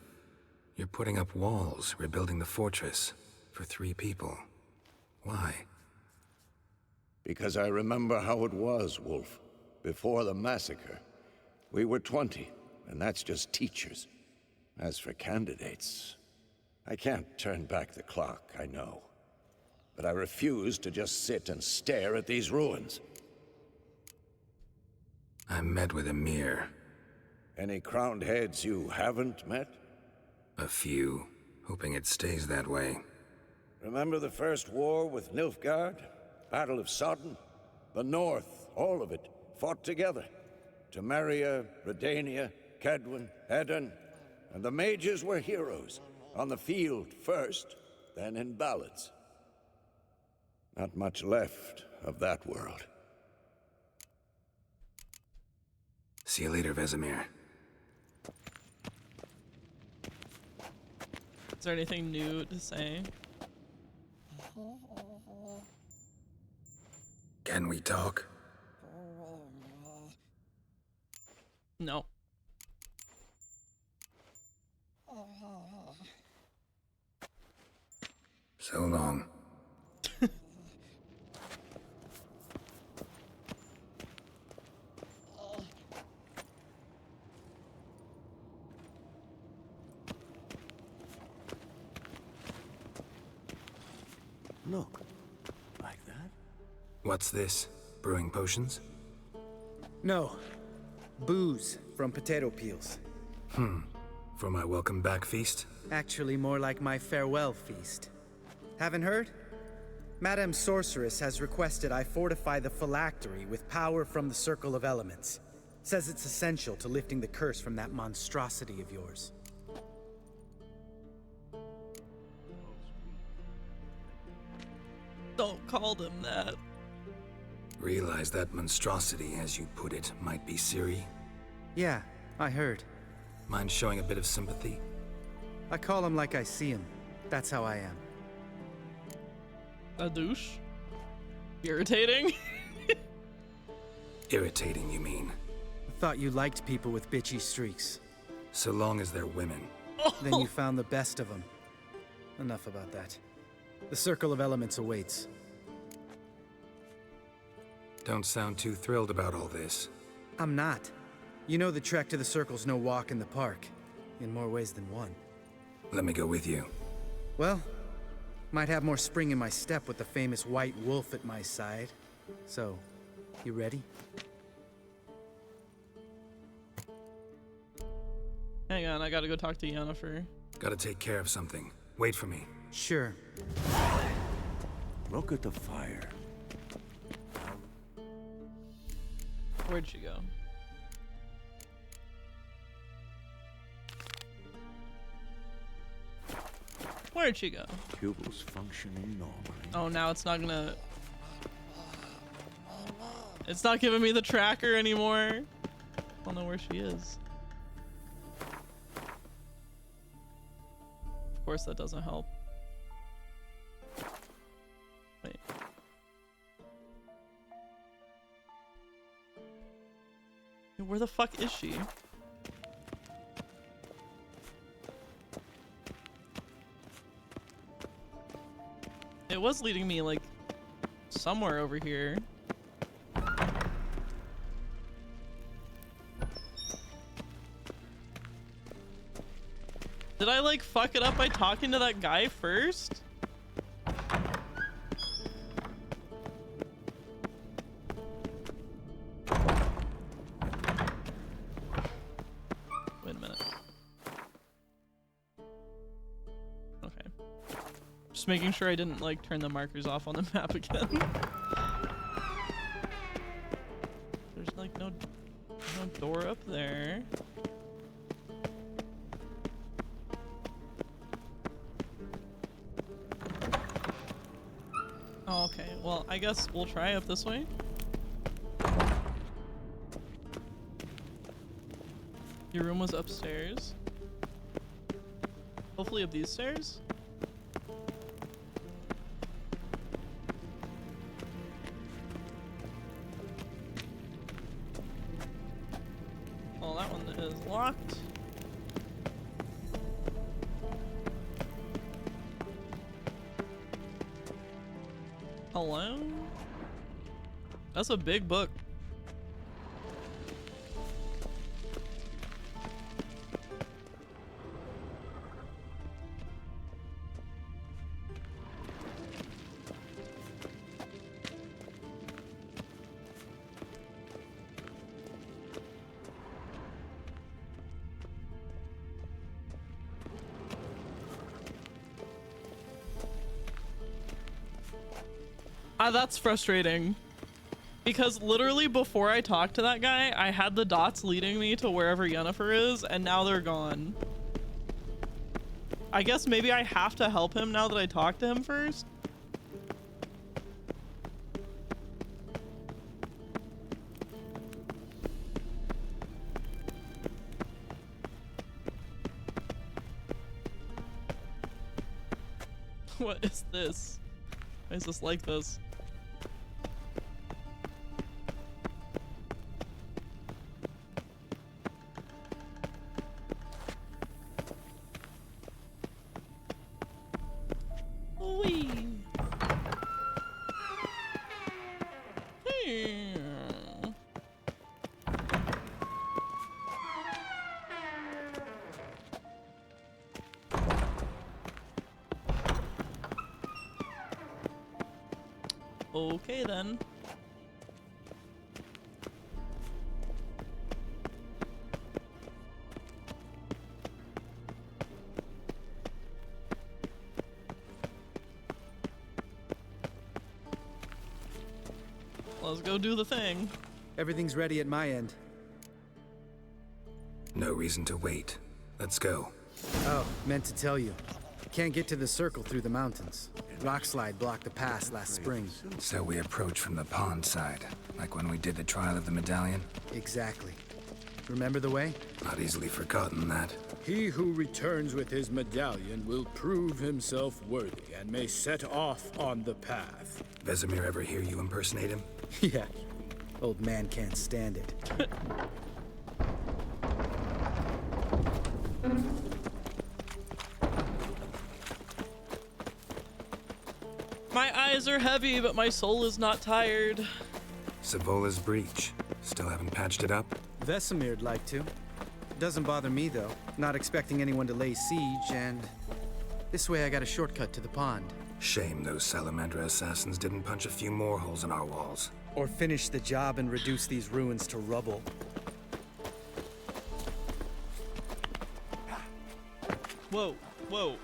You're putting up walls, rebuilding the fortress. For 3 people. Why? Because I remember how it was, Wolf. Before the massacre. We were 20, and that's just teachers. As for candidates, I can't turn back the clock, I know. But I refuse to just sit and stare at these ruins. I met with Emir. Any crowned heads you haven't met? A few, hoping it stays that way. Remember the first war with Nilfgaard? Battle of Sodden? The North, all of it, fought together. Temeria, Redania, Kedwen, Edirn, and the mages were heroes. On the field first, then in ballads. Not much left of that world. See you later, Vesemir. Is there anything new to say? Can we talk? No. So long. Look, like that? What's this? Brewing potions? No. Booze from potato peels. For my welcome back feast? Actually, more like my farewell feast. Haven't heard? Madame Sorceress has requested I fortify the phylactery with power from the Circle of Elements. Says it's essential to lifting the curse from that monstrosity of yours. Don't call them that. Realize that monstrosity, as you put it, might be Ciri? Yeah, I heard. Mind showing a bit of sympathy? I call him like I see him. That's how I am. A douche? Irritating? Irritating, you mean? I thought you liked people with bitchy streaks. So long as they're women. Then you found the best of them. Enough about that. The Circle of Elements awaits. Don't sound too thrilled about all this. I'm not. You know the trek to the circle's no walk in the park, in more ways than one. Let me go with you. Well, might have more spring in my step with the famous white wolf at my side. So, you ready? Hang on, I gotta go talk to Yennefer. Gotta take care of something. Wait for me. Sure. Look at the fire. Where'd she go? Where'd she go? Pupils functioning normally. Oh, now it's not gonna... It's not giving me the tracker anymore. I don't know where she is. Of course that doesn't help. Wait. Where the fuck is she? It was leading me like somewhere over here. Did I like fuck it up by talking to that guy first? Wait a minute. Okay. Just making sure I didn't like turn the markers off on the map again. There's like no door up there. Oh, okay, well, I guess we'll try up this way. Your room was upstairs. Hopefully up these stairs. Oh, that one is locked. Hello? That's a big book. That's frustrating. Because literally before I talked to that guy, I had the dots leading me to wherever Yennefer is, and now they're gone. I guess maybe I have to help him now that I talked to him first. What is this? Why is this like this? Okay then. Let's go do the thing. Everything's ready at my end. No reason to wait. Let's go. Oh, meant to tell you. Can't get to the circle through the mountains. Rockslide blocked the pass last spring. So we approach from the pond side, like when we did the trial of the medallion? Exactly. Remember the way? Not easily forgotten that. He who returns with his medallion will prove himself worthy and may set off on the path. Vesemir ever hear you impersonate him? Yeah. Old man can't stand it. My eyes are heavy, but my soul is not tired. Savola's breach. Still haven't patched it up? Vesemir'd like to. Doesn't bother me, though. Not expecting anyone to lay siege, and this way I got a shortcut to the pond. Shame those Salamandra assassins didn't punch a few more holes in our walls. Or finish the job and reduce these ruins to rubble. Whoa, whoa.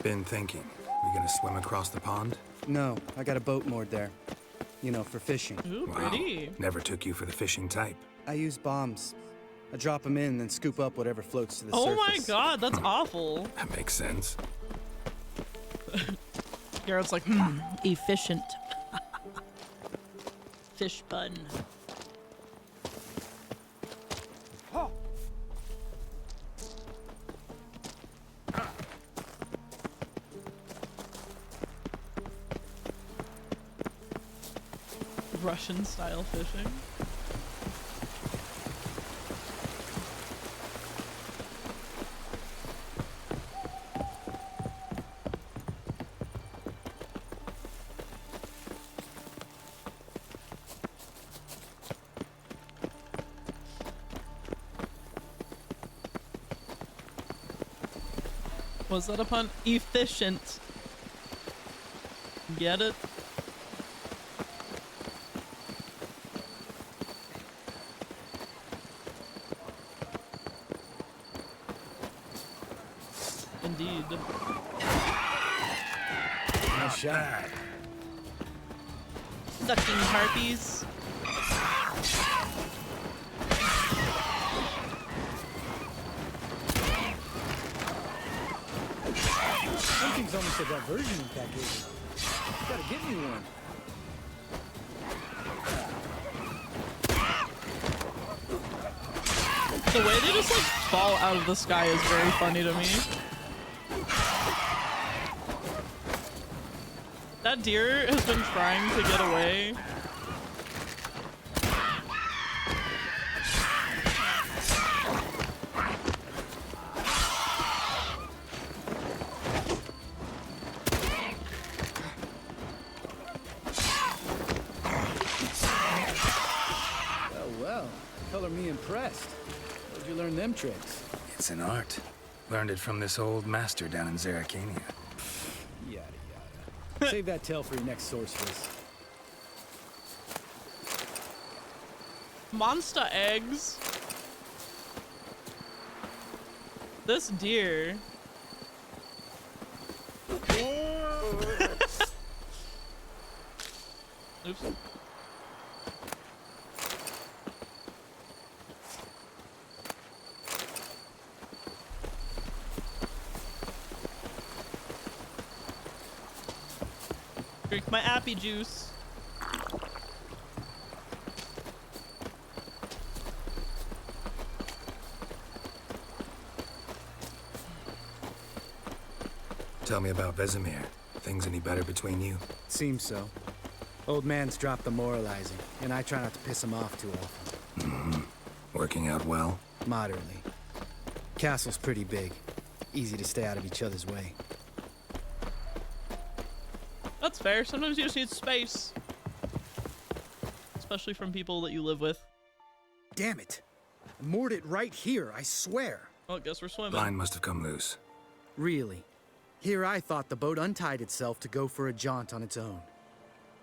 Been thinking. We gonna swim across the pond? No, I got a boat moored there. You know, for fishing. Ooh, Wow. pretty. Never took you for the fishing type. I use bombs. I drop them in, then scoop up whatever floats to the Oh surface. my god, that's awful. That makes sense. Garrett's like, Efficient. Fish pun. Russian style fishing. Was that a pun? Efficient. Get it? Indeed. Nice shot. Ducking harpies. Something's almost a diversion in that game. You gotta get me one. The way they just like fall out of the sky is very funny to me. That deer has been trying to get away. Well, color me impressed. Where'd you learn them tricks? It's an art. Learned it from this old master down in Zerrikania. Yada yada. Save that tale for your next sorceress. Monster eggs. This deer. Oops. Drink my appy juice. Tell me about Vesemir. Things any better between you? Seems so. Old man's dropped the moralizing, and I try not to piss him off too often. Mm-hmm. Working out well? Moderately. Castle's pretty big. Easy to stay out of each other's way. That's fair. Sometimes you just need space. Especially from people that you live with. Damn it! I moored it right here, I swear. Well, I guess we're swimming. Line must have come loose. Really? Here I thought the boat untied itself to go for a jaunt on its own.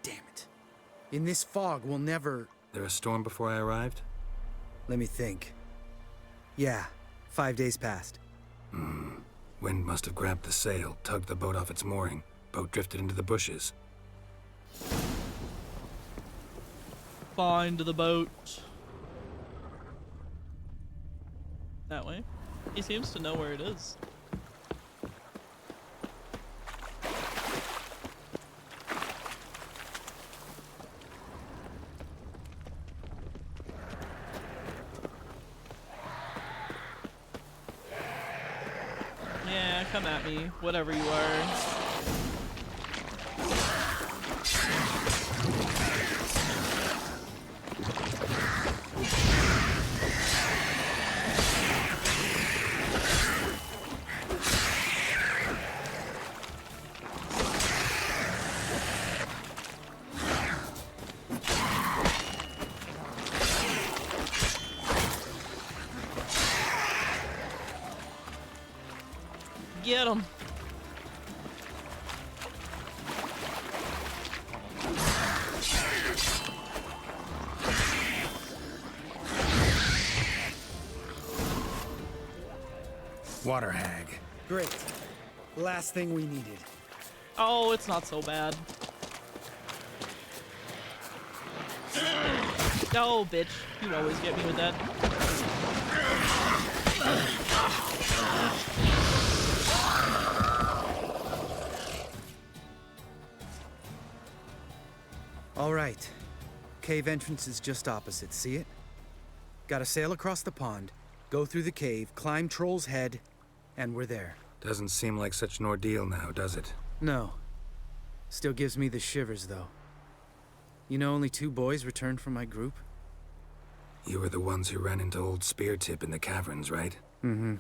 Damn it. In this fog, we'll never... There a storm before I arrived? Let me think. Yeah, 5 days passed. Wind must have grabbed the sail, tugged the boat off its mooring. Boat drifted into the bushes. Find the boat. That way. He seems to know where it is. Yeah, come at me, whatever you are. Get him. Water hag. Great. Last thing we needed. Oh, it's not so bad. Oh, bitch. You always get me with that. All right. Cave entrance is just opposite, see it? Gotta sail across the pond, go through the cave, climb Troll's Head, and we're there. Doesn't seem like such an ordeal now, does it? No. Still gives me the shivers, though. You know only 2 boys returned from my group? You were the ones who ran into old Speartip in the caverns, right? Mm-hmm.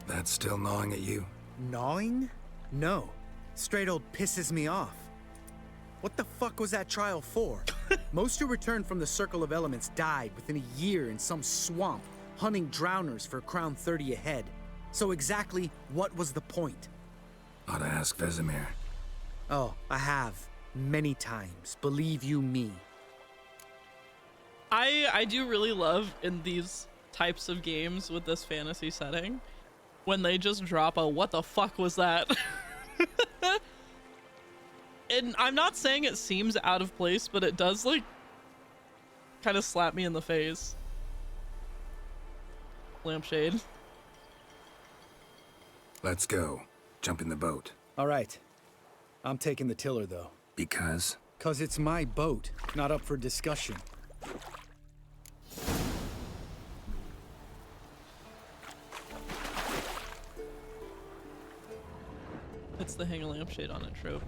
That's still gnawing at you? Gnawing? No. Straight old pisses me off. What the fuck was that trial for? Most who returned from the Circle of Elements died within a year in some swamp, hunting drowners for Crown 30 a head. So exactly what was the point? Ought to ask Vesemir. Oh, I have. Many times. Believe you me. I do really love in these types of games with this fantasy setting when they just drop a what the fuck was that? And I'm not saying it seems out of place, but it does like kind of slap me in the face. Lampshade. Let's go. Jump in the boat. All right. I'm taking the tiller, though. Because? 'Cause it's my boat, not up for discussion. It's the hang a lampshade on it trope.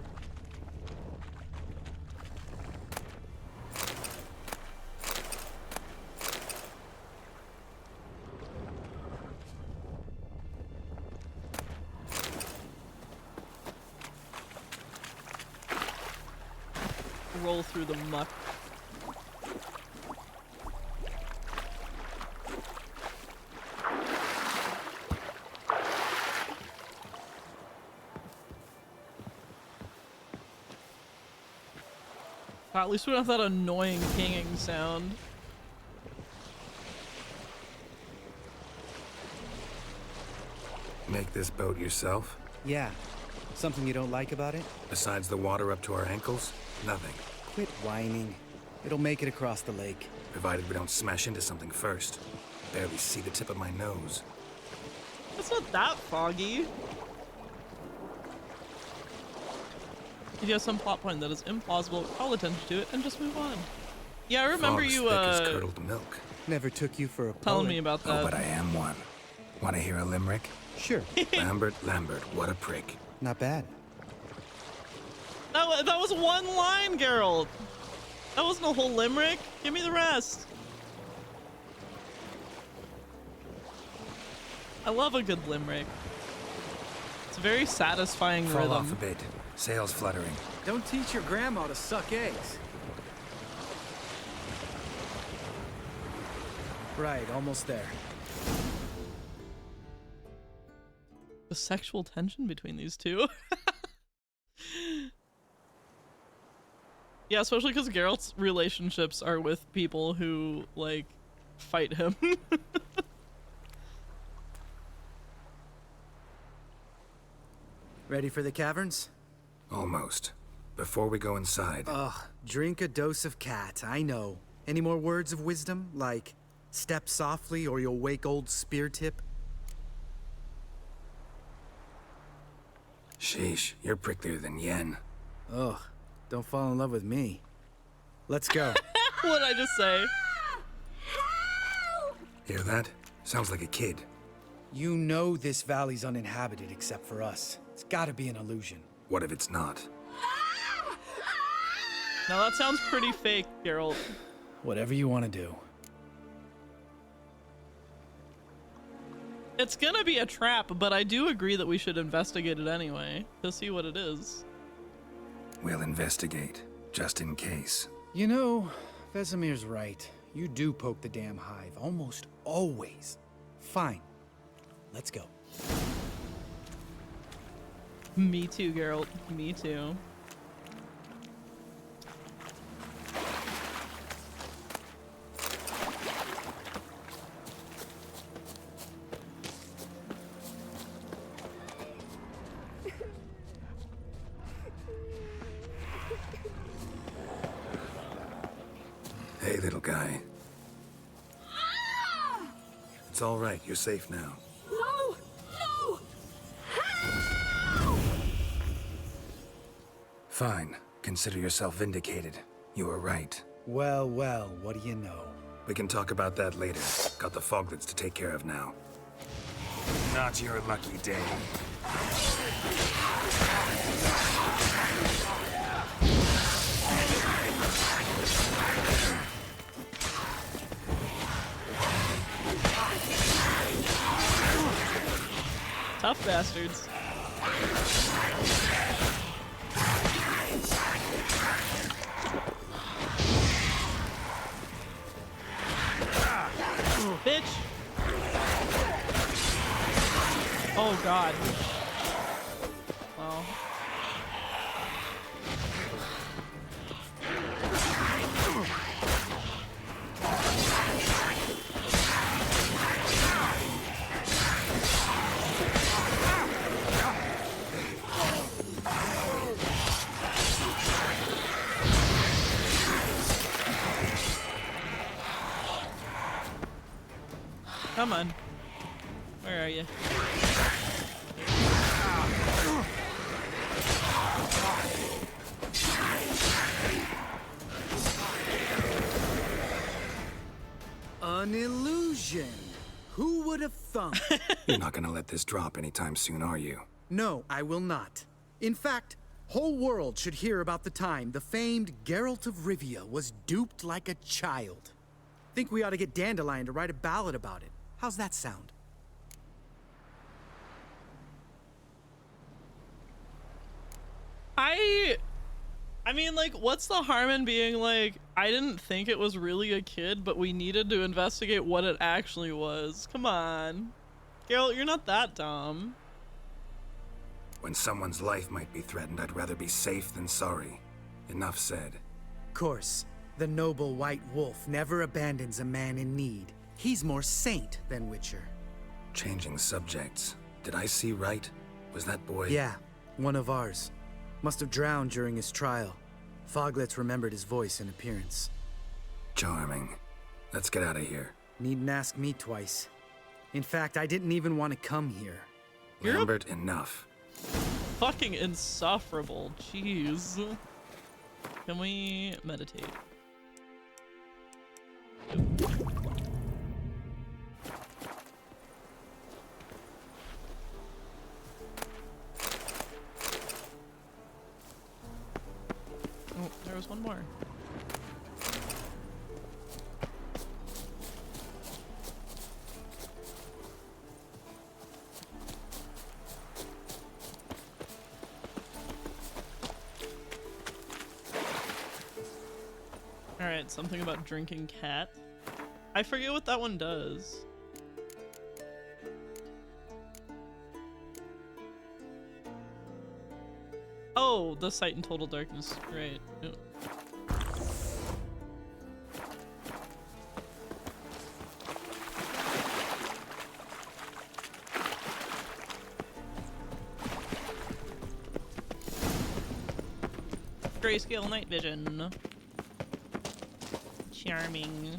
Roll through the muck. At least we don't have that annoying pinging sound. Make this boat yourself? Yeah. Something you don't like about it? Besides the water up to our ankles? Nothing. Quit whining. It'll make it across the lake. Provided we don't smash into something first. Barely see the tip of my nose. It's not that foggy. If you have some plot point that is implausible, call attention to it and just move on. Yeah, I remember Fog's you thick as curdled milk. Never took you for a telling me about that. Oh, but I am one. Want to hear a limerick? Sure. Lambert, what a prick. Not bad. That was one line, Geralt. That wasn't a whole limerick. Give me the rest. I love a good limerick. It's a very satisfying Fall rhythm. off a bit. Sails fluttering. Don't teach your grandma to suck eggs. Right, almost there. The sexual tension between these two. Yeah, especially because Geralt's relationships are with people who, like, fight him. Ready for the caverns? Almost. Before we go inside. Ugh, drink a dose of cat, I know. Any more words of wisdom? Like, step softly or you'll wake old Speartip? Sheesh, you're pricklier than Yen. Ugh, don't fall in love with me. Let's go. What'd I just say? Hear that? Sounds like a kid. You know this valley's uninhabited except for us. It's gotta be an illusion. What if it's not? Now that sounds pretty fake, Geralt. Whatever you want to do. It's gonna be a trap, but I do agree that we should investigate it anyway, to see what it is. We'll investigate, just in case. You know, Vesemir's right. You do poke the damn hive, almost always. Fine. Let's go. Me too, Geralt. Me too. Hey, little guy. It's all right. You're safe now. No! No! Fine. Consider yourself vindicated. You were right. Well, well, what do you know? We can talk about that later. Got the Foglets to take care of now. Not your lucky day. Tough bastards. Bitch. Oh god. Well. Come on. Where are you? An illusion. Who would have thunk? You're not gonna let this drop anytime soon, are you? No, I will not. In fact, whole world should hear about the time the famed Geralt of Rivia was duped like a child. Think we ought to get Dandelion to write a ballad about it. How's that sound? I mean, like, what's the harm in being like, I didn't think it was really a kid, but we needed to investigate what it actually was. Come on. Geralt, you're not that dumb. When someone's life might be threatened, I'd rather be safe than sorry. Enough said. Course, the noble white wolf never abandons a man in need. He's more saint than Witcher. Changing subjects. Did I see right? Was that boy? Yeah, one of ours. Must have drowned during his trial. Foglets remembered his voice and appearance. Charming. Let's get out of here. Needn't ask me twice. In fact, I didn't even want to come here. Lambert, enough. Fucking insufferable. Jeez. Can we meditate? Oh, there was one more. Alright, something about drinking cat. I forget what that one does. Oh, the sight in total darkness. Right. Yep. Grayscale night vision. Charming.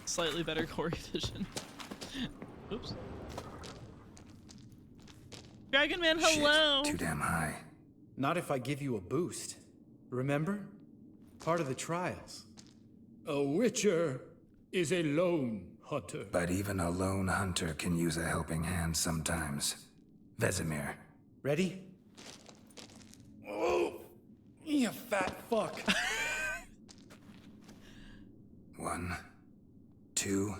Slightly better Corey vision. Oops. Dragon Man, hello! Shit, too damn high. Not if I give you a boost. Remember? Part of the trials. A witcher is a lone hunter. But even a lone hunter can use a helping hand sometimes. Vesemir. Ready? Oh, you fat fuck. 1, 2,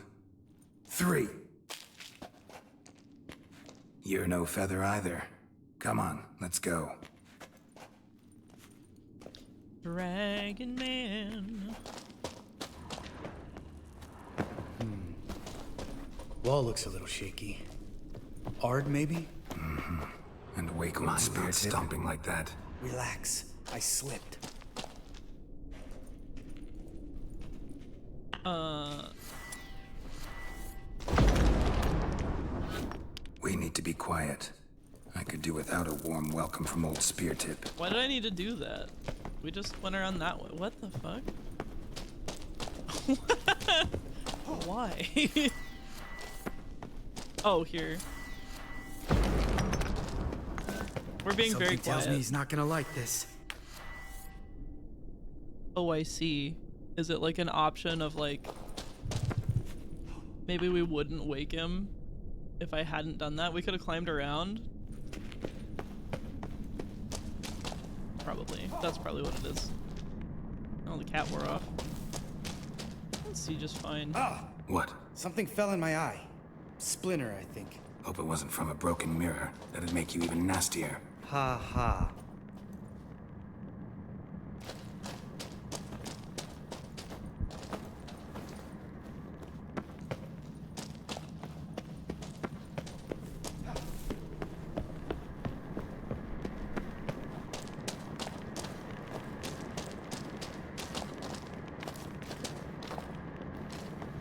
3. You're no feather either. Come on, let's go. Dragon Man. Wall looks a little shaky. Ard, maybe? And wake old spirit stomping like that. Relax. I slipped. We need to be quiet. I could do without a warm welcome from old Spear Tip. Why did I need to do that? We just went around that way. What the fuck? Why? Oh, here. We're being very Something tells quiet. me he's not gonna like this. Oh, I see. Is it like an option of like maybe we wouldn't wake him if I hadn't done that? We could have climbed around. Probably. That's probably what it is. Oh, the cat wore off. Let's see just fine. What? Something fell in my eye. Splinter, I think. Hope it wasn't from a broken mirror. That'd make you even nastier. Ha ha.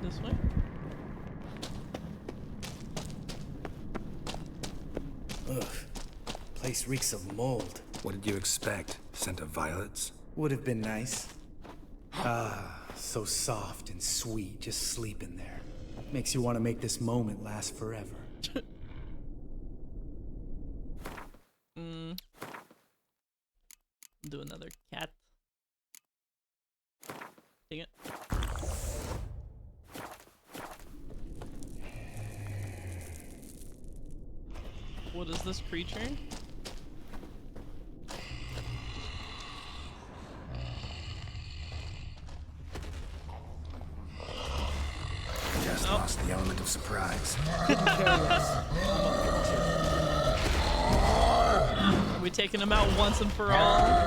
This way? Ugh. Place reeks of mold. What did you expect? Scent of violets? Would have been nice. Ah, so soft and sweet, just sleeping there. Makes you want to make this moment last forever. Do another cat. Dang it. What is this creature? Just lost the element of surprise. Are we taking him out once and for all?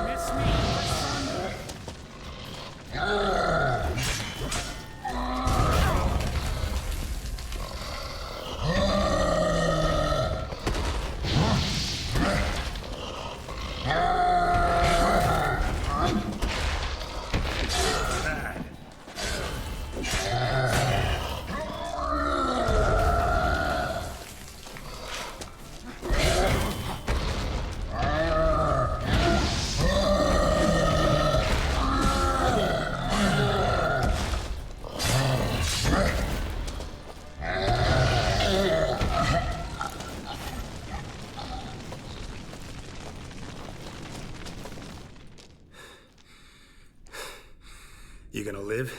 You gonna live?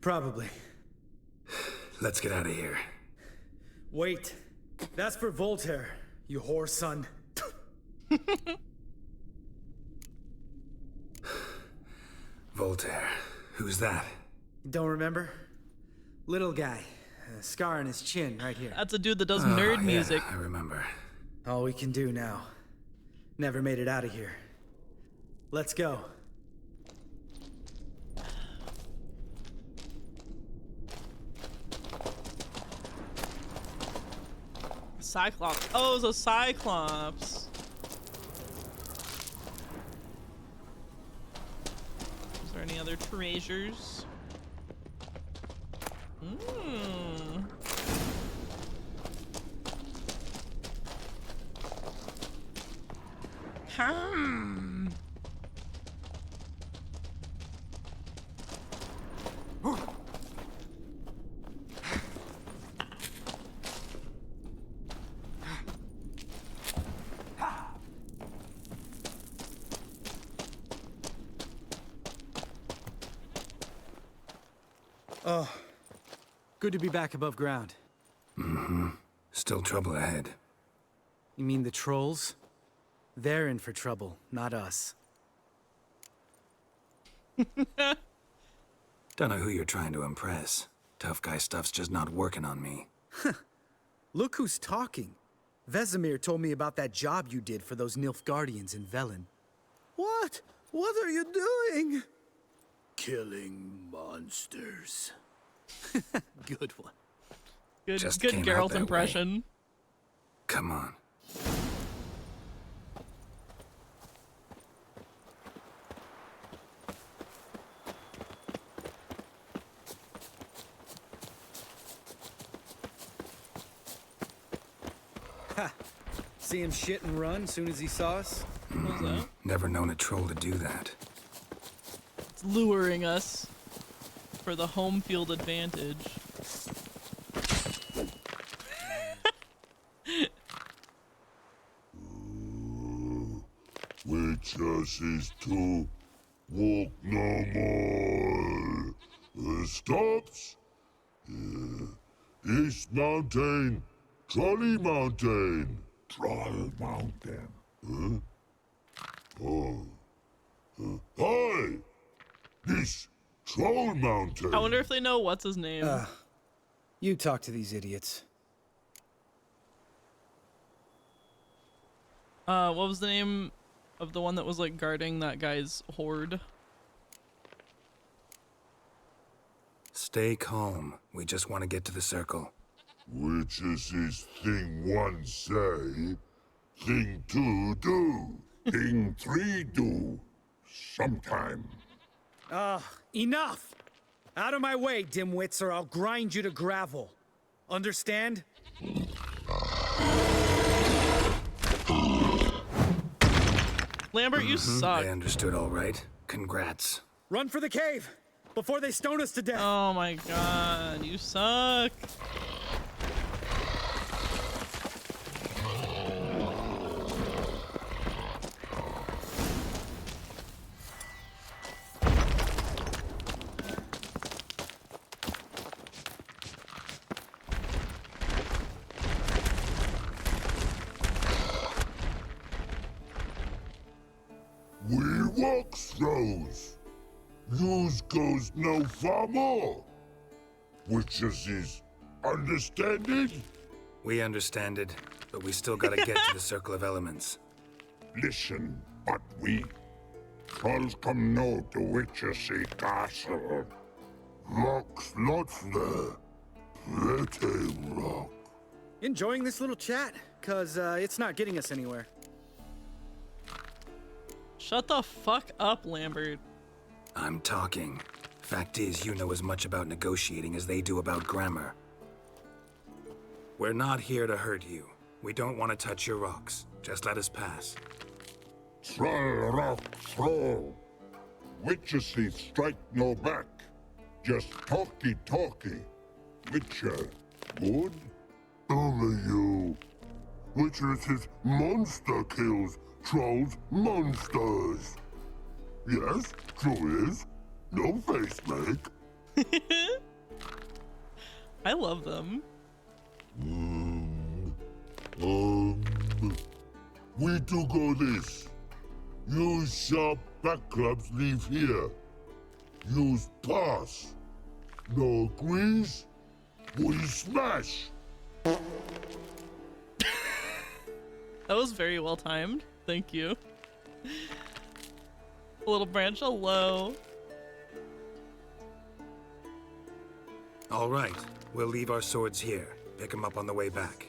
Probably. Let's get out of here. Wait. That's for Voltaire, you whore son. Voltaire. Who's that? Don't remember? Little guy. A scar on his chin right here. That's a dude that does Oh, nerd yeah, music. I remember. All we can do now. Never made it out of here. Let's go. Cyclops. Oh, it was a Cyclops. Is there any other treasures? Oh, good to be back above ground. Still trouble ahead. You mean the trolls? They're in for trouble, not us. Don't know who you're trying to impress. Tough guy stuff's just not working on me. Look who's talking. Vesemir told me about that job you did for those Nilfgaardians in Velen. What? What are you doing? Killing monsters. Good one. Good, Just good came out Geralt that way. impression. Come on. Ha! See him shit and run soon as he saw us? What was that? Never known a troll to do that. It's luring us for the home field advantage. Witches is to walk no more. Stops. East Mountain, Trolley Mountain. Troll Mountain. Huh? Oh. Hi! This Troll Mountain. I wonder if they know what's his name. You talk to these idiots. What was the name of the one that was like guarding that guy's horde? Stay calm. We just want to get to the circle. Which is this thing one say, thing two do, thing three do, sometime. Enough! Out of my way, dimwits, or I'll grind you to gravel. Understand? Lambert, you suck. I understood all right. Congrats. Run for the cave! Before they stone us to death! Oh my god, you suck. We walk throws. Yous goes no far more. Witches is understanded? We understand it, but we still gotta get to the Circle of Elements. Listen, but we trolls come no to Witchersea Castle. Rocks lots there. Pretty rock. Enjoying this little chat? Cause it's not getting us anywhere. Shut the fuck up, Lambert. I'm talking. Fact is, you know as much about negotiating as they do about grammar. We're not here to hurt you. We don't want to touch your rocks. Just let us pass. Troll rock throw. Witchersea strike no back. Just talky. Witcher, good? Only you. Witchersea monster kills. Trolls monsters. Yes, true is. No face make. I love them. We do go this. Use sharp back clubs leave here. Use pass. No agrees? We smash. That was very well timed. Thank you. A little branch of low. All right, we'll leave our swords here. Pick them up on the way back.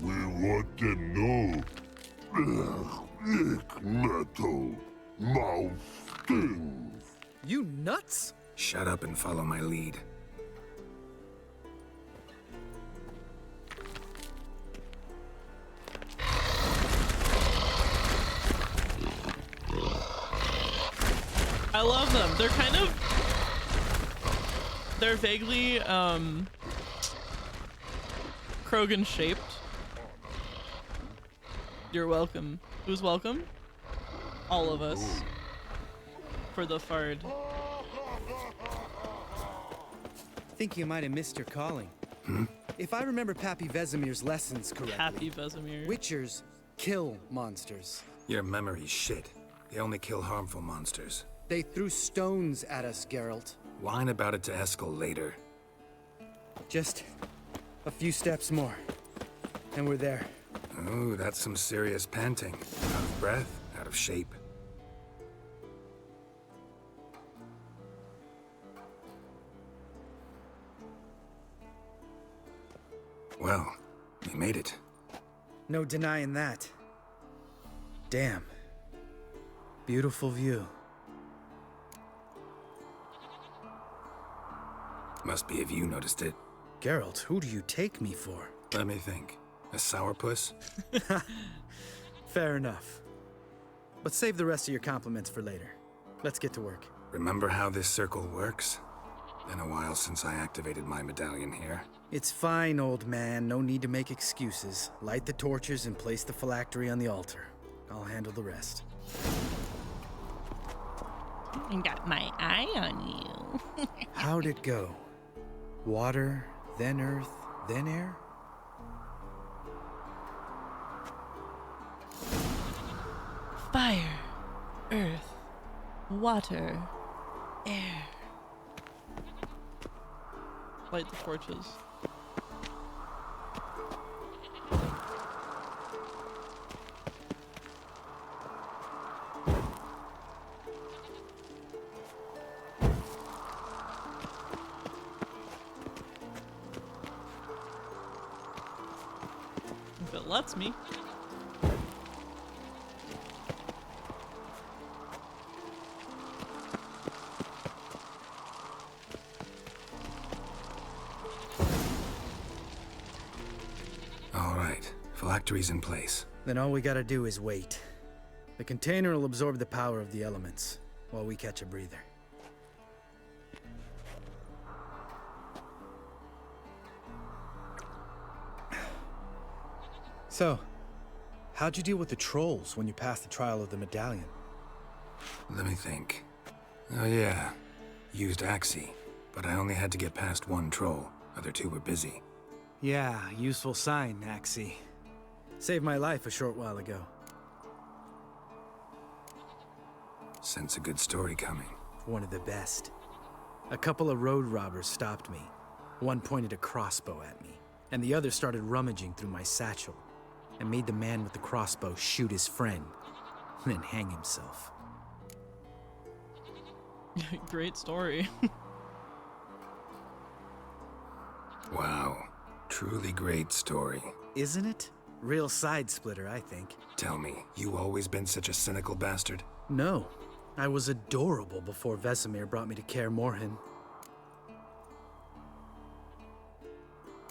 We want them know. Lick metal. Mouth stings. You nuts? Shut up and follow my lead. I love them. They're kind of... They're vaguely, Krogan shaped. You're welcome. Who's welcome? All of us. For the Fard. Think you might have missed your calling. If I remember Pappy Vesemir's lessons correctly, Pappy Vesemir. Witchers kill monsters. Your memory's shit. They only kill harmful monsters. They threw stones at us, Geralt. Whine about it to Eskel later. Just a few steps more, and we're there. Ooh, that's some serious panting. Out of breath, out of shape. Well, we made it. No denying that. Damn. Beautiful view. Must be if you noticed it. Geralt, who do you take me for? Let me think. A sourpuss? Fair enough. But save the rest of your compliments for later. Let's get to work. Remember how this circle works? Been a while since I activated my medallion here. It's fine, old man. No need to make excuses. Light the torches and place the phylactery on the altar. I'll handle the rest. I got my eye on you. How'd it go? Water, then earth, then air? Fire, earth, water, air. Light the torches. If it lets me. All right, phylactery's in place. Then all we gotta do is wait. The container will absorb the power of the elements, while we catch a breather. So, how'd you deal with the trolls when you passed the trial of the medallion? Let me think. Oh yeah, used Axii, but I only had to get past one troll. Other two were busy. Yeah, useful sign, Axii. Saved my life a short while ago. Sense a good story coming. One of the best. A couple of road robbers stopped me. One pointed a crossbow at me, and the other started rummaging through my satchel, and made the man with the crossbow shoot his friend, then hang himself. Great story. Wow, truly great story. Isn't it? Real side splitter, I think. Tell me, you always been such a cynical bastard? No, I was adorable before Vesemir brought me to Kaer Morhen.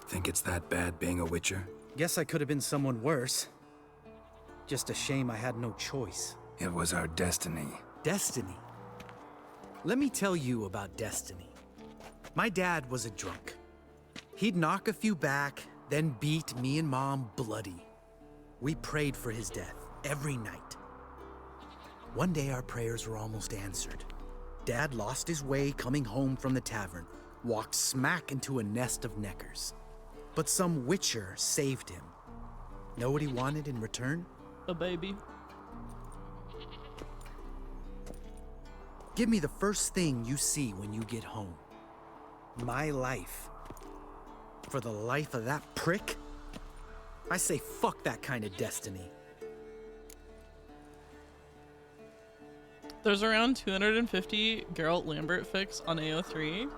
Think it's that bad being a Witcher? Guess I could have been someone worse. Just a shame I had no choice. It was our destiny. Destiny? Let me tell you about destiny. My dad was a drunk. He'd knock a few back, then beat me and Mom bloody. We prayed for his death every night. One day our prayers were almost answered. Dad lost his way coming home from the tavern, walked smack into a nest of neckers. But some Witcher saved him. Know what he wanted in return? A baby. Give me the first thing you see when you get home. My life. For the life of that prick? I say fuck that kind of destiny. There's around 250 Geralt Lambert fics on AO3.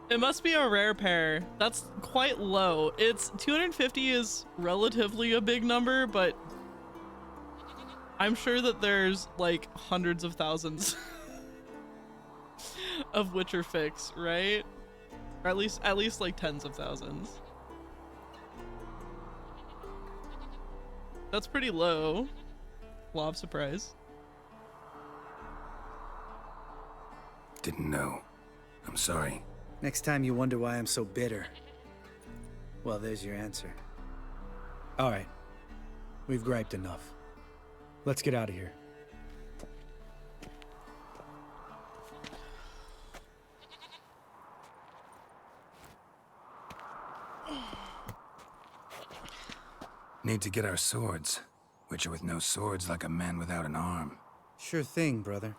It must be a rare pair. That's quite low. 250 is relatively a big number, but I'm sure that there's like hundreds of thousands of Witcher fics, right? Or at least like tens of thousands. That's pretty low. Law of surprise. Didn't know. I'm sorry. Next time you wonder why I'm so bitter, well, there's your answer. All right. We've griped enough. Let's get out of here. Need to get our swords. Witcher with no swords like a man without an arm. Sure thing, brother.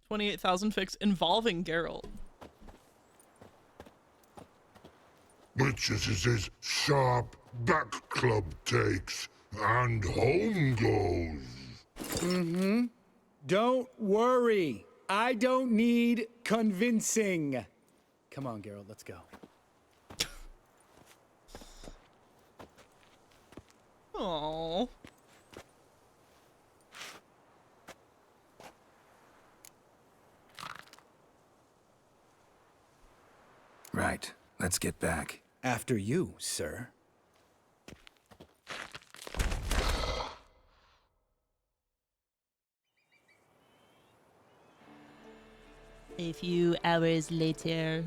28,000 fics involving Geralt. Witches is his sharp back club takes, and home goes. Mm-hmm. Don't worry. I don't need convincing. Come on, Geralt, let's go. Oh. Right. Let's get back. After you, sir. A few hours later.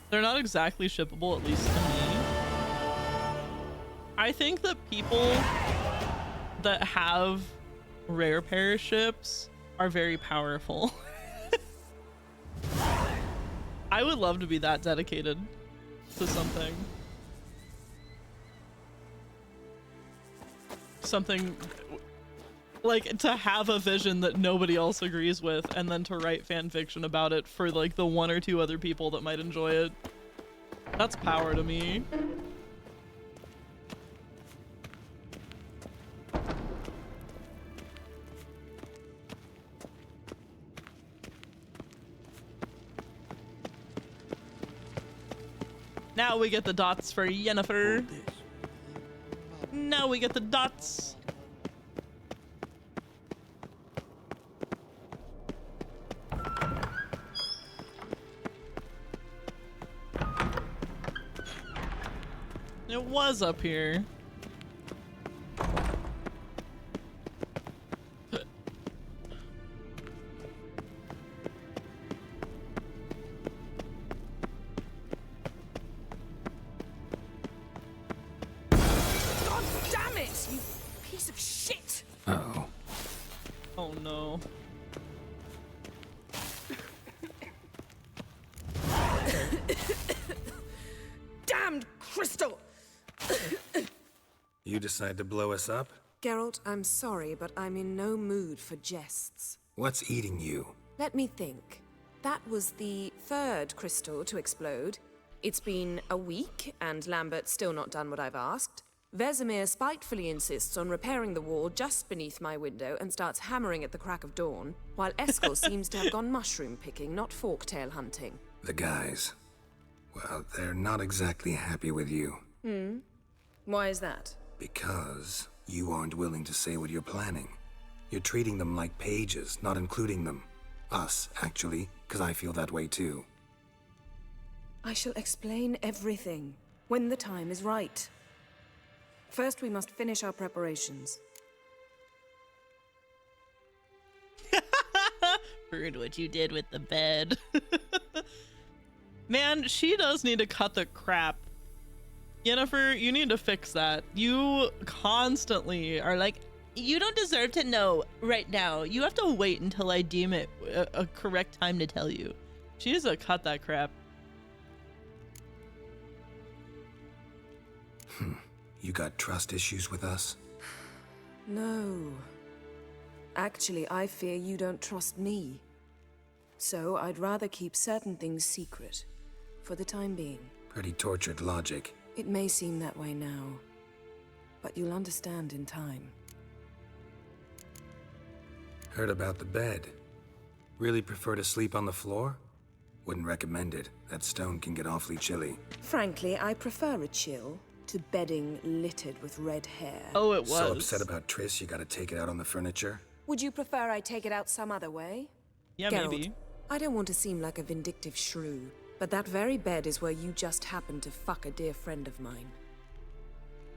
They're not exactly shippable, at least to me. I think that people that have rare pair ships are very powerful. I would love to be that dedicated to something. Something like to have a vision that nobody else agrees with and then to write fan fiction about it for like the 1 or 2 other people that might enjoy it. That's power to me. Now we get the dots for Yennefer. Now we get the dots. It was up here. God damn it, you piece of shit! Uh-oh. Oh no. Damned crystal! You decide to blow us up? Geralt, I'm sorry, but I'm in no mood for jests. What's eating you? Let me think. That was the 3rd crystal to explode. It's been a week, and Lambert's still not done what I've asked. Vesemir spitefully insists on repairing the wall just beneath my window and starts hammering at the crack of dawn, while Eskel seems to have gone mushroom picking, not forktail hunting. The guys. Well, they're not exactly happy with you. Why is that? Because you aren't willing to say what you're planning. You're treating them like pages, not including them. Us, actually, because I feel that way too. I shall explain everything when the time is right. First, we must finish our preparations. Heard what you did with the bed. Man, she does need to cut the crap. Yennefer, you need to fix that. You constantly are like, You don't deserve to know right now. You have to wait until I deem it a correct time to tell you. she needs to cut that crap. You got trust issues with us? No. Actually, I fear you don't trust me. So I'd rather keep certain things secret, for the time being. Pretty tortured logic. It may seem that way now, but you'll understand in time. Heard about the bed. Really prefer to sleep on the floor? Wouldn't recommend it. That stone can get awfully chilly. Frankly, I prefer a chill to bedding littered with red hair. Oh, it was. So upset about Triss, you gotta take it out on the furniture? Would you prefer I take it out some other way? Yeah, Geralt, maybe. I don't want to seem like a vindictive shrew, but that very bed is where you just happened to fuck a dear friend of mine.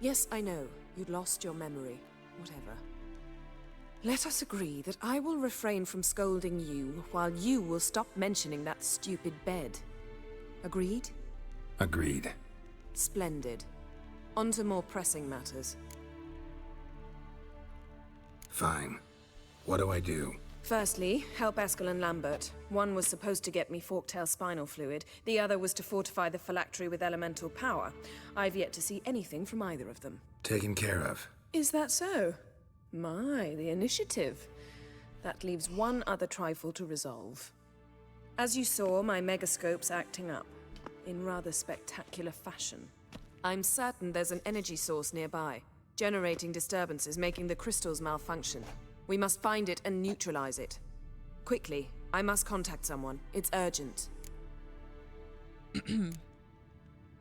Yes, I know, you'd lost your memory. Whatever. Let us agree that I will refrain from scolding you while you will stop mentioning that stupid bed. Agreed? Agreed. Splendid. On to more pressing matters. Fine. What do I do? Firstly, help Eskel and Lambert. One was supposed to get me forktail spinal fluid, the other was to fortify the phylactery with elemental power. I've yet to see anything from either of them. Taken care of. Is that so? My, the initiative. That leaves one other trifle to resolve. As you saw, my megascope's acting up, in rather spectacular fashion. I'm certain there's an energy source nearby, generating disturbances, making the crystals malfunction. We must find it and neutralize it. Quickly, I must contact someone. It's urgent.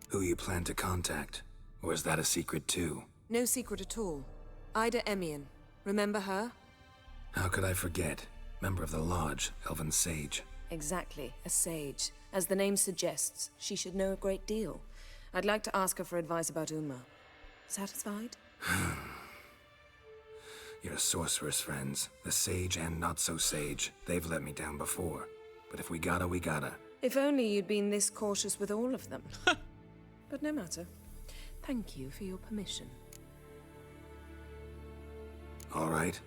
Who you plan to contact? Or is that a secret too? No secret at all. Ida Emian. Remember her? How could I forget? Member of the Lodge, Elven Sage. Exactly, a sage. As the name suggests, she should know a great deal. I'd like to ask her for advice about Uma. Satisfied? Your sorceress friends, the sage and not so sage, they've let me down before. But if we gotta, we gotta. If only you'd been this cautious with all of them. But no matter. Thank you for your permission. All right.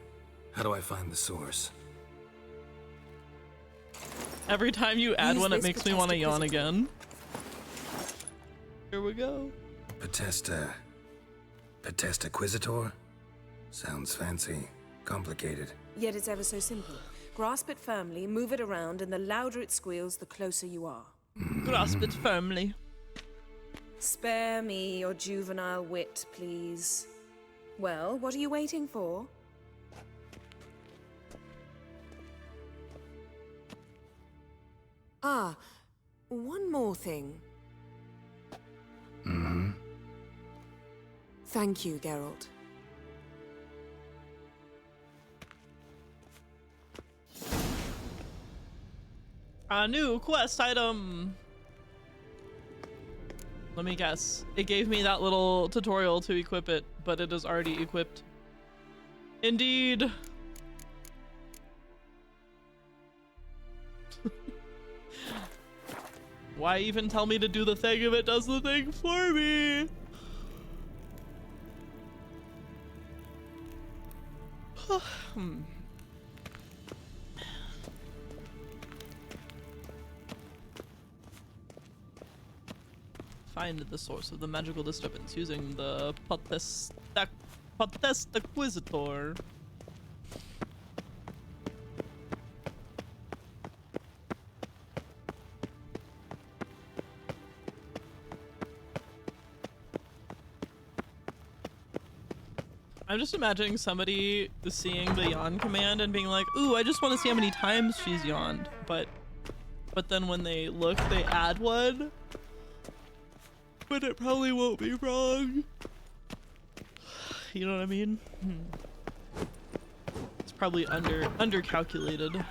How do I find the source? Every time you add Use one, it this makes me want to yawn Potesta again. Here we go. Potesta Quisitor? Sounds fancy. Complicated. Yet it's ever so simple. Grasp it firmly, move it around, and the louder it squeals, the closer you are. Grasp it firmly. Spare me your juvenile wit, please. Well, what are you waiting for? Ah, one more thing. Thank you, Geralt. A new quest item. Let me guess. It gave me that little tutorial to equip it, but it is already equipped. Indeed. Why even tell me to do the thing if it does the thing for me? Find the source of the magical disturbance using the Potesta Quisitor. I'm just imagining somebody seeing the yawn command and being like, ooh, I just want to see how many times she's yawned. But then when they look, they add one. But it probably won't be wrong. You know what I mean? It's probably undercalculated.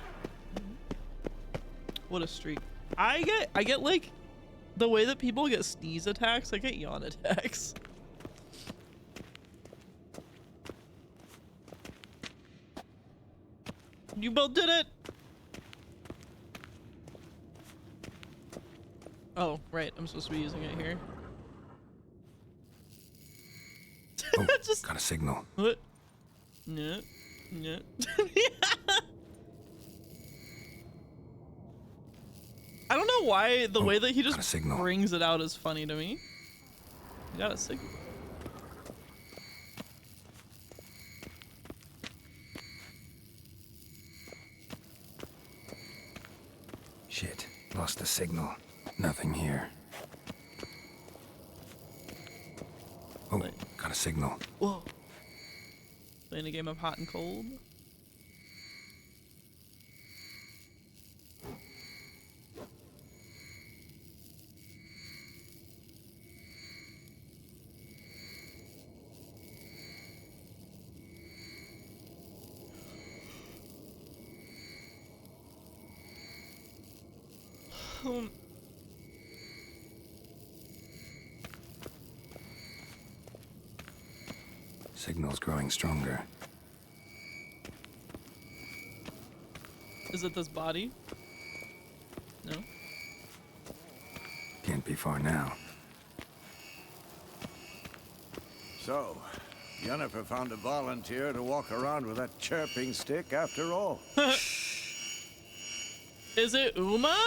What a streak. I get like the way that people get sneeze attacks, I get yawn attacks. You both did it! Oh, right. I'm supposed to be using it here. Oh, just got a signal. What? No. No. I don't know why the way that he just brings it out is funny to me. You got a signal. Shit, lost the signal. Nothing here. Oh, got a signal. Whoa. Playing a game of hot and cold. Signal's growing stronger. Is it this body? No? Can't be far now. So, Yennefer found a volunteer to walk around with that chirping stick after all. Is it Uma?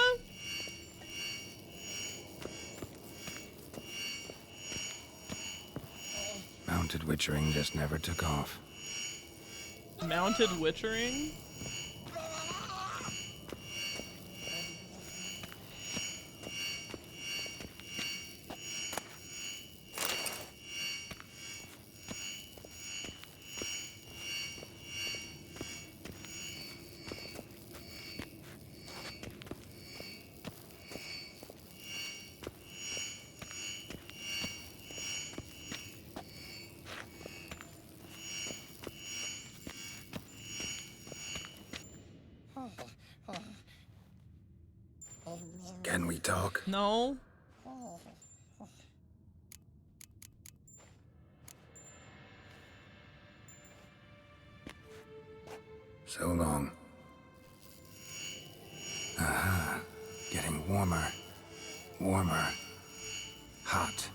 Mounted witchering just never took off. Mounted witchering? Can we talk? No. So long. Aha. Getting warmer. Warmer. Hot.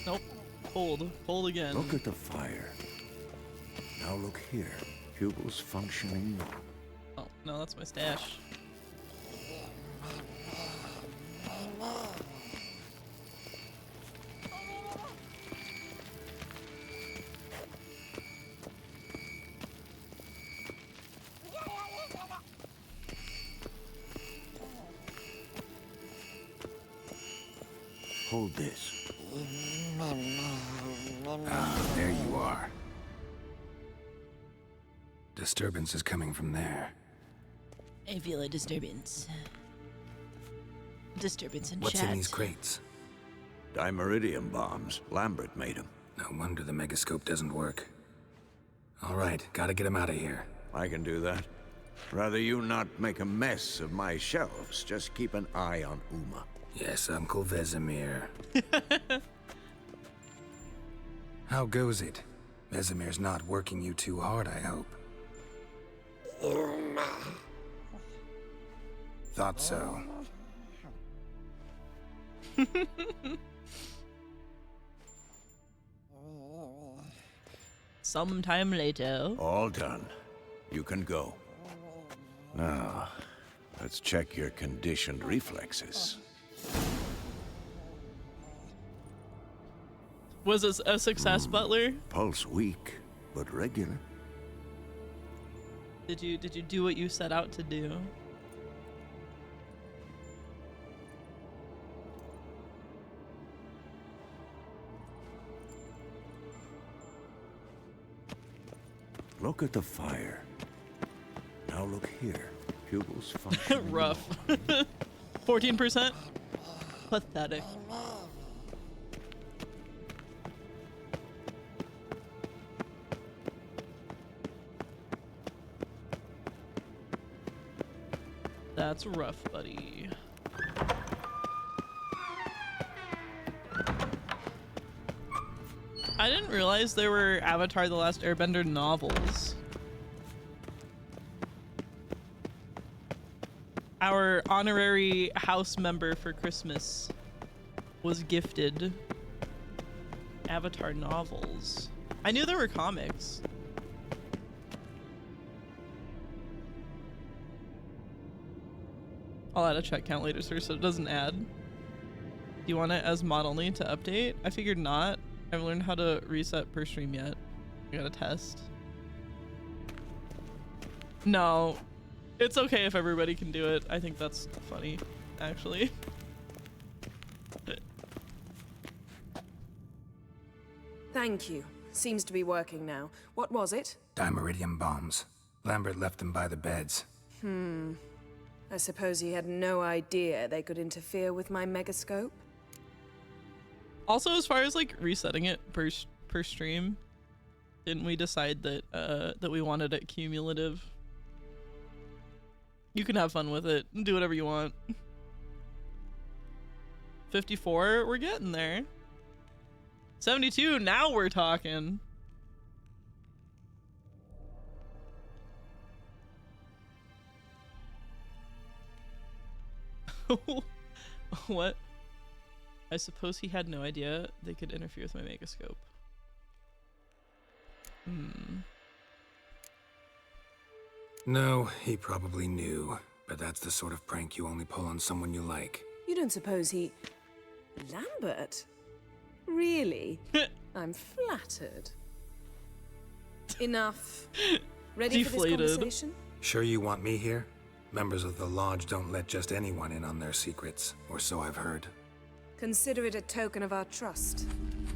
Nope. Cold. Cold again. Look at the fire. Now look here. Pupils functioning. Oh, no, that's my stash. Hold this. Ah, there you are. Disturbance is coming from there. I feel a disturbance. Disturbance in What's chat. in these crates? Dimeridium bombs. Lambert made them. No wonder the megascope doesn't work. All right, gotta get him out of here. I can do that. Rather you not make a mess of my shelves. Just keep an eye on Uma. Yes, Uncle Vesemir. How goes it? Vesemir's not working you too hard, I hope. Thought so. Sometime later. All done. You can go. Now, let's check your conditioned reflexes. Was this a success, Butler? Pulse weak, but regular. Did you do what you set out to do? Look at the fire. Now look here. Pupils function. Rough. 14%? Pathetic. That's rough, buddy. I didn't realize there were Avatar: The Last Airbender novels. Our honorary house member for Christmas was gifted Avatar novels. I knew there were comics. I'll add a check count later, sir, so it doesn't add. Do you want it as mod only to update? I figured not. I haven't learned how to reset per stream yet. I gotta test. No. It's okay if everybody can do it. I think that's funny, actually. Thank you. Seems to be working now. What was it? Dimeridium bombs. Lambert left them by the beds. I suppose he had no idea they could interfere with my megascope. Also, as far as like resetting it per stream, didn't we decide that that we wanted it cumulative? You can have fun with it. Do whatever you want. 54, we're getting there. 72, now we're talking. What? I suppose he had no idea they could interfere with my megascope. No, he probably knew, but that's the sort of prank you only pull on someone you like. You don't suppose he... Lambert? Really? I'm flattered. Enough. Ready for this conversation? Sure you want me here? Members of the Lodge don't let just anyone in on their secrets, or so I've heard. Consider it a token of our trust.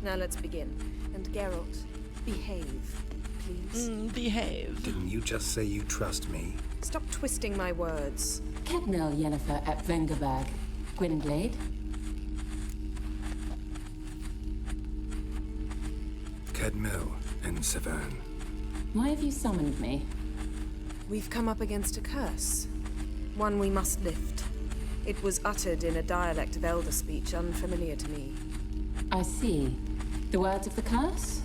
Now let's begin. And Geralt, behave, please. Behave. Didn't you just say you trust me? Stop twisting my words. Kednel Yennefer at Vengerberg. Gwynglade. Kedmil and Severn. Why have you summoned me? We've come up against a curse. One we must lift. It was uttered in a dialect of Elder speech unfamiliar to me. I see. The words of the curse?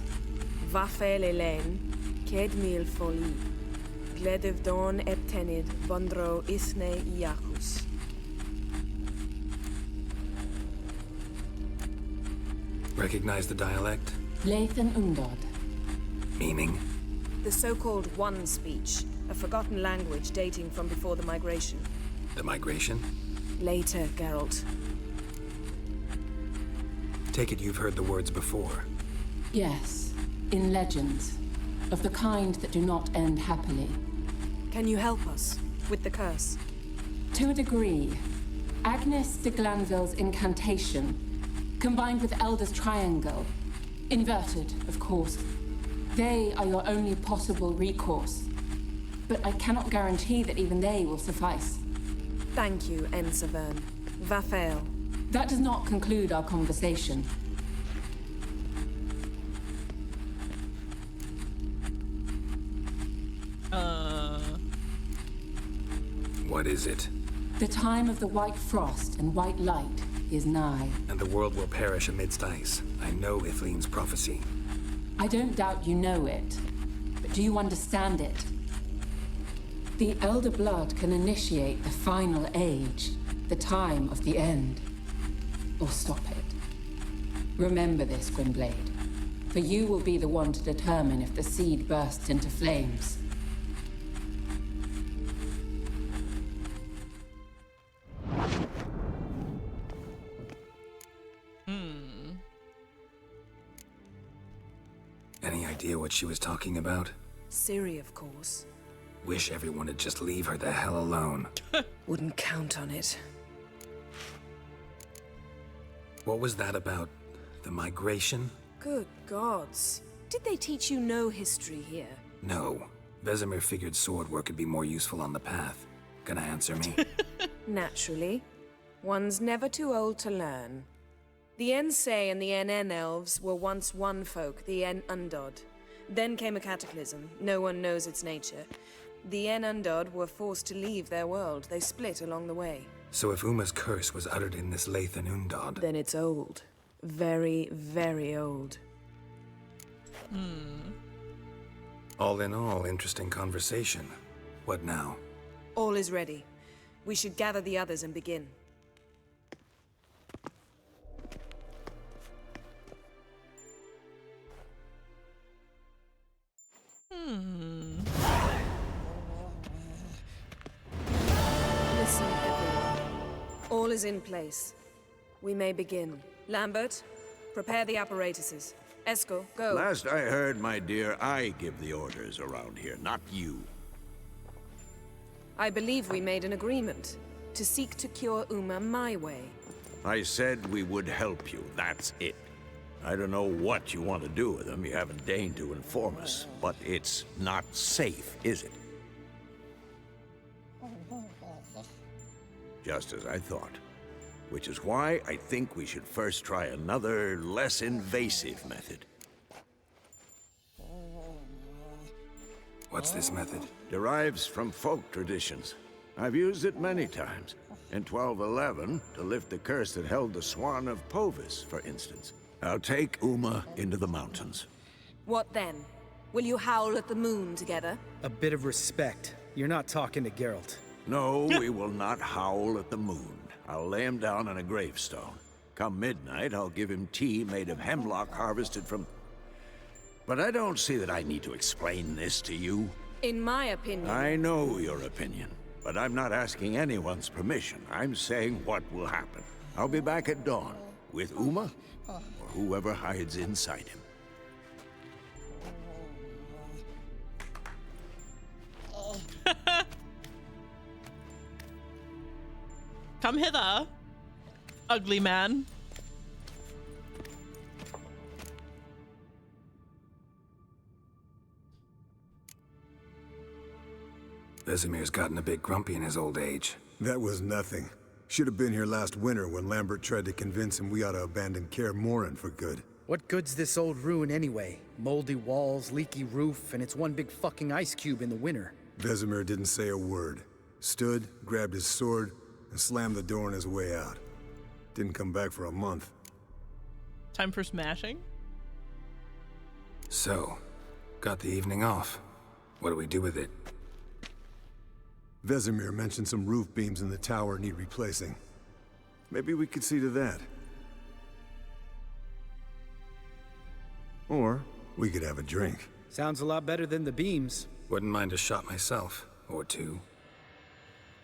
Vafel Elaine, Ked Mil Foli, Gledev Don Eptenid, Bondro Isne Iacus. Recognize the dialect? Lathan Undod. Meaning? The so-called One speech, a forgotten language dating from before the migration. The migration? Later, Geralt. Take it you've heard the words before. Yes, in legends. Of the kind that do not end happily. Can you help us with the curse? To a degree. Agnes de Glanville's incantation, combined with Elder's triangle. Inverted, of course. They are your only possible recourse. But I cannot guarantee that even they will suffice. Thank you, Ensavern. Vafel. That does not conclude our conversation. What is it? The time of the white frost and white light is nigh. And the world will perish amidst ice. I know Ithleen's prophecy. I don't doubt you know it, but do you understand it? The Elder Blood can initiate the final age, the time of the end, or stop it. Remember this, Gwynblade, for you will be the one to determine if the seed bursts into flames. Any idea what she was talking about? Ciri, of course. Wish everyone would just leave her the hell alone. Wouldn't count on it. What was that about? The migration? Good gods. Did they teach you no history here? No. Vesemir figured sword work could be more useful on the path. Gonna answer me? Naturally. One's never too old to learn. The Ensei and the NN elves were once one folk, the En Undod. Then came a cataclysm. No one knows its nature. The En Undod were forced to leave their world. They split along the way. So if Uma's curse was uttered in this Lathan Undod... Then it's old. Very, very old. All in all, interesting conversation. What now? All is ready. We should gather the others and begin. Listen, everyone. All is in place. We may begin. Lambert, prepare the apparatuses. Esco, go. Last I heard, my dear, I give the orders around here, not you. I believe we made an agreement to seek to cure Uma my way. I said we would help you, that's it. I don't know what you want to do with them, you haven't deigned to inform us, but it's not safe, is it? Just as I thought. Which is why I think we should first try another, less invasive method. What's this method? Derives from folk traditions. I've used it many times. In 1211, to lift the curse that held the Swan of Povis, for instance. I'll take Uma into the mountains. What then? Will you howl at the moon together? A bit of respect. You're not talking to Geralt. No, we will not howl at the moon. I'll lay him down on a gravestone. Come midnight, I'll give him tea made of hemlock harvested from... But I don't see that I need to explain this to you. In my opinion... I know your opinion, but I'm not asking anyone's permission. I'm saying what will happen. I'll be back at dawn, with Uma, or whoever hides inside him. Come hither, ugly man. Vesemir's gotten a bit grumpy in his old age. That was nothing. Should have been here last winter when Lambert tried to convince him we ought to abandon Kaer Morhen for good. What good's this old ruin anyway? Moldy walls, leaky roof, and it's one big fucking ice cube in the winter. Vesemir didn't say a word. Stood, grabbed his sword, and slammed the door on his way out. Didn't come back for a month. Time for smashing? So, got the evening off. What do we do with it? Vesemir mentioned some roof beams in the tower need replacing. Maybe we could see to that. Or we could have a drink. Sounds a lot better than the beams. Wouldn't mind a shot myself, or two.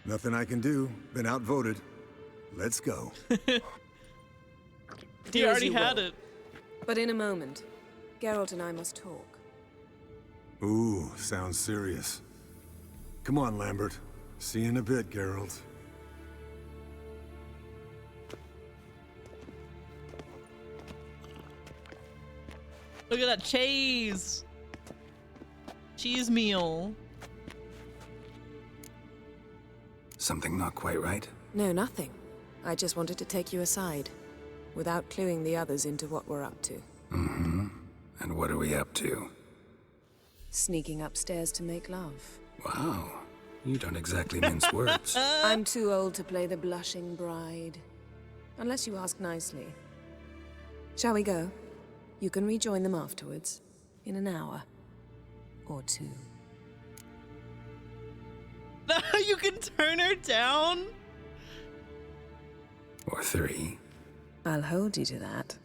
Nothing I can do. Been outvoted. Let's go. He already had it. But in a moment, Geralt and I must talk. Ooh, sounds serious. Come on, Lambert. See you in a bit, Geralt. Look at that cheese! Cheese meal. Something not quite right? No, nothing. I just wanted to take you aside, without cluing the others into what we're up to. Mm-hmm. And what are we up to? Sneaking upstairs to make love. Wow. You don't exactly mince words. I'm too old to play the blushing bride. Unless you ask nicely. Shall we go? You can rejoin them afterwards. In an hour. Or two. You can turn her down? Or three. I'll hold you to that.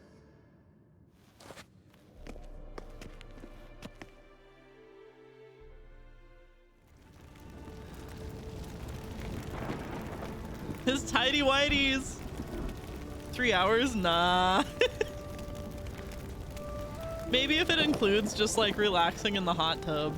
His tidy whities. 3 hours? Nah. Maybe if it includes just like relaxing in the hot tub.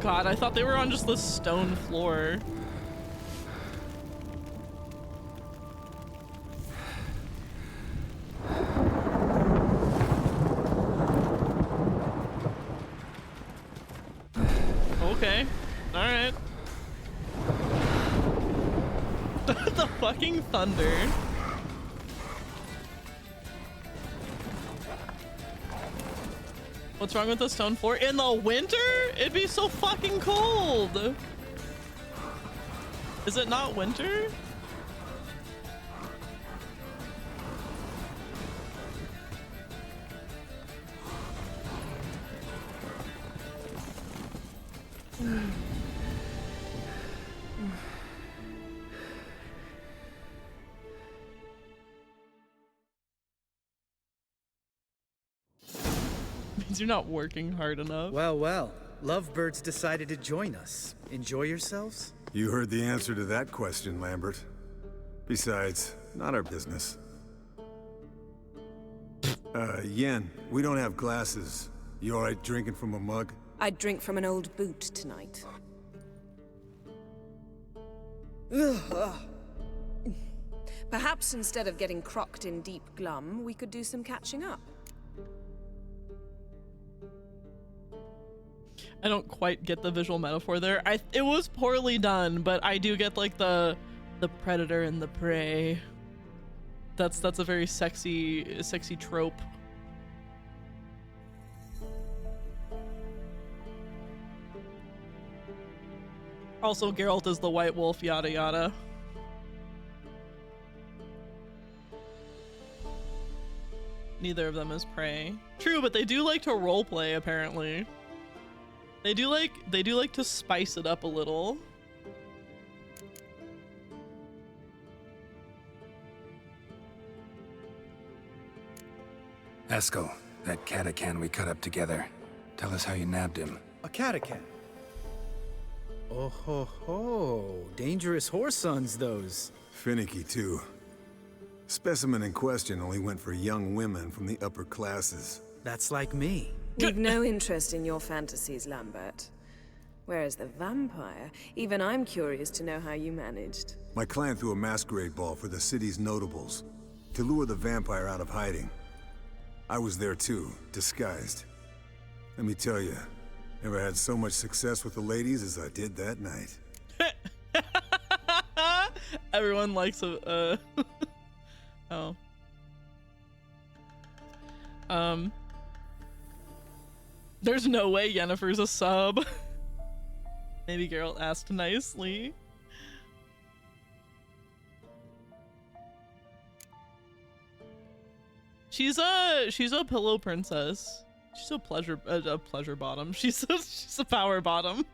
God, I thought they were on just the stone floor. Okay, all right. The fucking thunder. What's wrong with the stone floor? In the winter? It'd be so fucking cold. Is it not winter? Means you're not working hard enough. Well, well. Lovebirds decided to join us. Enjoy yourselves? You heard the answer to that question, Lambert. Besides, not our business. Yen, we don't have glasses. You alright drinking from a mug? I'd drink from an old boot tonight. Perhaps instead of getting crocked in deep glum, we could do some catching up. I don't quite get the visual metaphor there. It was poorly done, but I do get like the predator and the prey. That's a very sexy trope. Also, Geralt is the White Wolf, yada yada. Neither of them is prey. True, but they do like to roleplay apparently. They do like to spice it up a little. Eskel, that Catacan we cut up together. Tell us how you nabbed him. A Catacan? Oh ho ho. Dangerous whoresons, those. Finicky, too. Specimen in question only went for young women from the upper classes. That's like me. We've no interest in your fantasies, Lambert. Whereas the vampire, even I'm curious to know how you managed. My clan threw a masquerade ball for the city's notables, to lure the vampire out of hiding. I was there too, disguised. Let me tell you, Never had so much success with the ladies as I did that night. Everyone likes a oh. There's no way Yennefer's a sub. Maybe Geralt asked nicely. She's a pillow princess. She's a pleasure bottom. She's a power bottom.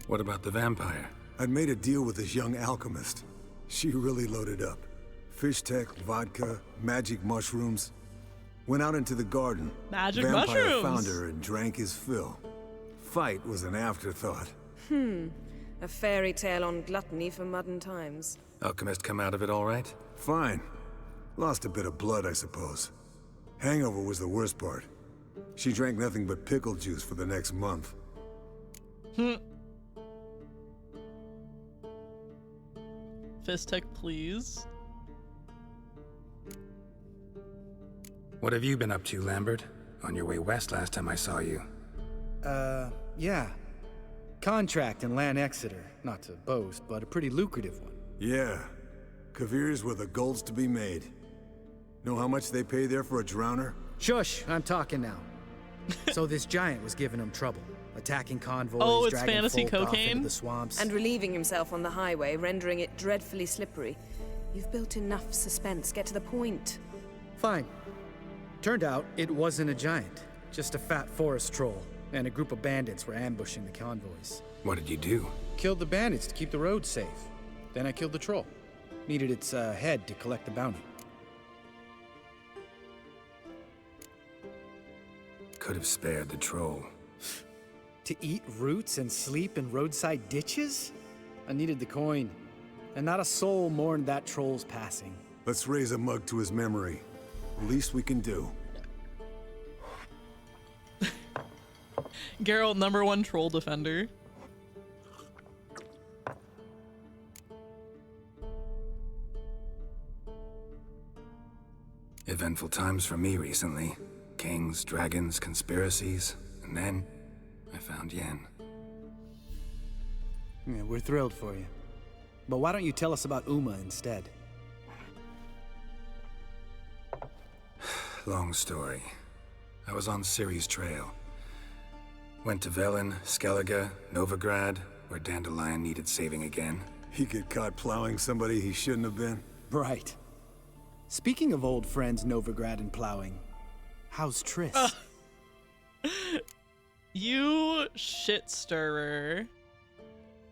What about the vampire? I'd made a deal with this young alchemist. She really loaded up. Fish tech, vodka, magic mushrooms. Went out into the garden. Magic Vampire mushrooms! found her and drank his fill. Fight was an afterthought. A fairy tale on gluttony for modern times. Alchemist come out of it all right? Fine. Lost a bit of blood, I suppose. Hangover was the worst part. She drank nothing but pickle juice for the next month. Fistek, please. What have you been up to, Lambert? On your way west last time I saw you. Yeah. Contract in Lan Exeter. Not to boast, but a pretty lucrative one. Yeah. Kavir's were the gold's to be made. Know how much they pay there for a drowner? Shush, I'm talking now. So this giant was giving him trouble. Attacking convoys, Oh, it's dragging fantasy folk off cocaine? into the swamps. And relieving himself on the highway, rendering it dreadfully slippery. You've built enough suspense. Get to the point. Fine. Turned out it wasn't a giant, just a fat forest troll, and a group of bandits were ambushing the convoys. What did you do? Killed the bandits to keep the road safe. Then I killed the troll. Needed its head to collect the bounty. Could have spared the troll. To eat roots and sleep in roadside ditches? I needed the coin. And not a soul mourned that troll's passing. Let's raise a mug to his memory. Least we can do. Geralt, #1 troll defender. Eventful times for me recently. Kings, dragons, conspiracies, and then I found Yen. Yeah, we're thrilled for you. But why don't you tell us about Uma instead? Long story. I was on Ciri's trail. Went to Velen, Skellige, Novigrad, where Dandelion needed saving again. He get caught plowing somebody he shouldn't have been? Right. Speaking of old friends Novigrad and plowing, how's Triss? You shit stirrer.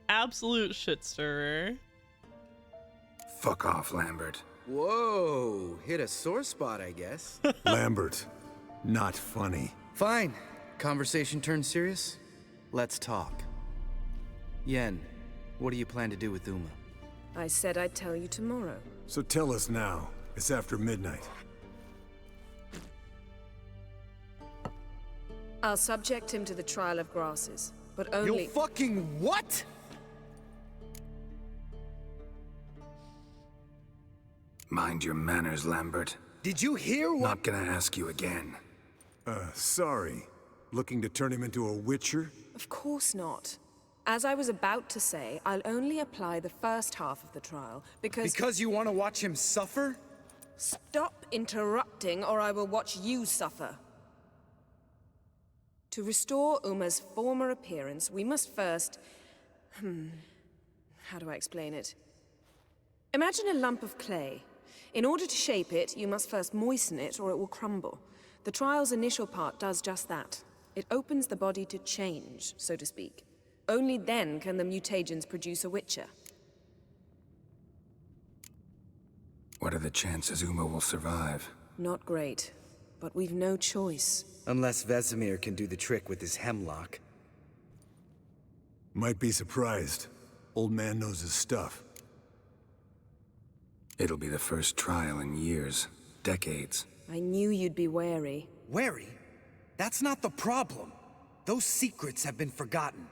Absolute shit stirrer. Fuck off, Lambert. Whoa, hit a sore spot, I guess. Lambert, not funny. Fine. Conversation turned serious? Let's talk. Yen, what do you plan to do with Uma? I said I'd tell you tomorrow. So tell us now. It's after midnight. I'll subject him to the trial of grasses, but only— You fucking what? Mind your manners, Lambert. Did you hear what— Not gonna ask you again. Sorry. Looking to turn him into a witcher? Of course not. As I was about to say, I'll only apply the first half of the trial, because— Because you want to watch him suffer? Stop interrupting, or I will watch you suffer. To restore Uma's former appearance, we must first— how do I explain it? Imagine a lump of clay. In order to shape it, you must first moisten it, or it will crumble. The trial's initial part does just that. It opens the body to change, so to speak. Only then can the mutagens produce a witcher. What are the chances Uma will survive? Not great, but we've no choice. Unless Vesemir can do the trick with his hemlock. Might be surprised. Old man knows his stuff. It'll be the first trial in years, decades. I knew you'd be wary. Wary? That's not the problem. Those secrets have been forgotten.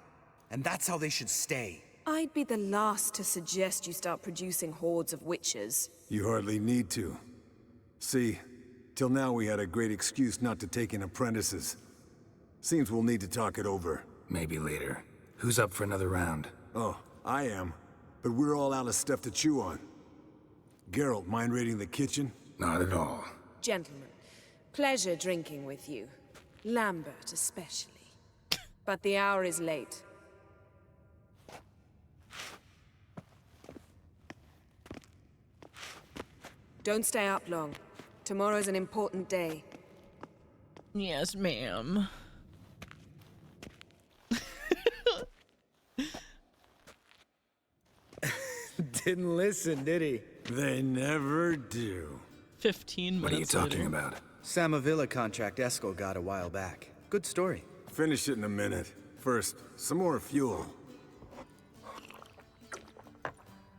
And that's how they should stay. I'd be the last to suggest you start producing hordes of witches. You hardly need to. See, till now we had a great excuse not to take in apprentices. Seems we'll need to talk it over. Maybe later. Who's up for another round? Oh, I am. But we're all out of stuff to chew on. Geralt, mind raiding the kitchen? Not at all. Gentlemen, pleasure drinking with you. Lambert especially. But the hour is late. Don't stay up long. Tomorrow's an important day. Yes, ma'am. Didn't listen, did he? They never do. 15 minutes What are you talking later. about? Samavilla contract Eskel got a while back. Good story. Finish it in a minute. First, some more fuel.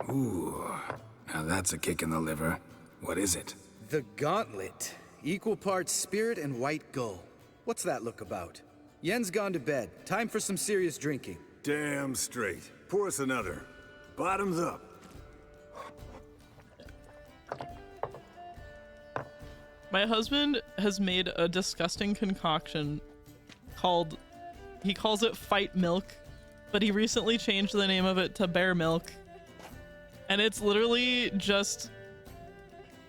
Ooh, now that's a kick in the liver. What is it? The Gauntlet. Equal parts spirit and white gull. What's that look about? Yen's gone to bed. Time for some serious drinking. Damn straight. Pour us another. Bottoms up. My husband has made a disgusting concoction called, he calls it Fight Milk, but he recently changed the name of it to Bear Milk. And it's literally just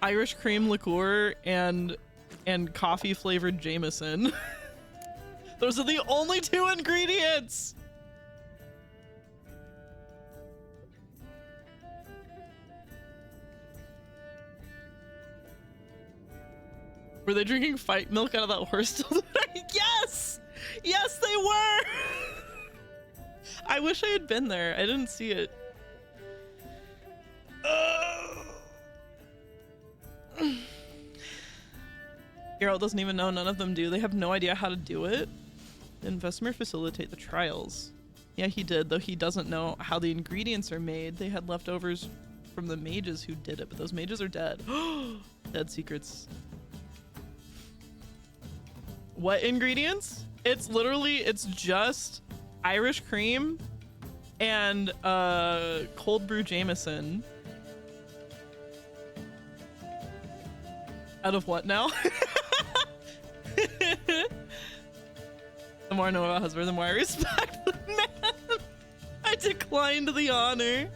Irish cream liqueur and coffee flavored Jameson. Those are the only 2 ingredients. Were they drinking Fight Milk out of that horse? Yes! Yes, they were! I wish I had been there. I didn't see it. Geralt doesn't even know. None of them do. They have no idea how to do it. Did Vesemir facilitate the trials? Yeah, he did, though he doesn't know how the ingredients are made. They had leftovers from the mages who did it, but those mages are dead. Dead secrets. What ingredients? It's literally, it's just Irish cream and cold brew Jameson. Out of what now? The more I know about husband, the more I respect the man. I declined the honor.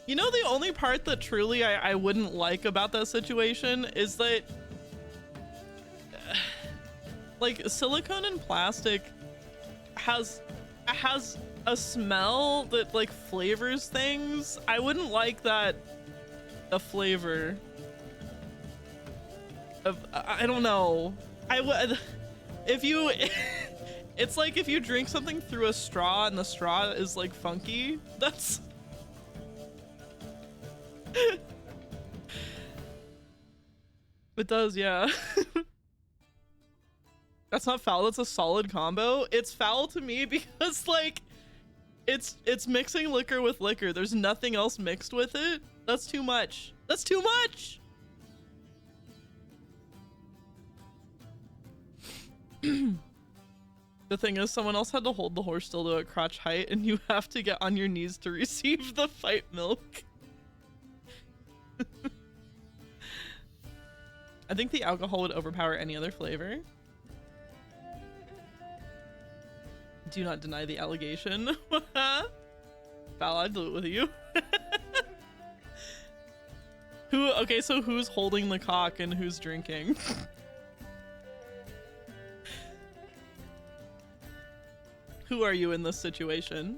You know, the only part that truly I wouldn't like about that situation is that like silicone and plastic has a smell that like flavors things. I wouldn't like that, the flavor of, I don't know. I would, if you, it's like if you drink something through a straw and the straw is like funky, that's, it does, yeah. That's not foul, that's a solid combo. It's foul to me because like it's mixing liquor with liquor. There's nothing else mixed with it. That's too much. That's too much. The thing is, someone else had to hold the horse still to a crotch height, and you have to get on your knees to receive the fight milk. I think the alcohol would overpower any other flavor. Do not deny the allegation. Val, I'd do it with you. Okay, so who's holding the cock and who's drinking? Who are you in this situation?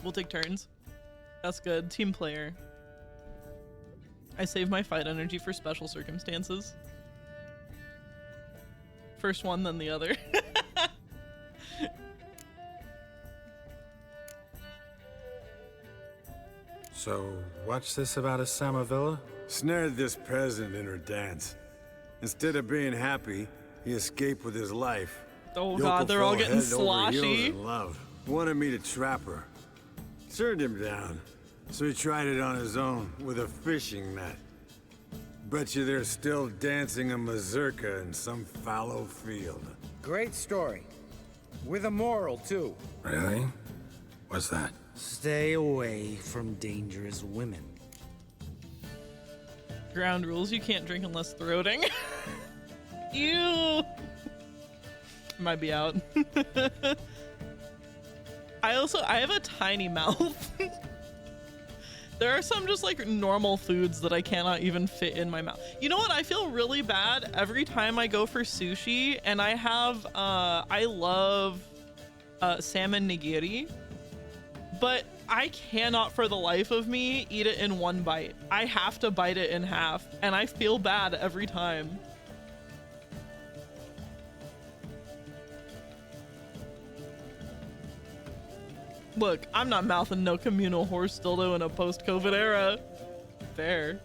We'll take turns. That's good. Team player. I save my fight energy for special circumstances. First one, then the other. So, what's this about a Samavilla? Snared this peasant in her dance. Instead of being happy, he escaped with his life. Oh god, they're all getting head over heels sloshy. in love. Wanted me to trap her. Turned him down. So he tried it on his own with a fishing net. Bet you they're still dancing a mazurka in some fallow field. Great story. With a moral, too. Really? What's that? Stay away from dangerous women. Ground rules, you can't drink unless throating. Ew. Might be out. I have a tiny mouth. There are some just like normal foods that I cannot even fit in my mouth. You know what? I feel really bad every time I go for sushi and I have, I love salmon nigiri, but I cannot for the life of me eat it in one bite. I have to bite it in half and I feel bad every time. Look, I'm not mouthing no communal horse dildo in a post-COVID era. Fair.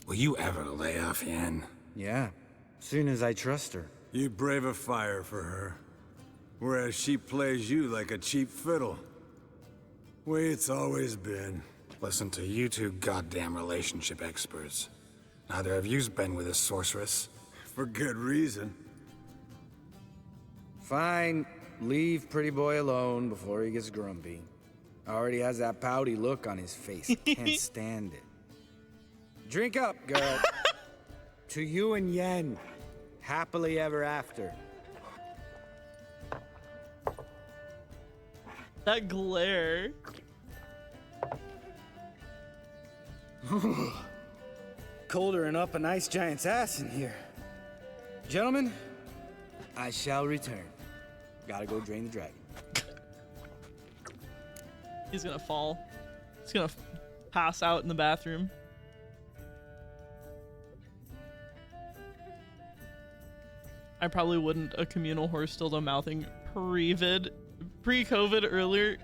Will you ever lay off, Yen? Yeah, soon as I trust her. You brave a fire for her, whereas she plays you like a cheap fiddle. Way it's always been. Listen to you two goddamn relationship experts. Neither of you's been with a sorceress. For good reason. Fine, leave pretty boy alone before he gets grumpy. Already has that pouty look on his face. Can't stand it. Drink up, girl. To you and Yen. Happily ever after. That glare. Colder and up an ice giant's ass in here. Gentlemen, I shall return. Gotta go drain the dragon. He's gonna fall. He's gonna pass out in the bathroom. I probably wouldn't a communal horse dildo mouthing pre-COVID earlier.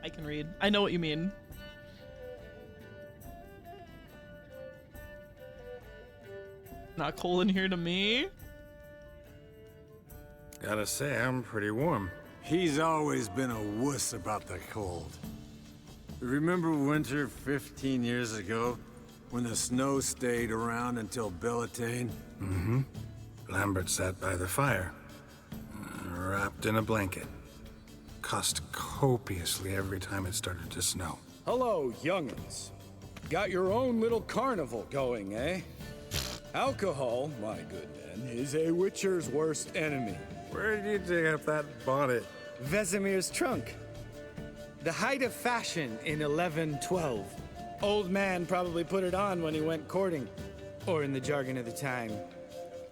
I can read. I know what you mean. Not cold in here to me. Gotta say, I'm pretty warm. He's always been a wuss about the cold. Remember winter 15 years ago, when the snow stayed around until Bellatane? Mm-hmm. Lambert sat by the fire, wrapped in a blanket. Cussed copiously every time it started to snow. Hello, young'uns. Got your own little carnival going, eh? Alcohol, my good man, is a witcher's worst enemy. Where did you dig up that bonnet? Vesemir's trunk. The height of fashion in 1112. Old man probably put it on when he went courting. Or in the jargon of the time,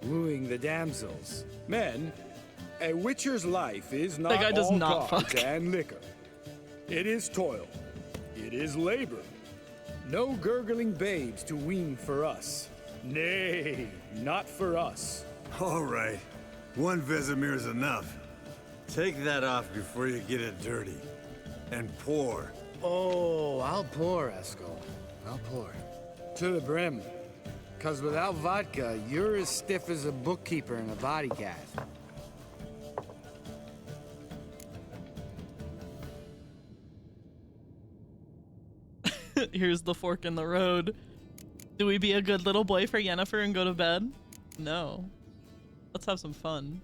wooing the damsels. Men, a witcher's life is not that guy does all not cards fuck. and liquor. It is toil. It is labor. No gurgling babes to wean for us. Nay, not for us. All right. One Vesemir's enough. Take that off before you get it dirty. And pour. Oh, I'll pour, Eskel. I'll pour. To the brim. 'Cause without vodka, you're as stiff as a bookkeeper in a body cast. Here's the fork in the road. Do we be a good little boy for Yennefer and go to bed? No. Let's have some fun.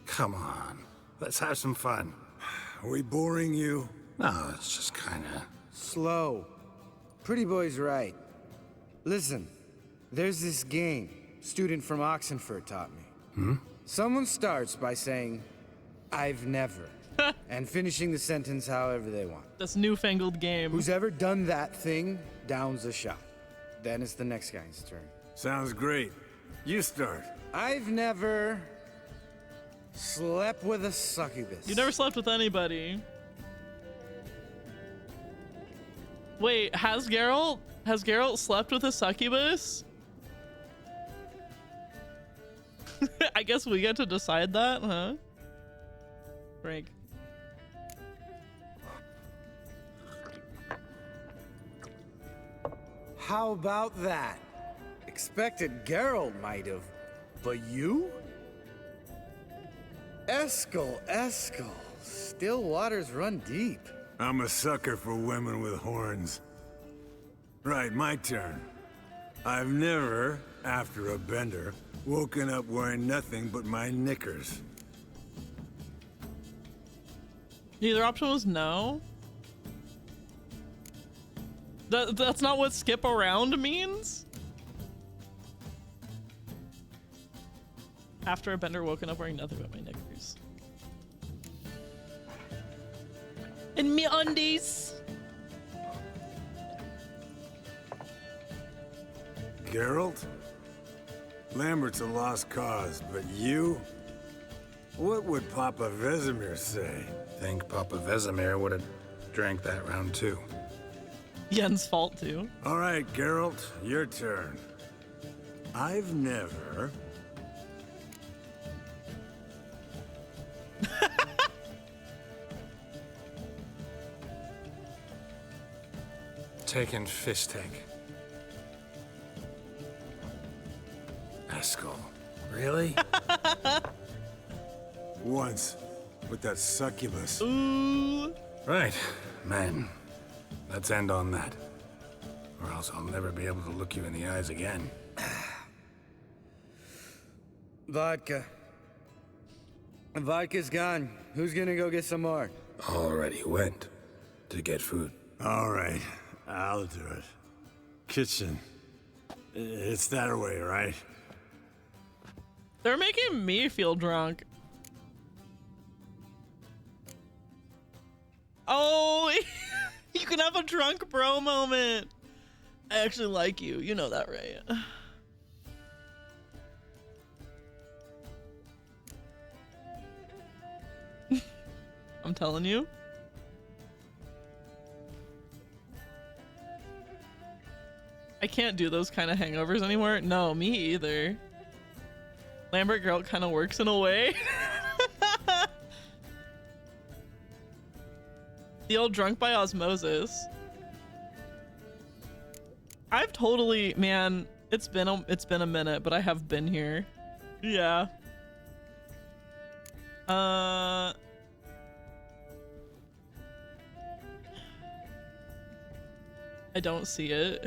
Come on, let's have some fun. Are we boring you? No, it's just kinda... Slow. Pretty boy's right. Listen, there's this game student from Oxenford taught me. Someone starts by saying, I've never, and finishing the sentence however they want. This newfangled game. Who's ever done that thing downs a shot. Then it's the next guy's turn. Sounds great. You start. I've never slept with a succubus. You never slept with anybody. Wait, has Geralt slept with a succubus? I guess we get to decide that, huh? Frank. How about that? Expected Geralt might have, but you? Eskel. Still waters run deep. I'm a sucker for women with horns. Right, my turn. I've never, after a bender, woken up wearing nothing but my knickers. Either option was no. That's not what skip around means? After a bender, woken up wearing nothing but my knickers. And me undies. Geralt? Lambert's a lost cause, but you? What would Papa Vesemir say? Think Papa Vesemir would have drank that round too. Yen's fault too. All right, Geralt, your turn. I've never... Taken Fishtag. Eskel. Really? Once, with that succubus. Ooh. Right, man. Let's end on that. Or else I'll never be able to look you in the eyes again. Vodka. Vodka's gone. Who's gonna go get some more? Already went to get food. All right, I'll do it. Kitchen. It's that way, right? They're making me feel drunk. Oh, you can have a drunk bro moment. I actually like you. You know that, right? I'm telling you. I can't do those kind of hangovers anymore. No, me either. Lambert Geralt kind of works in a way. The old drunk by osmosis. I've totally, man, it's been a minute, but I have been here. Yeah. I don't see it.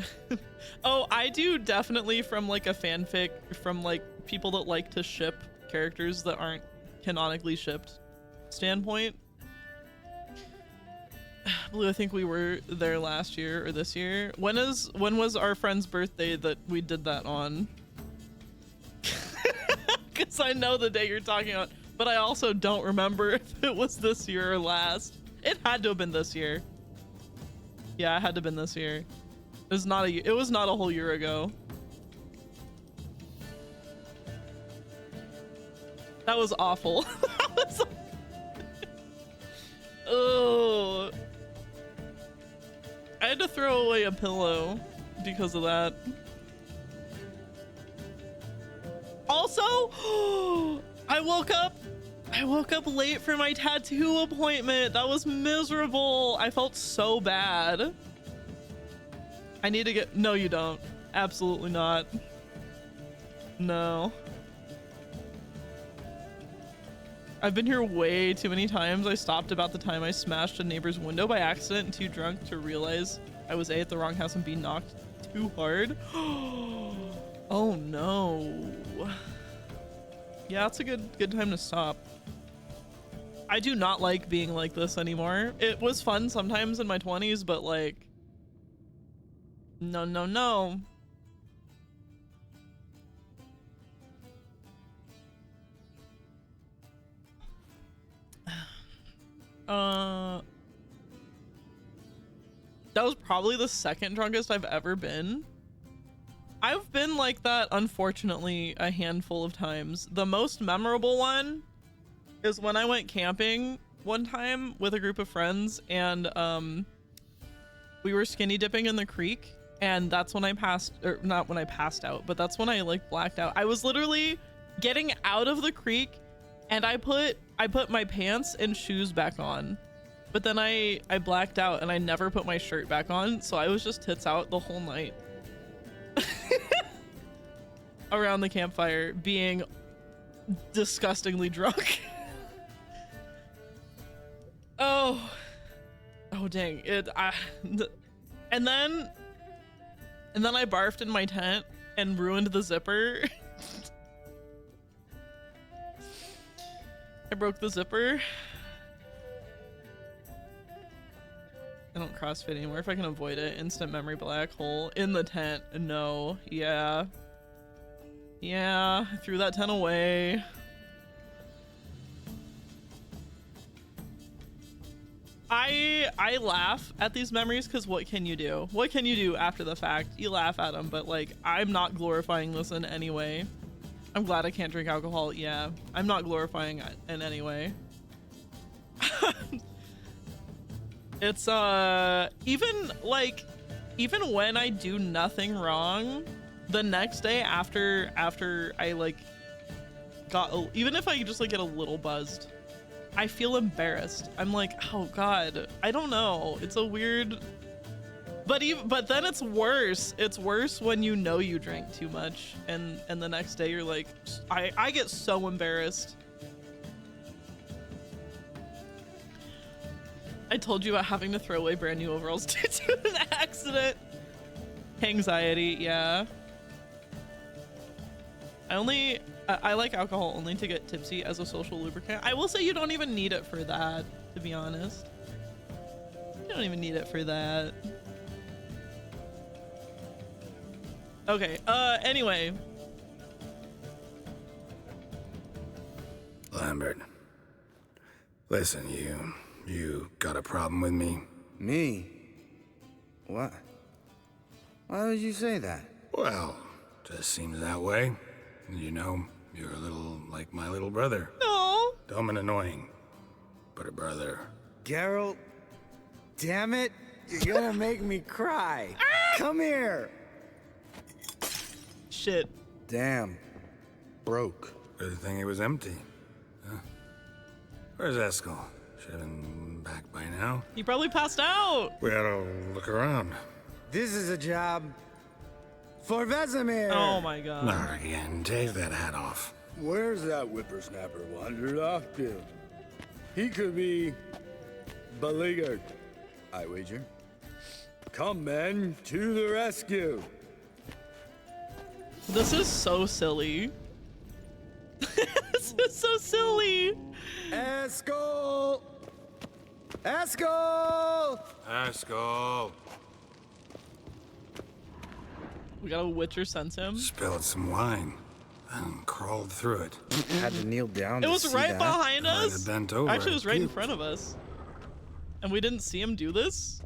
Oh, I do definitely from like a fanfic, from like people that like to ship characters that aren't canonically shipped standpoint. Blue, I think we were there last year or this year. When was our friend's birthday that we did that on? Because I know the day you're talking about, but I also don't remember if it was this year or last. It had to have been this year. Yeah, it had to have been this year. It was not a whole year ago. That was awful. Oh. I had to throw away a pillow because of that. Also, I woke up late for my tattoo appointment. That was miserable. I felt so bad. I need to get... No, you don't. Absolutely not. No. I've been here way too many times. I stopped about the time I smashed a neighbor's window by accident and too drunk to realize I was A, at the wrong house, and B, knocked too hard. Oh no. Yeah, it's a good time to stop. I do not like being like this anymore. It was fun sometimes in my 20s, but like, no. That was probably the second drunkest I've ever been. I've been like that, unfortunately, a handful of times. The most memorable one is when I went camping one time with a group of friends, and we were skinny dipping in the creek, and that's when I not when I passed out, but that's when I like blacked out. I was literally getting out of the creek, and I put my pants and shoes back on, but then I blacked out and I never put my shirt back on, so I was just tits out the whole night. Around the campfire, being disgustingly drunk. Oh dang it. And then I barfed in my tent and ruined the zipper. I broke the zipper. I don't CrossFit anymore if I can avoid it. Instant memory black hole in the tent. No. Yeah, I threw that tent away. I laugh at these memories because what can you do? What can you do after the fact? You laugh at them, but like, I'm not glorifying this in any way. I'm glad I can't drink alcohol. Yeah, I'm not glorifying it in any way. It's even when I do nothing wrong, the next day after I like even if I just like get a little buzzed, I feel embarrassed. I'm like, oh god, I don't know. It's a weird, but then it's worse. It's worse when you know you drank too much and the next day you're like, I get so embarrassed. I told you about having to throw away brand new overalls due to an accident. Anxiety, yeah. I like alcohol only to get tipsy as a social lubricant. I will say you don't even need it for that, to be honest. You don't even need it for that. Okay, anyway. Lambert, listen, you got a problem with me? Me? What? Why would you say that? Well, just seems that way. You know, you're a little like my little brother. No. Dumb and annoying, but a brother. Geralt, damn it. You're gonna make me cry. Come here. Shit. Damn. Broke. Good thing it was empty. Huh? Where's Eskel? Should have been back by now. He probably passed out. We had to look around. This is a job for Vesemir. Oh my god. Not again. Take that hat off. Where's that whippersnapper wandered off to? He could be beleaguered, I wager. Come, men, to the rescue. This is so silly. This is so silly. Eskel! Eskel! Eskel! We got a Witcher sense him. Spilled some wine and crawled through it. Had to kneel down. It was right behind us. I'd have bent over. Actually, it was right in front of us. And we didn't see him do this?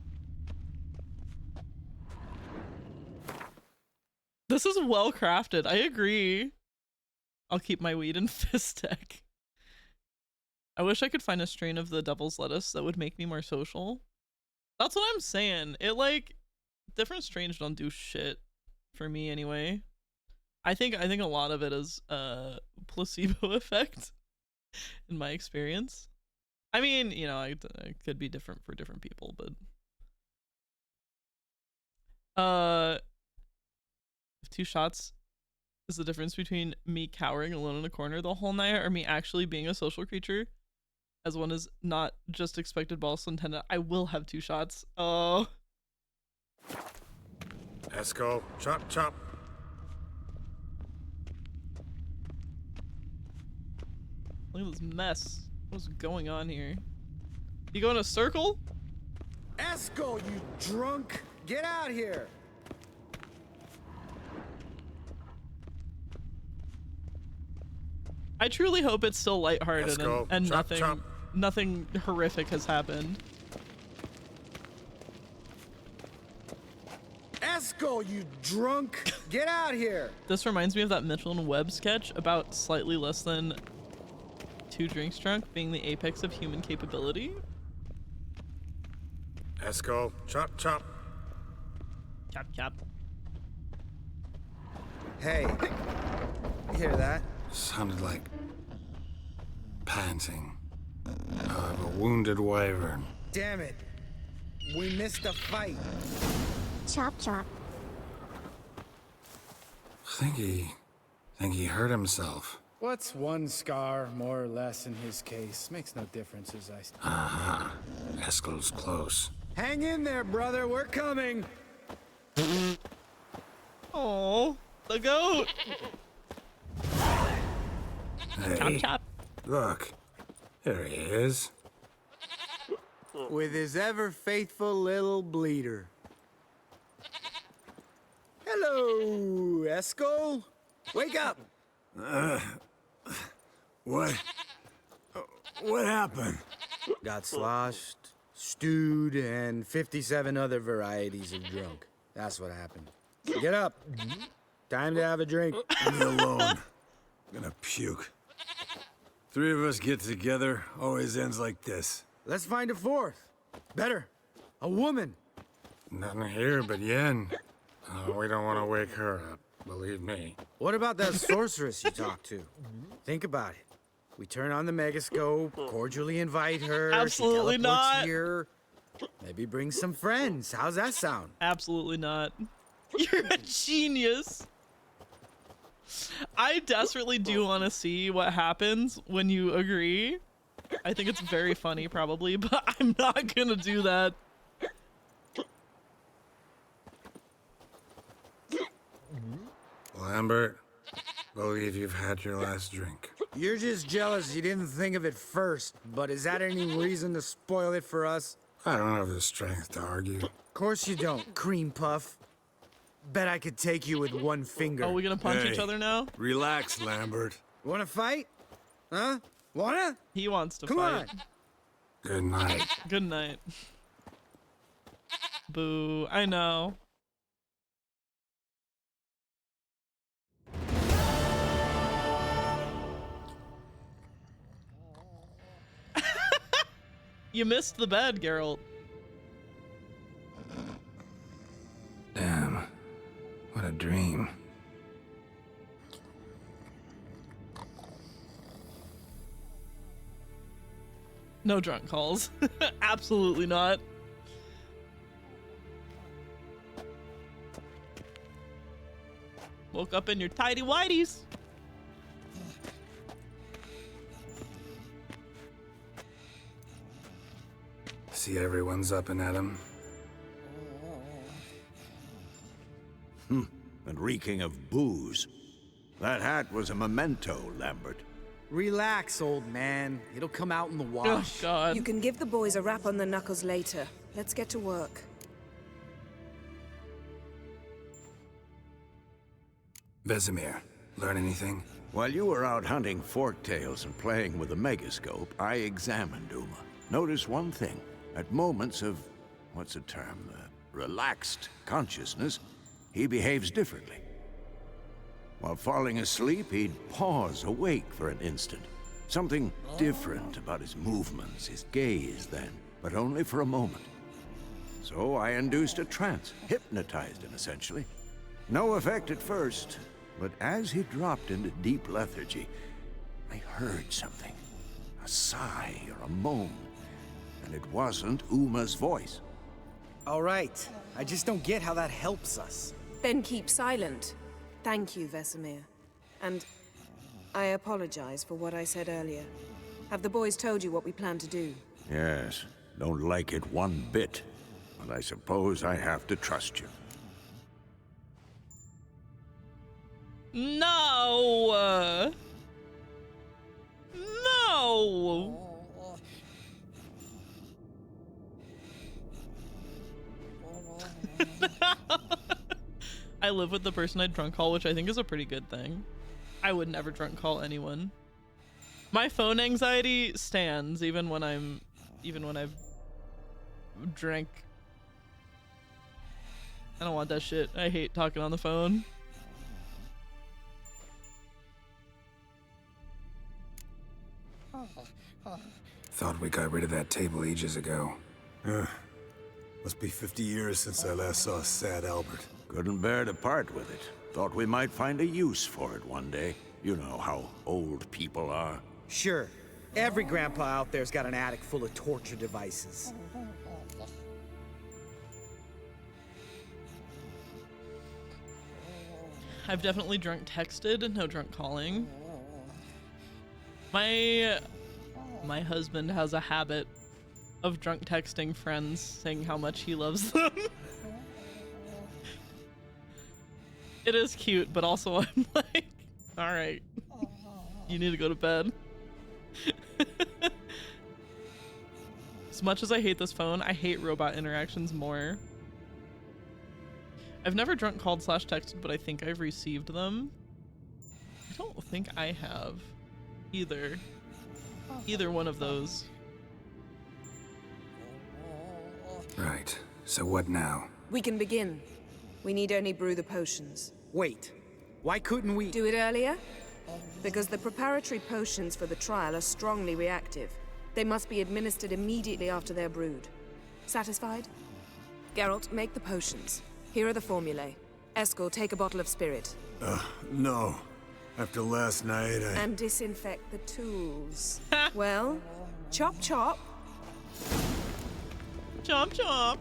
This is well crafted. I agree. I'll keep my weed in Fistek. I wish I could find a strain of the devil's lettuce that would make me more social. That's what I'm saying. It like, different strains don't do shit for me anyway. I think a lot of it is placebo effect in my experience. I mean, you know, it could be different for different people, but if 2 shots is the difference between me cowering alone in a corner the whole night or me actually being a social creature, as one is not just expected but also intended, I will have 2 shots. Oh. Eskel, chop, chop. Look at this mess. What's going on here? You go in a circle? Eskel, you drunk! Get out here! I truly hope it's still lighthearted and chop, nothing horrific has happened. Eskel, you drunk! Get out here! This reminds me of that Mitchell and Webb sketch about slightly less than 2 drinks drunk being the apex of human capability. Eskel, chop, chop. Chop, chop. Hey, you hear that? Sounded like panting of a wounded wyvern. Damn it. We missed a fight. Chop chop. Think he hurt himself. What's one scar, more or less, in his case? Makes no difference as I... Uh-huh. Eskel's close. Hang in there, brother. We're coming. Oh, the goat. Hey, Chop chop. look. There he is. With his ever-faithful little bleeder. Hello, Eskel. Wake up. What? What happened? Got sloshed, stewed, and 57 other varieties of drunk. That's what happened. Get up. Time to have a drink. Leave me alone. I'm gonna puke. Three of us get together, always ends like this. Let's find a fourth. Better. A woman. Nothing here but Yen. We don't want to wake her up, believe me. What about that sorceress you talked to? Think about it. We turn on the megascope, cordially invite her. Absolutely she not. Here. Maybe bring some friends. How's that sound? Absolutely not. You're a genius. I desperately do want to see what happens when you agree. I think it's very funny, probably, but I'm not gonna do that. Lambert, believe you've had your last drink. You're just jealous you didn't think of it first, but is that any reason to spoil it for us? I don't have the strength to argue. Of course you don't, cream puff. Bet I could take you with one finger. Are we gonna punch each other now? Relax, Lambert. Wanna fight? Huh? Wanna? He wants to Come fight. on. Good night. Good night. Boo. I know. You missed the bed, Geralt. Damn. What a dream. No drunk calls. Absolutely not. Woke up in your tidy whities. See everyone's up and at 'em. And reeking of booze. That hat was a memento, Lambert. Relax, old man. It'll come out in the Oh, wash. God. You can give the boys a rap on the knuckles later. Let's get to work. Vesemir, learn anything? While you were out hunting forktails and playing with the megascope, I examined Uma. Notice one thing. At moments of, what's the term, relaxed consciousness, he behaves differently. While falling asleep, he'd pause awake for an instant. Something different about his movements, his gaze then, but only for a moment. So I induced a trance, hypnotized him essentially. No effect at first, but as he dropped into deep lethargy, I heard something. A sigh or a moan. And it wasn't Uma's voice. All right. I just don't get how that helps us. Then keep silent. Thank you, Vesemir. And I apologize for what I said earlier. Have the boys told you what we plan to do? Yes, don't like it one bit. But I suppose I have to trust you. No! No! I live with the person I drunk call, which I think is a pretty good thing. I would never drunk call anyone. My phone anxiety stands even when I've drank. I don't want that shit. I hate talking on the phone. Thought we got rid of that table ages ago. Must be 50 years since I last saw sad Albert. Couldn't bear to part with it. Thought we might find a use for it one day. You know how old people are. Sure. Every grandpa out there's got an attic full of torture devices. I've definitely drunk texted, no drunk calling. My husband has a habit of drunk texting friends saying how much he loves them. It is cute, but also I'm like, all right, you need to go to bed. As much as I hate this phone, I hate robot interactions more. I've never drunk called / texted, but I think I've received them. I don't think I have either one of those. Right. So what now? We can begin. We need only brew the potions. Wait. Why couldn't we do it earlier? Because the preparatory potions for the trial are strongly reactive. They must be administered immediately after they're brewed. Satisfied? Geralt, make the potions. Here are the formulae. Eskel, take a bottle of spirit. No. After last night, And disinfect the tools. Well, chop chop. Chomp chomp.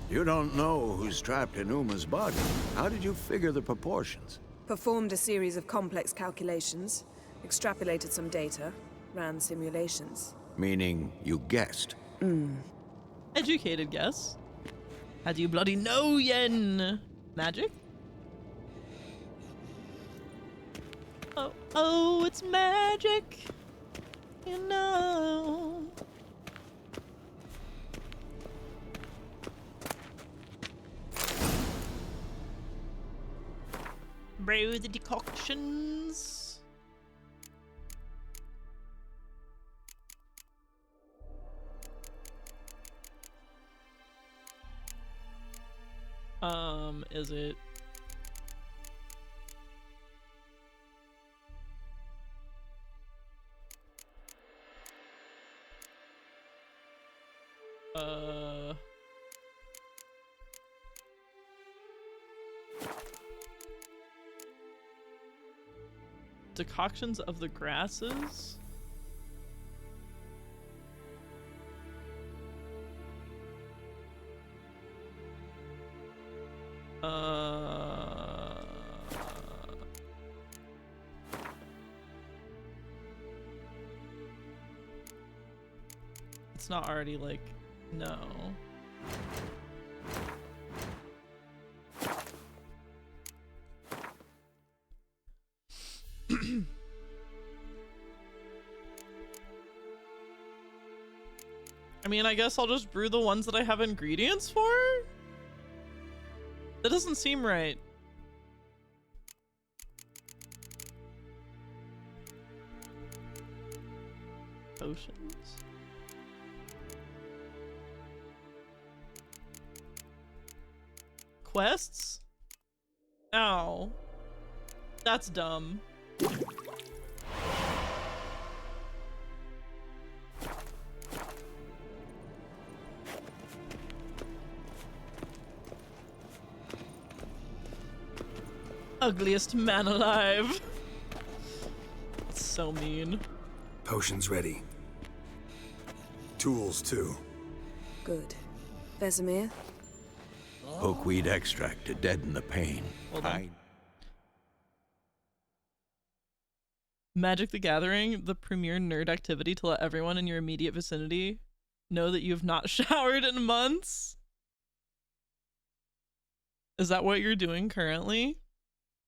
You don't know who's trapped in Uma's body. How did you figure the proportions? Performed a series of complex calculations, extrapolated some data, ran simulations. Meaning you guessed. Educated guess. How do you bloody know, Yen? Magic? Oh, it's magic. You know. Brew the decoctions. Is it? Decoctions of the grasses? It's not already like, no. I mean, I guess I'll just brew the ones that I have ingredients for? That doesn't seem right. Potions. Quests? Ow. That's dumb. Ugliest man alive. That's so mean. Potions ready. Tools, too. Good. Vesemir? Hookweed extract to deaden the pain. Hold on. Magic the Gathering, the premier nerd activity to let everyone in your immediate vicinity know that you have not showered in months. Is that what you're doing currently?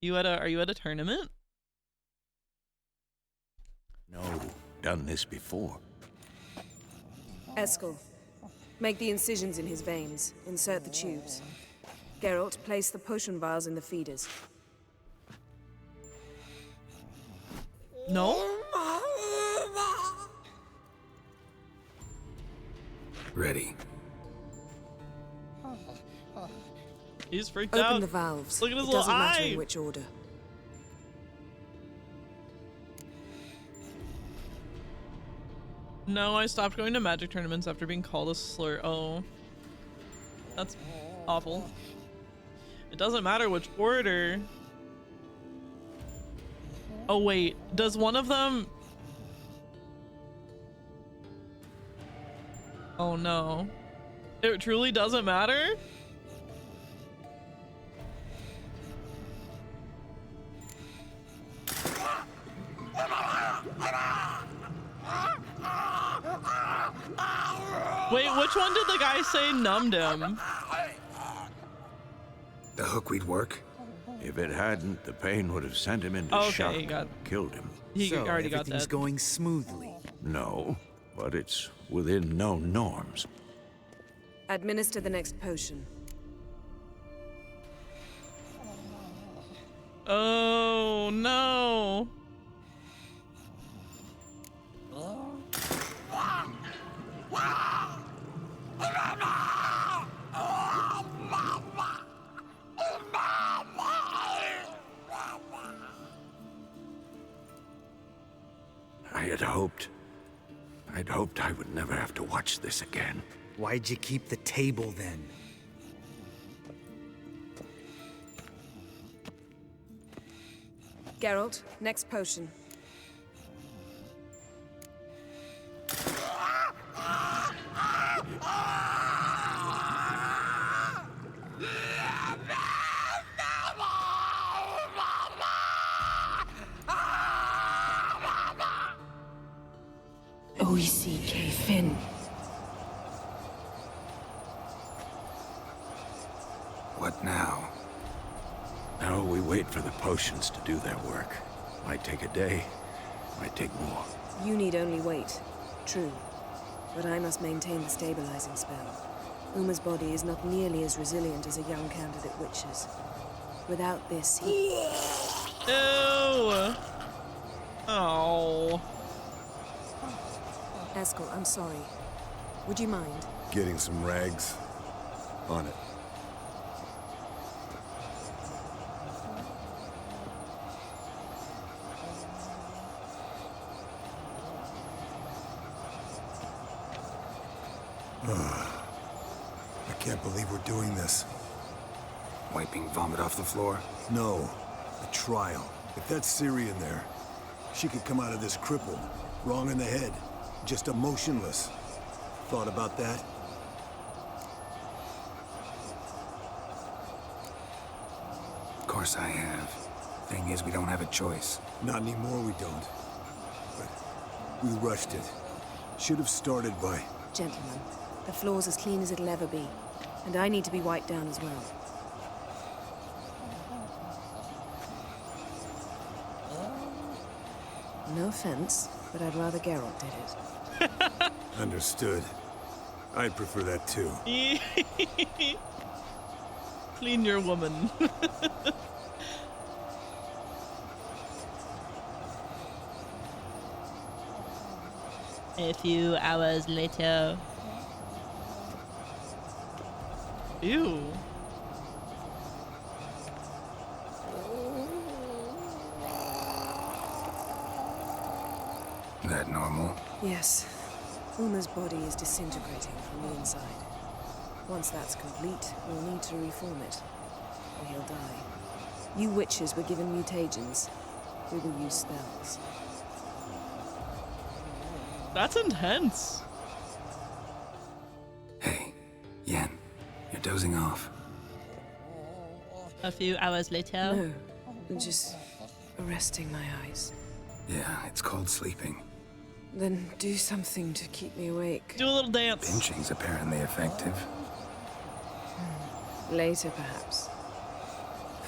Are you at a tournament? No, done this before. Eskel, make the incisions in his veins. Insert the tubes. Geralt, place the potion vials in the feeders. No? Ready. He's freaked Open out. the valves. Look at his It little doesn't matter eye. in which order. No, I stopped going to magic tournaments after being called a slur. Oh. That's awful. It doesn't matter which order. Oh wait, does one of them... Oh no. It truly doesn't matter? Wait, which one did the guy say numbed him? The hookweed work? If it hadn't, the pain would have sent him into Okay, shock, he got- killed him. He already got everything's that. going smoothly. No, but it's within known norms. Administer the next potion. Oh no. I'd hoped I would never have to watch this again. Why'd you keep the table then? Geralt, next potion. OECK Finn. What now? Now we wait for the potions to do their work. Might take a day, might take more. You need only wait. True. But I must maintain the stabilizing spell. Uma's body is not nearly as resilient as a young candidate witch's. Without this, he... Ew. Oh. Eskel, I'm sorry. Would you mind? Getting some rags. On it. I can't believe we're doing this. Wiping vomit off the floor? No. A trial. If that's Ciri in there, she could come out of this crippled, wrong in the head, just emotionless. Thought about that? Of course I have. Thing is, we don't have a choice. Not anymore, we don't. But we rushed it. Should have started by... Gentlemen, the floor's as clean as it'll ever be. And I need to be wiped down as well. No offense, but I'd rather Geralt did it. Understood. I'd prefer that too. Clean your woman. A few hours later. Ew. That normal? Yes. Uma's body is disintegrating from the inside. Once that's complete, we'll need to reform it, or he'll die. You witches were given mutagens. We will use spells. That's intense. Hey, Yen, you're dozing off. A few hours later. No, I'm just resting my eyes. Yeah, it's called sleeping. Then do something to keep me awake. Do a little dance. Pinching's apparently effective. Later, perhaps.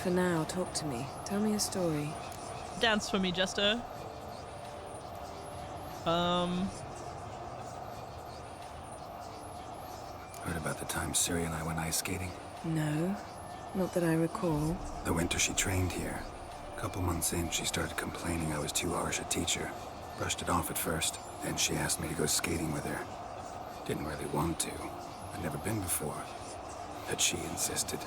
For now, talk to me. Tell me a story. Dance for me, Jester. Heard about the time Ciri and I went ice skating? No, not that I recall. The winter she trained here. Couple months in, she started complaining I was too harsh a teacher. Brushed it off at first, then she asked me to go skating with her. Didn't really want to. I'd never been before. But she insisted.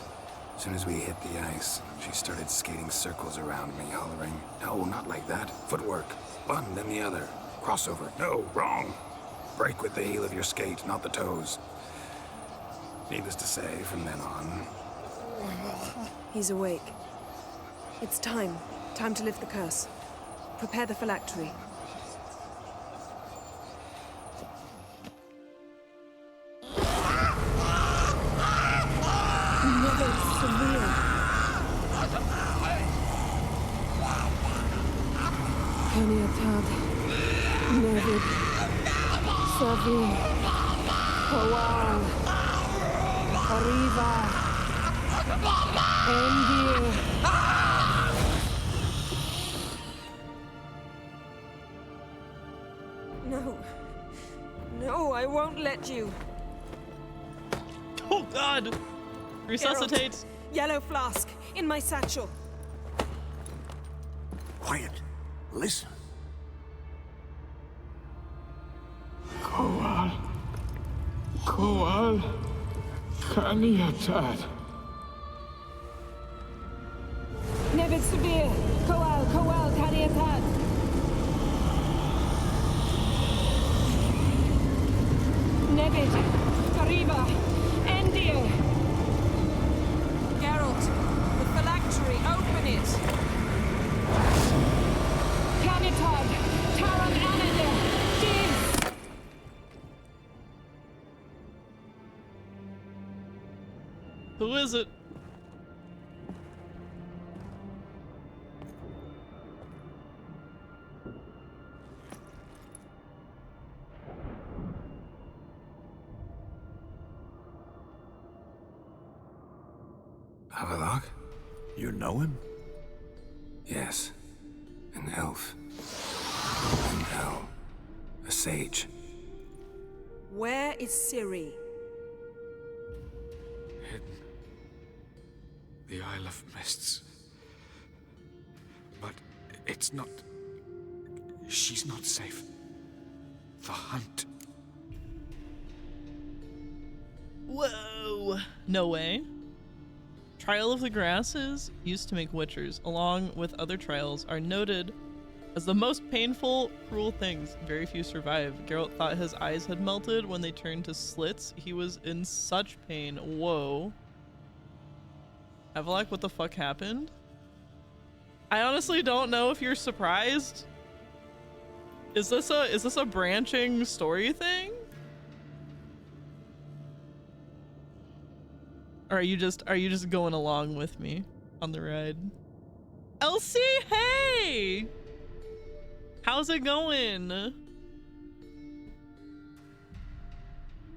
As soon as we hit the ice, she started skating circles around me, hollering, "No, not like that. Footwork. One, then the other. Crossover. No, wrong. Break with the heel of your skate, not the toes." Needless to say, from then on... He's awake. It's time. Time to lift the curse. Prepare the phylactery. Never severe. Peniatad. Nevid. Savir. Kowal. Arriva. Endir. No. No, I won't let you. Oh God! Resuscitate. Geralt, yellow flask in my satchel. Quiet. Listen. Kowal. Kowal. Kaniatad. Nevid Sabir. Kowal. Kowal. Kaniatad. Nevid. Arriva. Endir. Geralt, the phylactery, open it. Planetod. Taron Anadil. Div. Who is it? Havelock? You know him? Yes. An elf. An elf. A sage. Where is Ciri? Hidden. The Isle of Mists. But it's not... She's not safe. The hunt. Whoa! No way. Trial of the Grasses, used to make witchers, along with other trials, are noted as the most painful, cruel things. Very few survive. Geralt thought his eyes had melted when they turned to slits. He was in such pain. Whoa. Havelock, what the fuck happened? I honestly don't know if you're surprised. Is this a branching story thing? Or are you just going along with me on the ride? Elsie, hey! How's it going?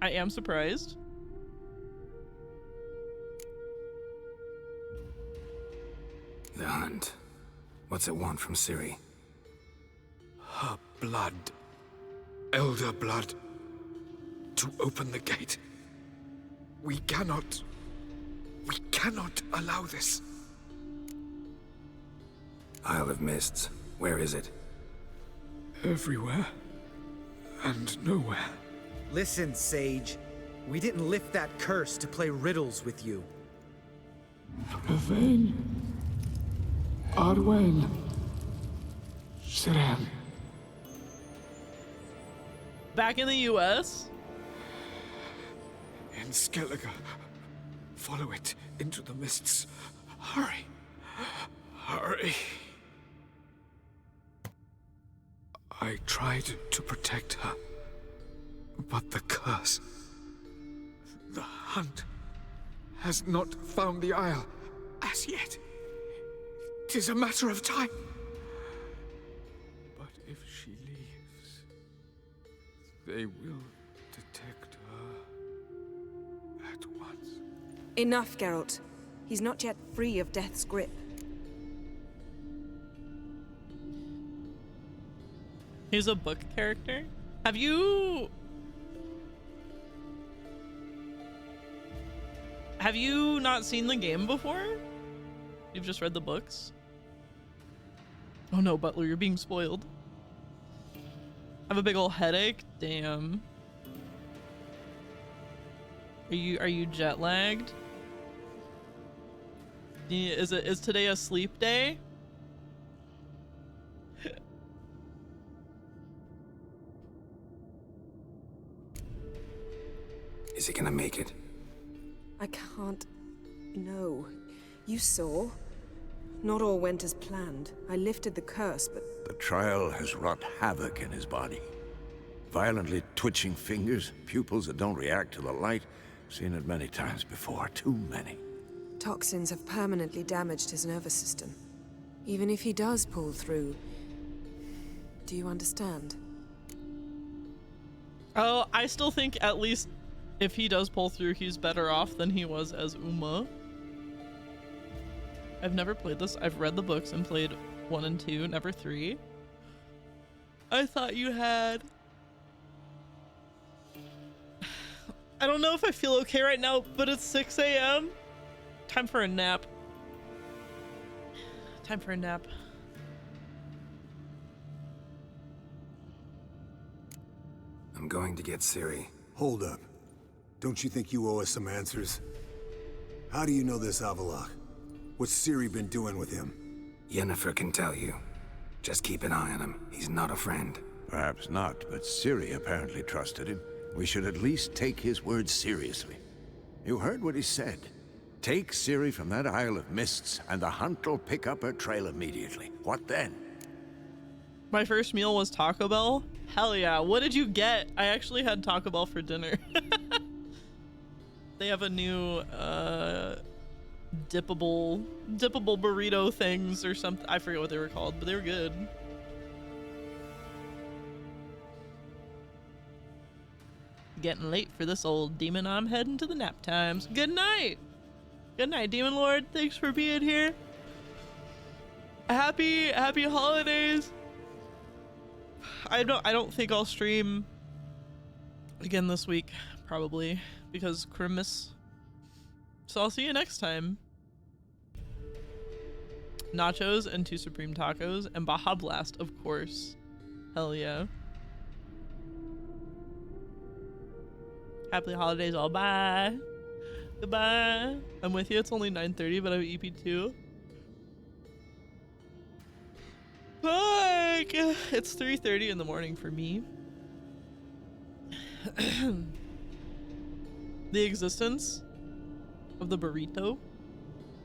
I am surprised. The hunt. What's it want from Ciri? Her blood. Elder blood. To open the gate. We cannot allow this. Isle of Mists. Where is it? Everywhere. And nowhere. Listen, Sage. We didn't lift that curse to play riddles with you. Yvain. Arwen. Siren. Back in the US? In Skellige. Follow it into the mists. Hurry. Hurry. I tried to protect her. But the curse... The hunt... has not found the Isle as yet. 'Tis a matter of time. But if she leaves... they will detect her... at once. Enough, Geralt. He's not yet free of death's grip. He's a book character? Have you not seen the game before? You've just read the books? Oh no, Butler, you're being spoiled. Have a big ol' headache? Damn. Are you jet lagged? Is today a sleep day? Is he gonna make it? I can't... No. You saw. Not all went as planned. I lifted the curse, but... The trial has wrought havoc in his body. Violently twitching fingers, pupils that don't react to the light. Seen it many times before, too many. Toxins have permanently damaged his nervous system. Even if he does pull through... Do you understand? Oh, I still think at least if he does pull through, he's better off than he was as Uma. I've never played this. I've read the books and played 1 and 2, never 3. I thought you had. I don't know if I feel okay right now, but it's 6 a.m. Time for a nap. Time for a nap. I'm going to get Ciri. Hold up. Don't you think you owe us some answers? How do you know this Avallac'h? What's Ciri been doing with him? Yennefer can tell you. Just keep an eye on him. He's not a friend. Perhaps not, but Ciri apparently trusted him. We should at least take his words seriously. You heard what he said. Take Ciri from that Isle of Mists, and the hunt will pick up her trail immediately. What then? My first meal was Taco Bell. Hell yeah. What did you get? I actually had Taco Bell for dinner. They have a new dippable burrito things or something. I forget what they were called, but they were good. Getting late for this old demon. I'm heading to the nap times. Good night. Good night, Demon Lord. Thanks for being here. Happy holidays. I don't think I'll stream again this week, probably, because Christmas. So I'll see you next time. Nachos and 2 Supreme Tacos and Baja Blast, of course. Hell yeah. Happy holidays all. Bye. Goodbye. I'm with you. It's only 9:30, but I have EP2. Fuck! It's 3:30 in the morning for me. The existence of the burrito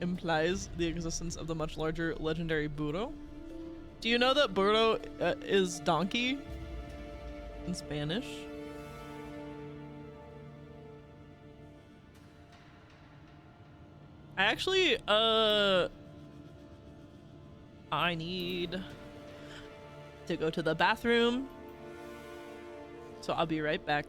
implies the existence of the much larger legendary burro. Do you know that burro is donkey in Spanish? I actually, I need to go to the bathroom, so I'll be right back.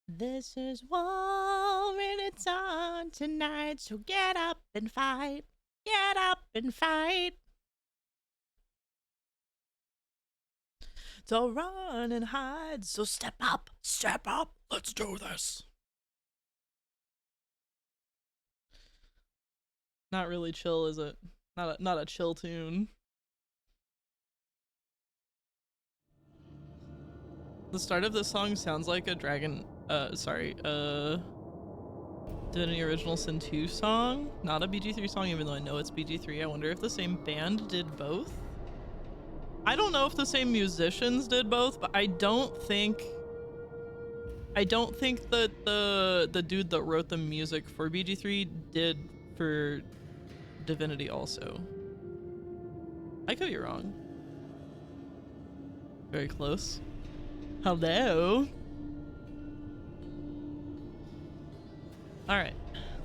This is war and it's on tonight, so get up and fight. Get up and fight. Don't run and hide, so step up, let's do this. Not really chill, is it? Not a chill tune. The start of this song sounds like a Divinity Original Sin 2 song, not a BG3 song, even though I know it's BG3. I wonder if the same band did both. I don't know if the same musicians did both, but I don't think that the dude that wrote the music for BG3 did for Divinity also. I could be wrong. Very close. Hello. All right,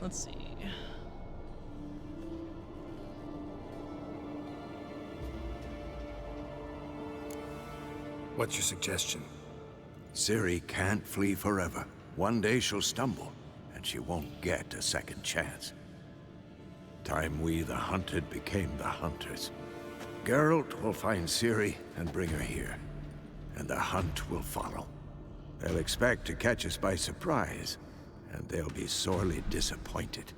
let's see. What's your suggestion? Ciri can't flee forever. One day she'll stumble, and she won't get a second chance. Time we, the hunted, became the hunters. Geralt will find Ciri and bring her here, and the hunt will follow. They'll expect to catch us by surprise, and they'll be sorely disappointed.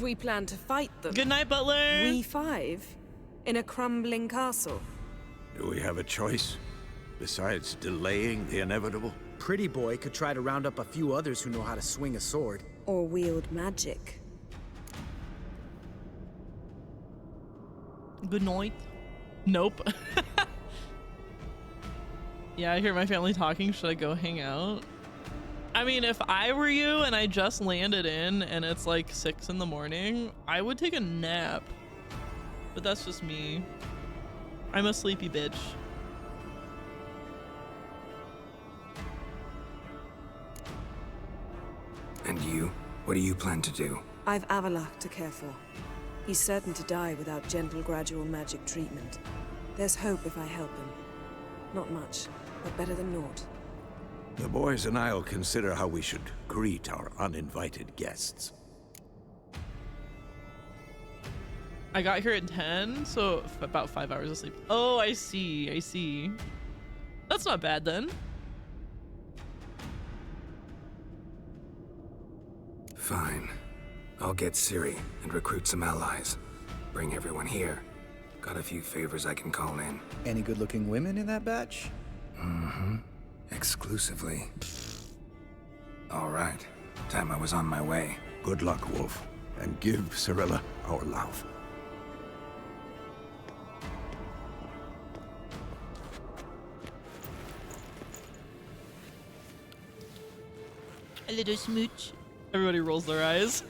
We plan to fight them. Good night, Butler. We five? In a crumbling castle? Do we have a choice? Besides delaying the inevitable? Pretty Boy could try to round up a few others who know how to swing a sword. Or wield magic. Good night. Nope. Yeah, I hear my family talking. Should I go hang out? I mean, if I were you and I just landed in and it's like 6 in the morning, I would take a nap. But that's just me. I'm a sleepy bitch. And you? What do you plan to do? I've Avalok to care for. He's certain to die without gentle, gradual magic treatment. There's hope if I help him. Not much, but better than naught. The boys and I'll consider how we should greet our uninvited guests. I got here at 10, so about 5 hours of sleep. Oh, I see. That's not bad then. Fine. I'll get Ciri and recruit some allies. Bring everyone here. Got a few favors I can call in. Any good-looking women in that batch? Mm-hmm. Exclusively. All right. Time I was on my way. Good luck, Wolf. And give Cirilla our love. A little smooch. Everybody rolls their eyes.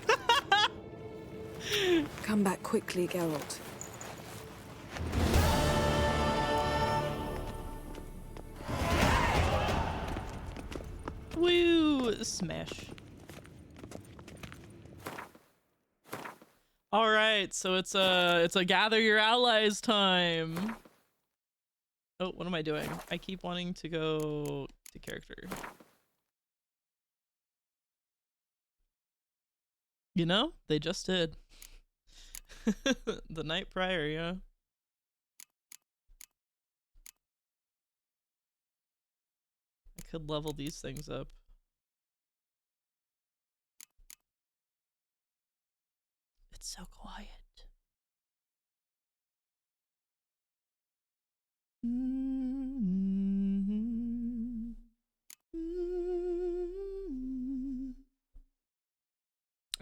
Come back quickly, Geralt. Woo! Smash. All right, so it's a gather your allies time. Oh, what am I doing? I keep wanting to go to character. You know, they just did. The night prior, yeah. I could level these things up. It's so quiet.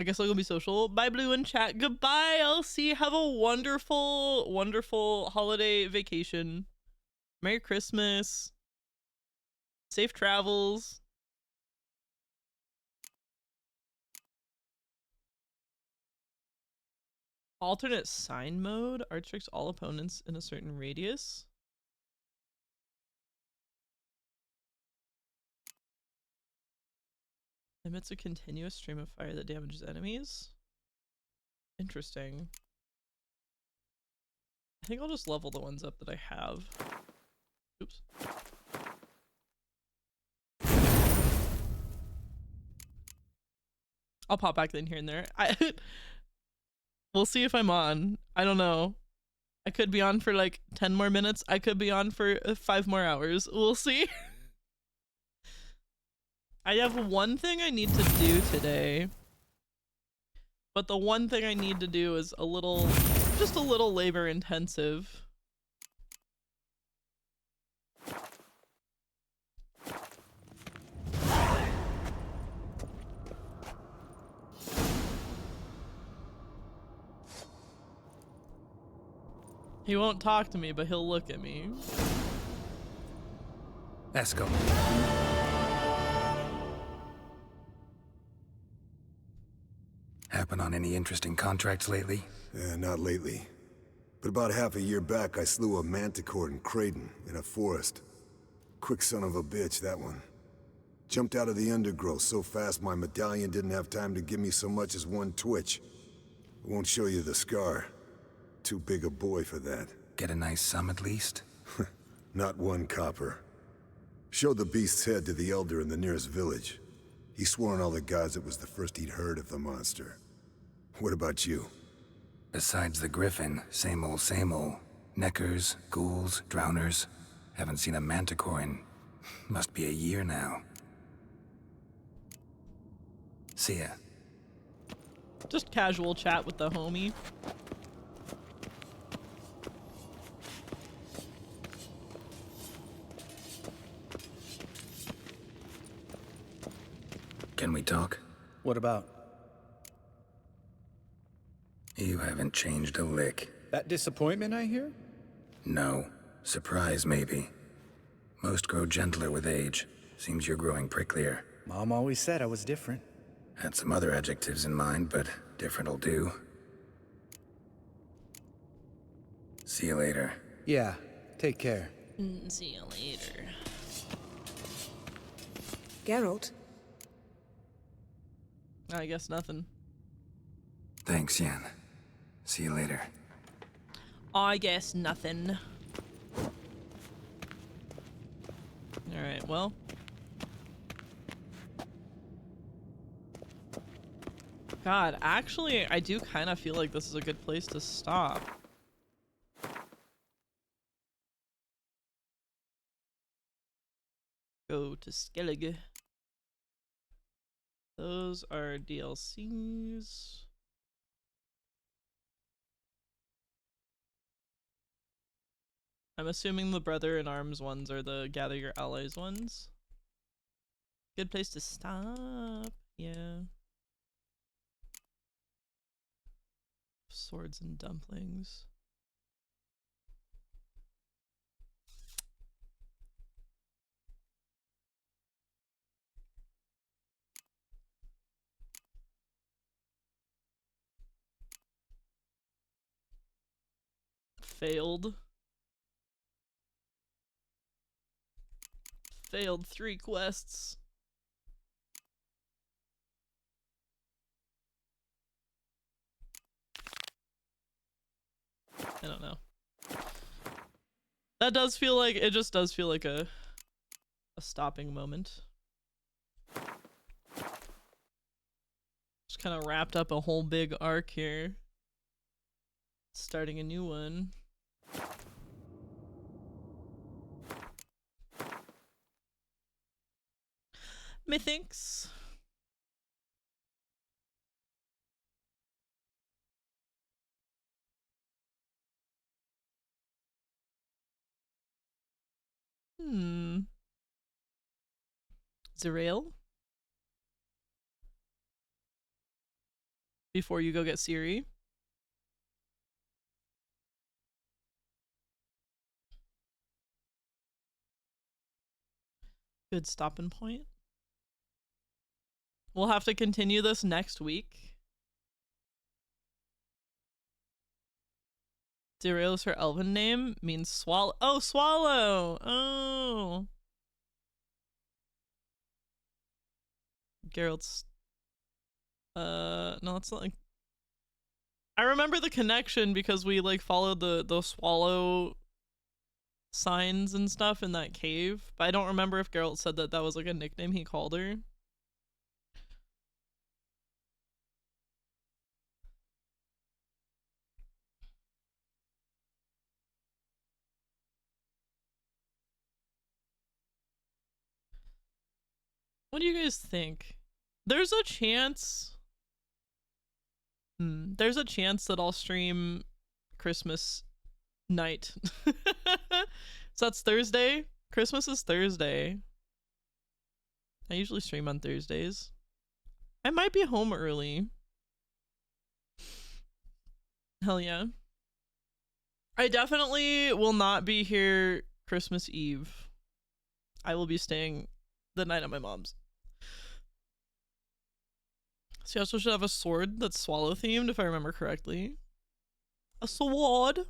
I guess I'll go be social. Bye, Blue and chat. Goodbye, Elsie. Have a wonderful, wonderful holiday vacation. Merry Christmas. Safe travels. Alternate sign mode. Arch tricks all opponents in a certain radius. Emits a continuous stream of fire that damages enemies. Interesting. I think I'll just level the ones up that I have. Oops. I'll pop back in here and there. We'll see if I'm on. I don't know. I could be on for like 10 more minutes. I could be on for 5 more hours. We'll see. I have one thing I need to do today. But the one thing I need to do is just a little labor intensive. He won't talk to me, but he'll look at me. Let's go. Happen on any interesting contracts lately? Not lately. But about half a year back, I slew a manticore in Creighton, in a forest. Quick son of a bitch, that one. Jumped out of the undergrowth so fast my medallion didn't have time to give me so much as one twitch. I won't show you the scar. Too big a boy for that. Get a nice sum at least? Not 1 copper. Showed the beast's head to the elder in the nearest village. He swore on all the gods it was the first he'd heard of the monster. What about you? Besides the griffin, same old, same old. Neckers, ghouls, drowners. Haven't seen a manticore in... must be a year now. See ya. Just casual chat with the homie. Can we talk? What about? You haven't changed a lick. That disappointment I hear? No. Surprise, maybe. Most grow gentler with age. Seems you're growing pricklier. Mom always said I was different. Had some other adjectives in mind, but different'll do. See you later. Yeah, take care. See you later. Geralt? I guess nothing. Thanks, Yen. See you later. I guess nothing. Alright, well. God, actually, I do kind of feel like this is a good place to stop. Go to Skellige. Those are DLCs. I'm assuming the Brother in Arms ones are the Gather Your Allies ones. Good place to stop. Yeah. Swords and dumplings. Failed. Failed 3 quests. I don't know. That does feel like, it just does feel like a stopping moment. Just kind of wrapped up a whole big arc here. Starting a new one. Methinks. Zerael? Before you go get Ciri? Good stopping point. We'll have to continue this next week. Zerael is her elven name, means swallow. Oh, swallow! Oh! Geralt's... no, that's not like... I remember the connection because we, like, followed the swallow signs and stuff in that cave, but I don't remember if Geralt said that that was, like, a nickname he called her. What do you guys think? There's a chance. There's a chance that I'll stream Christmas night. So that's Thursday. Christmas is Thursday. I usually stream on Thursdays. I might be home early. Hell yeah. I definitely will not be here Christmas Eve. I will be staying the night at my mom's. So you also should have a sword that's swallow themed, if I remember correctly. A sword.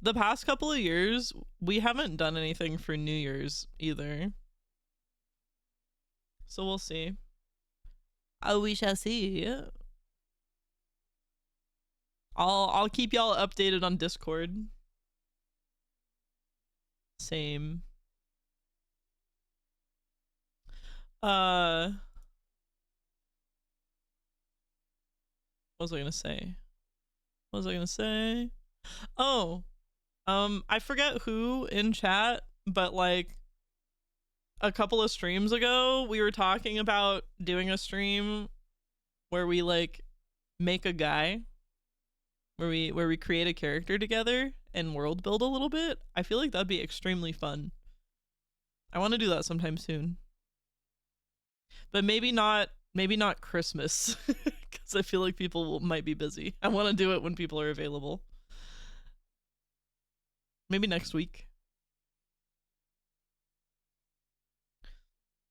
The past couple of years, we haven't done anything for New Year's either. So we'll see. Oh, we shall see. I'll keep y'all updated on Discord. Same. What was I gonna say? What was I gonna say? Oh, I forget who in chat, but like a couple of streams ago, we were talking about doing a stream where we like make a guy, where we create a character together and world build a little bit. I feel like that'd be extremely fun. I want to do that sometime soon. But maybe not Christmas, because I feel like people might be busy. I want to do it when people are available. Maybe next week.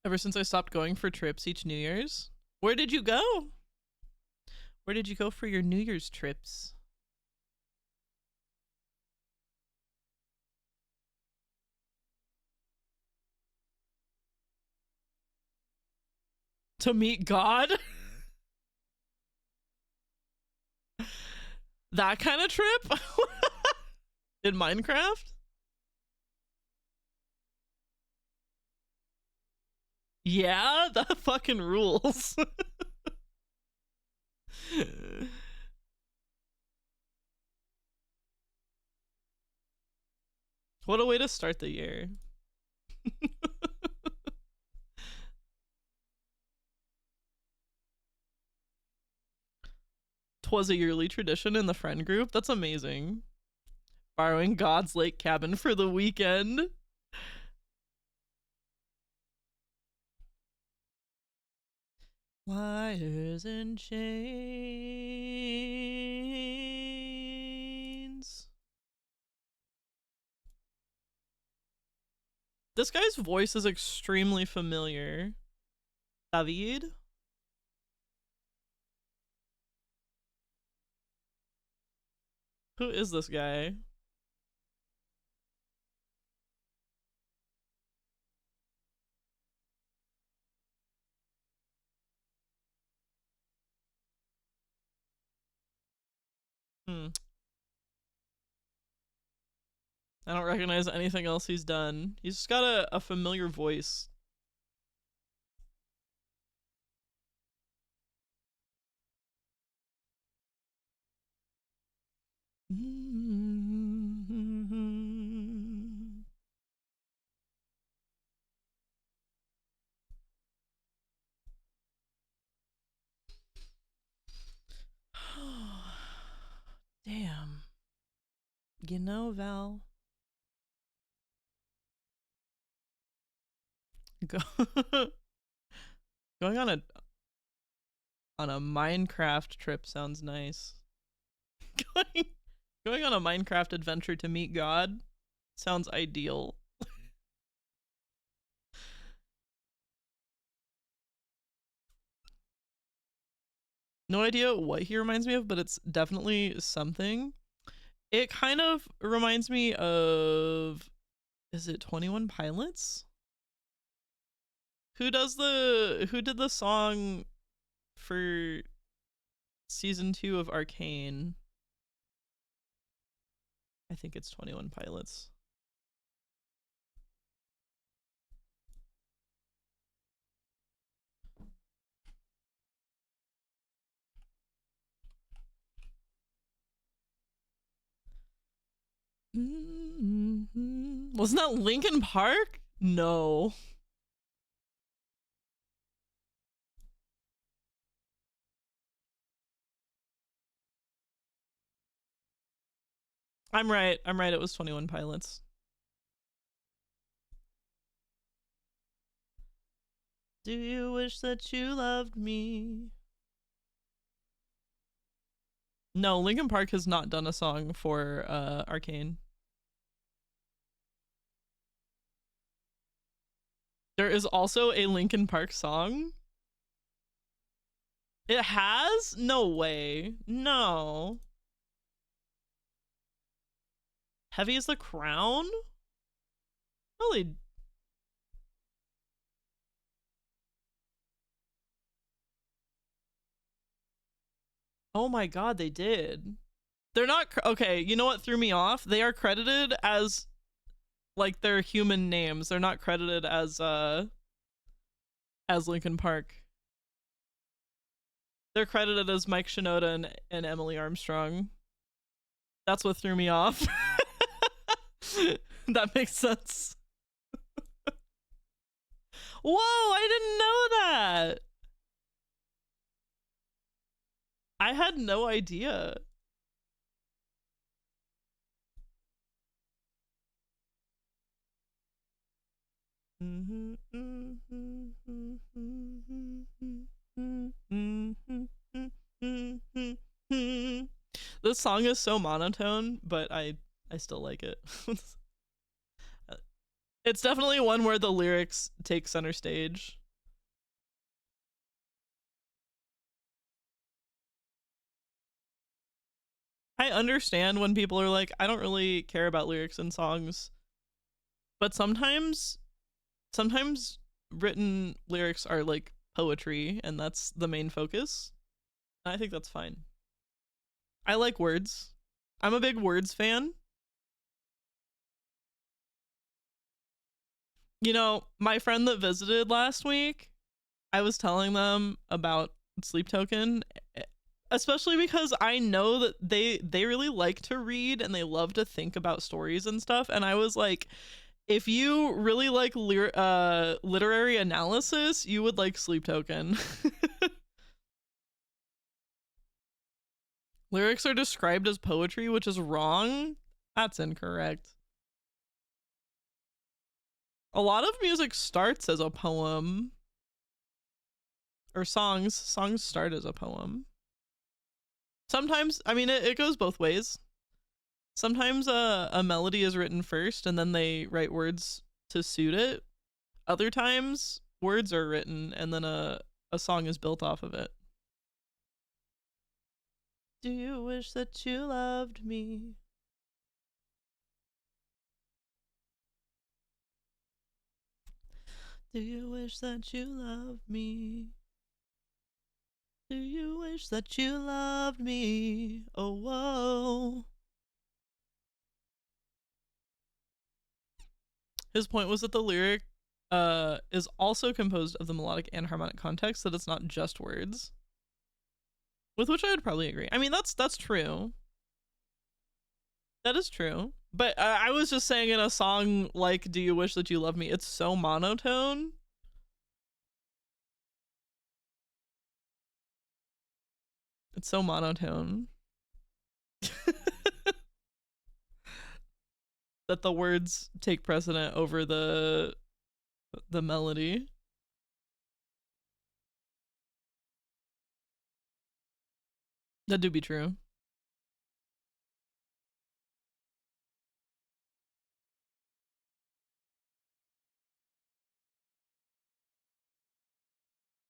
Ever since I stopped going for trips each New Year's. Where did you go? Where did you go for your New Year's trips? To meet God? That kind of trip? In Minecraft? Yeah, that fucking rules. What a way to start the year. 'Twas a yearly tradition in the friend group. That's amazing. Borrowing God's lake cabin for the weekend. Wires and chains. This guy's voice is extremely familiar. David? Who is this guy? I don't recognize anything else he's done. He's just got a familiar voice. Damn. You know, Val. Going on a Minecraft trip sounds nice. Going on a Minecraft adventure to meet God sounds ideal. No idea what he reminds me of, but it's definitely something. It kind of reminds me of, is it 21 Pilots? Who did the song for season 2 of Arcane? I think it's 21 Pilots. Wasn't that Linkin Park? No. I'm right. I'm right. It was 21 Pilots. Do you wish that you loved me? No, Linkin Park has not done a song for Arcane. There is also a Linkin Park song. It has? No way. No. Heavy as the Crown? Really? Oh my god, they did. They're not okay, you know what threw me off? They are credited as like their human names. They're not credited as Linkin Park. They're credited as Mike Shinoda and Emily Armstrong. That's what threw me off. That makes sense. Whoa, I didn't know that. I had no idea. This song is so monotone, but I still like it. It's definitely one where the lyrics take center stage. I understand when people are like, I don't really care about lyrics in songs, but sometimes written lyrics are like poetry and that's the main focus. I think that's fine. I like words. I'm a big words fan. You know, my friend that visited last week, I was telling them about Sleep Token, especially because I know that they really like to read and they love to think about stories and stuff. And I was like, if you really like literary analysis, you would like Sleep Token. Lyrics are described as poetry, which is wrong. That's incorrect. A lot of music starts as a poem. Or songs start as a poem. Sometimes, I mean, it goes both ways. Sometimes a melody is written first and then they write words to suit it. Other times, words are written and then a song is built off of it. Do you wish that you loved me? Do you wish that you loved me? Do you wish that you loved me? Oh, whoa. His point was that the lyric is also composed of the melodic and harmonic context, that it's not just words. With which I would probably agree. I mean, that's true. That is true. But I was just saying in a song like Do You Wish That You Love Me, it's so monotone. It's so monotone. That the words take precedent over the melody. That do be true.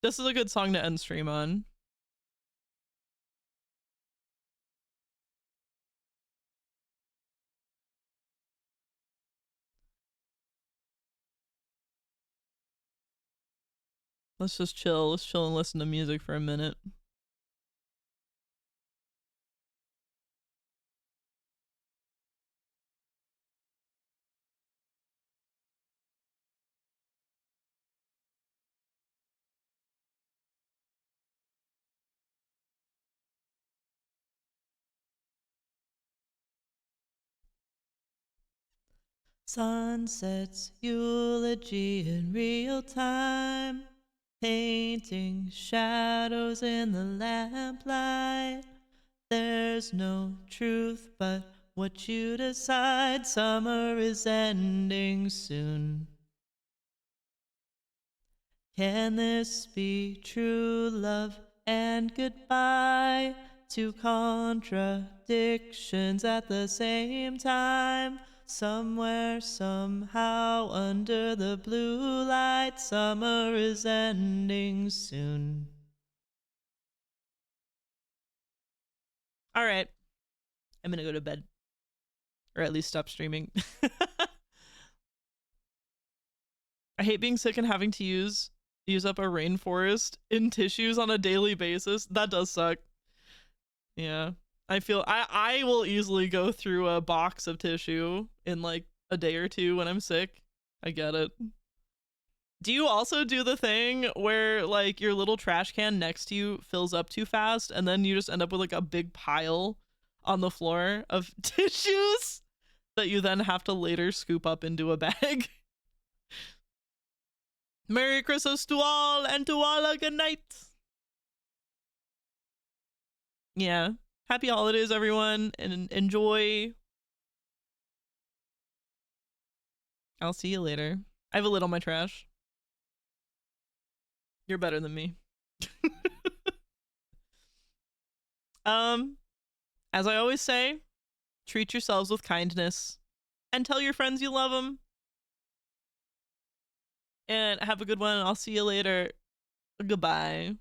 This is a good song to end stream on. Let's just chill. Let's chill and listen to music for a minute. Sunset's eulogy in real time, painting shadows in the lamplight. There's no truth but what you decide. Summer is ending soon. Can this be true love and goodbye? Two contradictions at the same time. Somewhere, somehow, under the blue light, summer is ending soon. All right, I'm gonna go to bed, or at least stop streaming. I hate being sick and having to use up a rainforest in tissues on a daily basis. That does suck. Yeah. I feel I will easily go through a box of tissue in like a day or two when I'm sick. I get it. Do you also do the thing where like your little trash can next to you fills up too fast and then you just end up with like a big pile on the floor of tissues that you then have to later scoop up into a bag? Merry Christmas to all, and to all a good night. Yeah. Happy holidays, everyone, and enjoy. I'll see you later. I have a lid on my trash. You're better than me. As I always say, treat yourselves with kindness and tell your friends you love them. And have a good one. I'll see you later. Goodbye.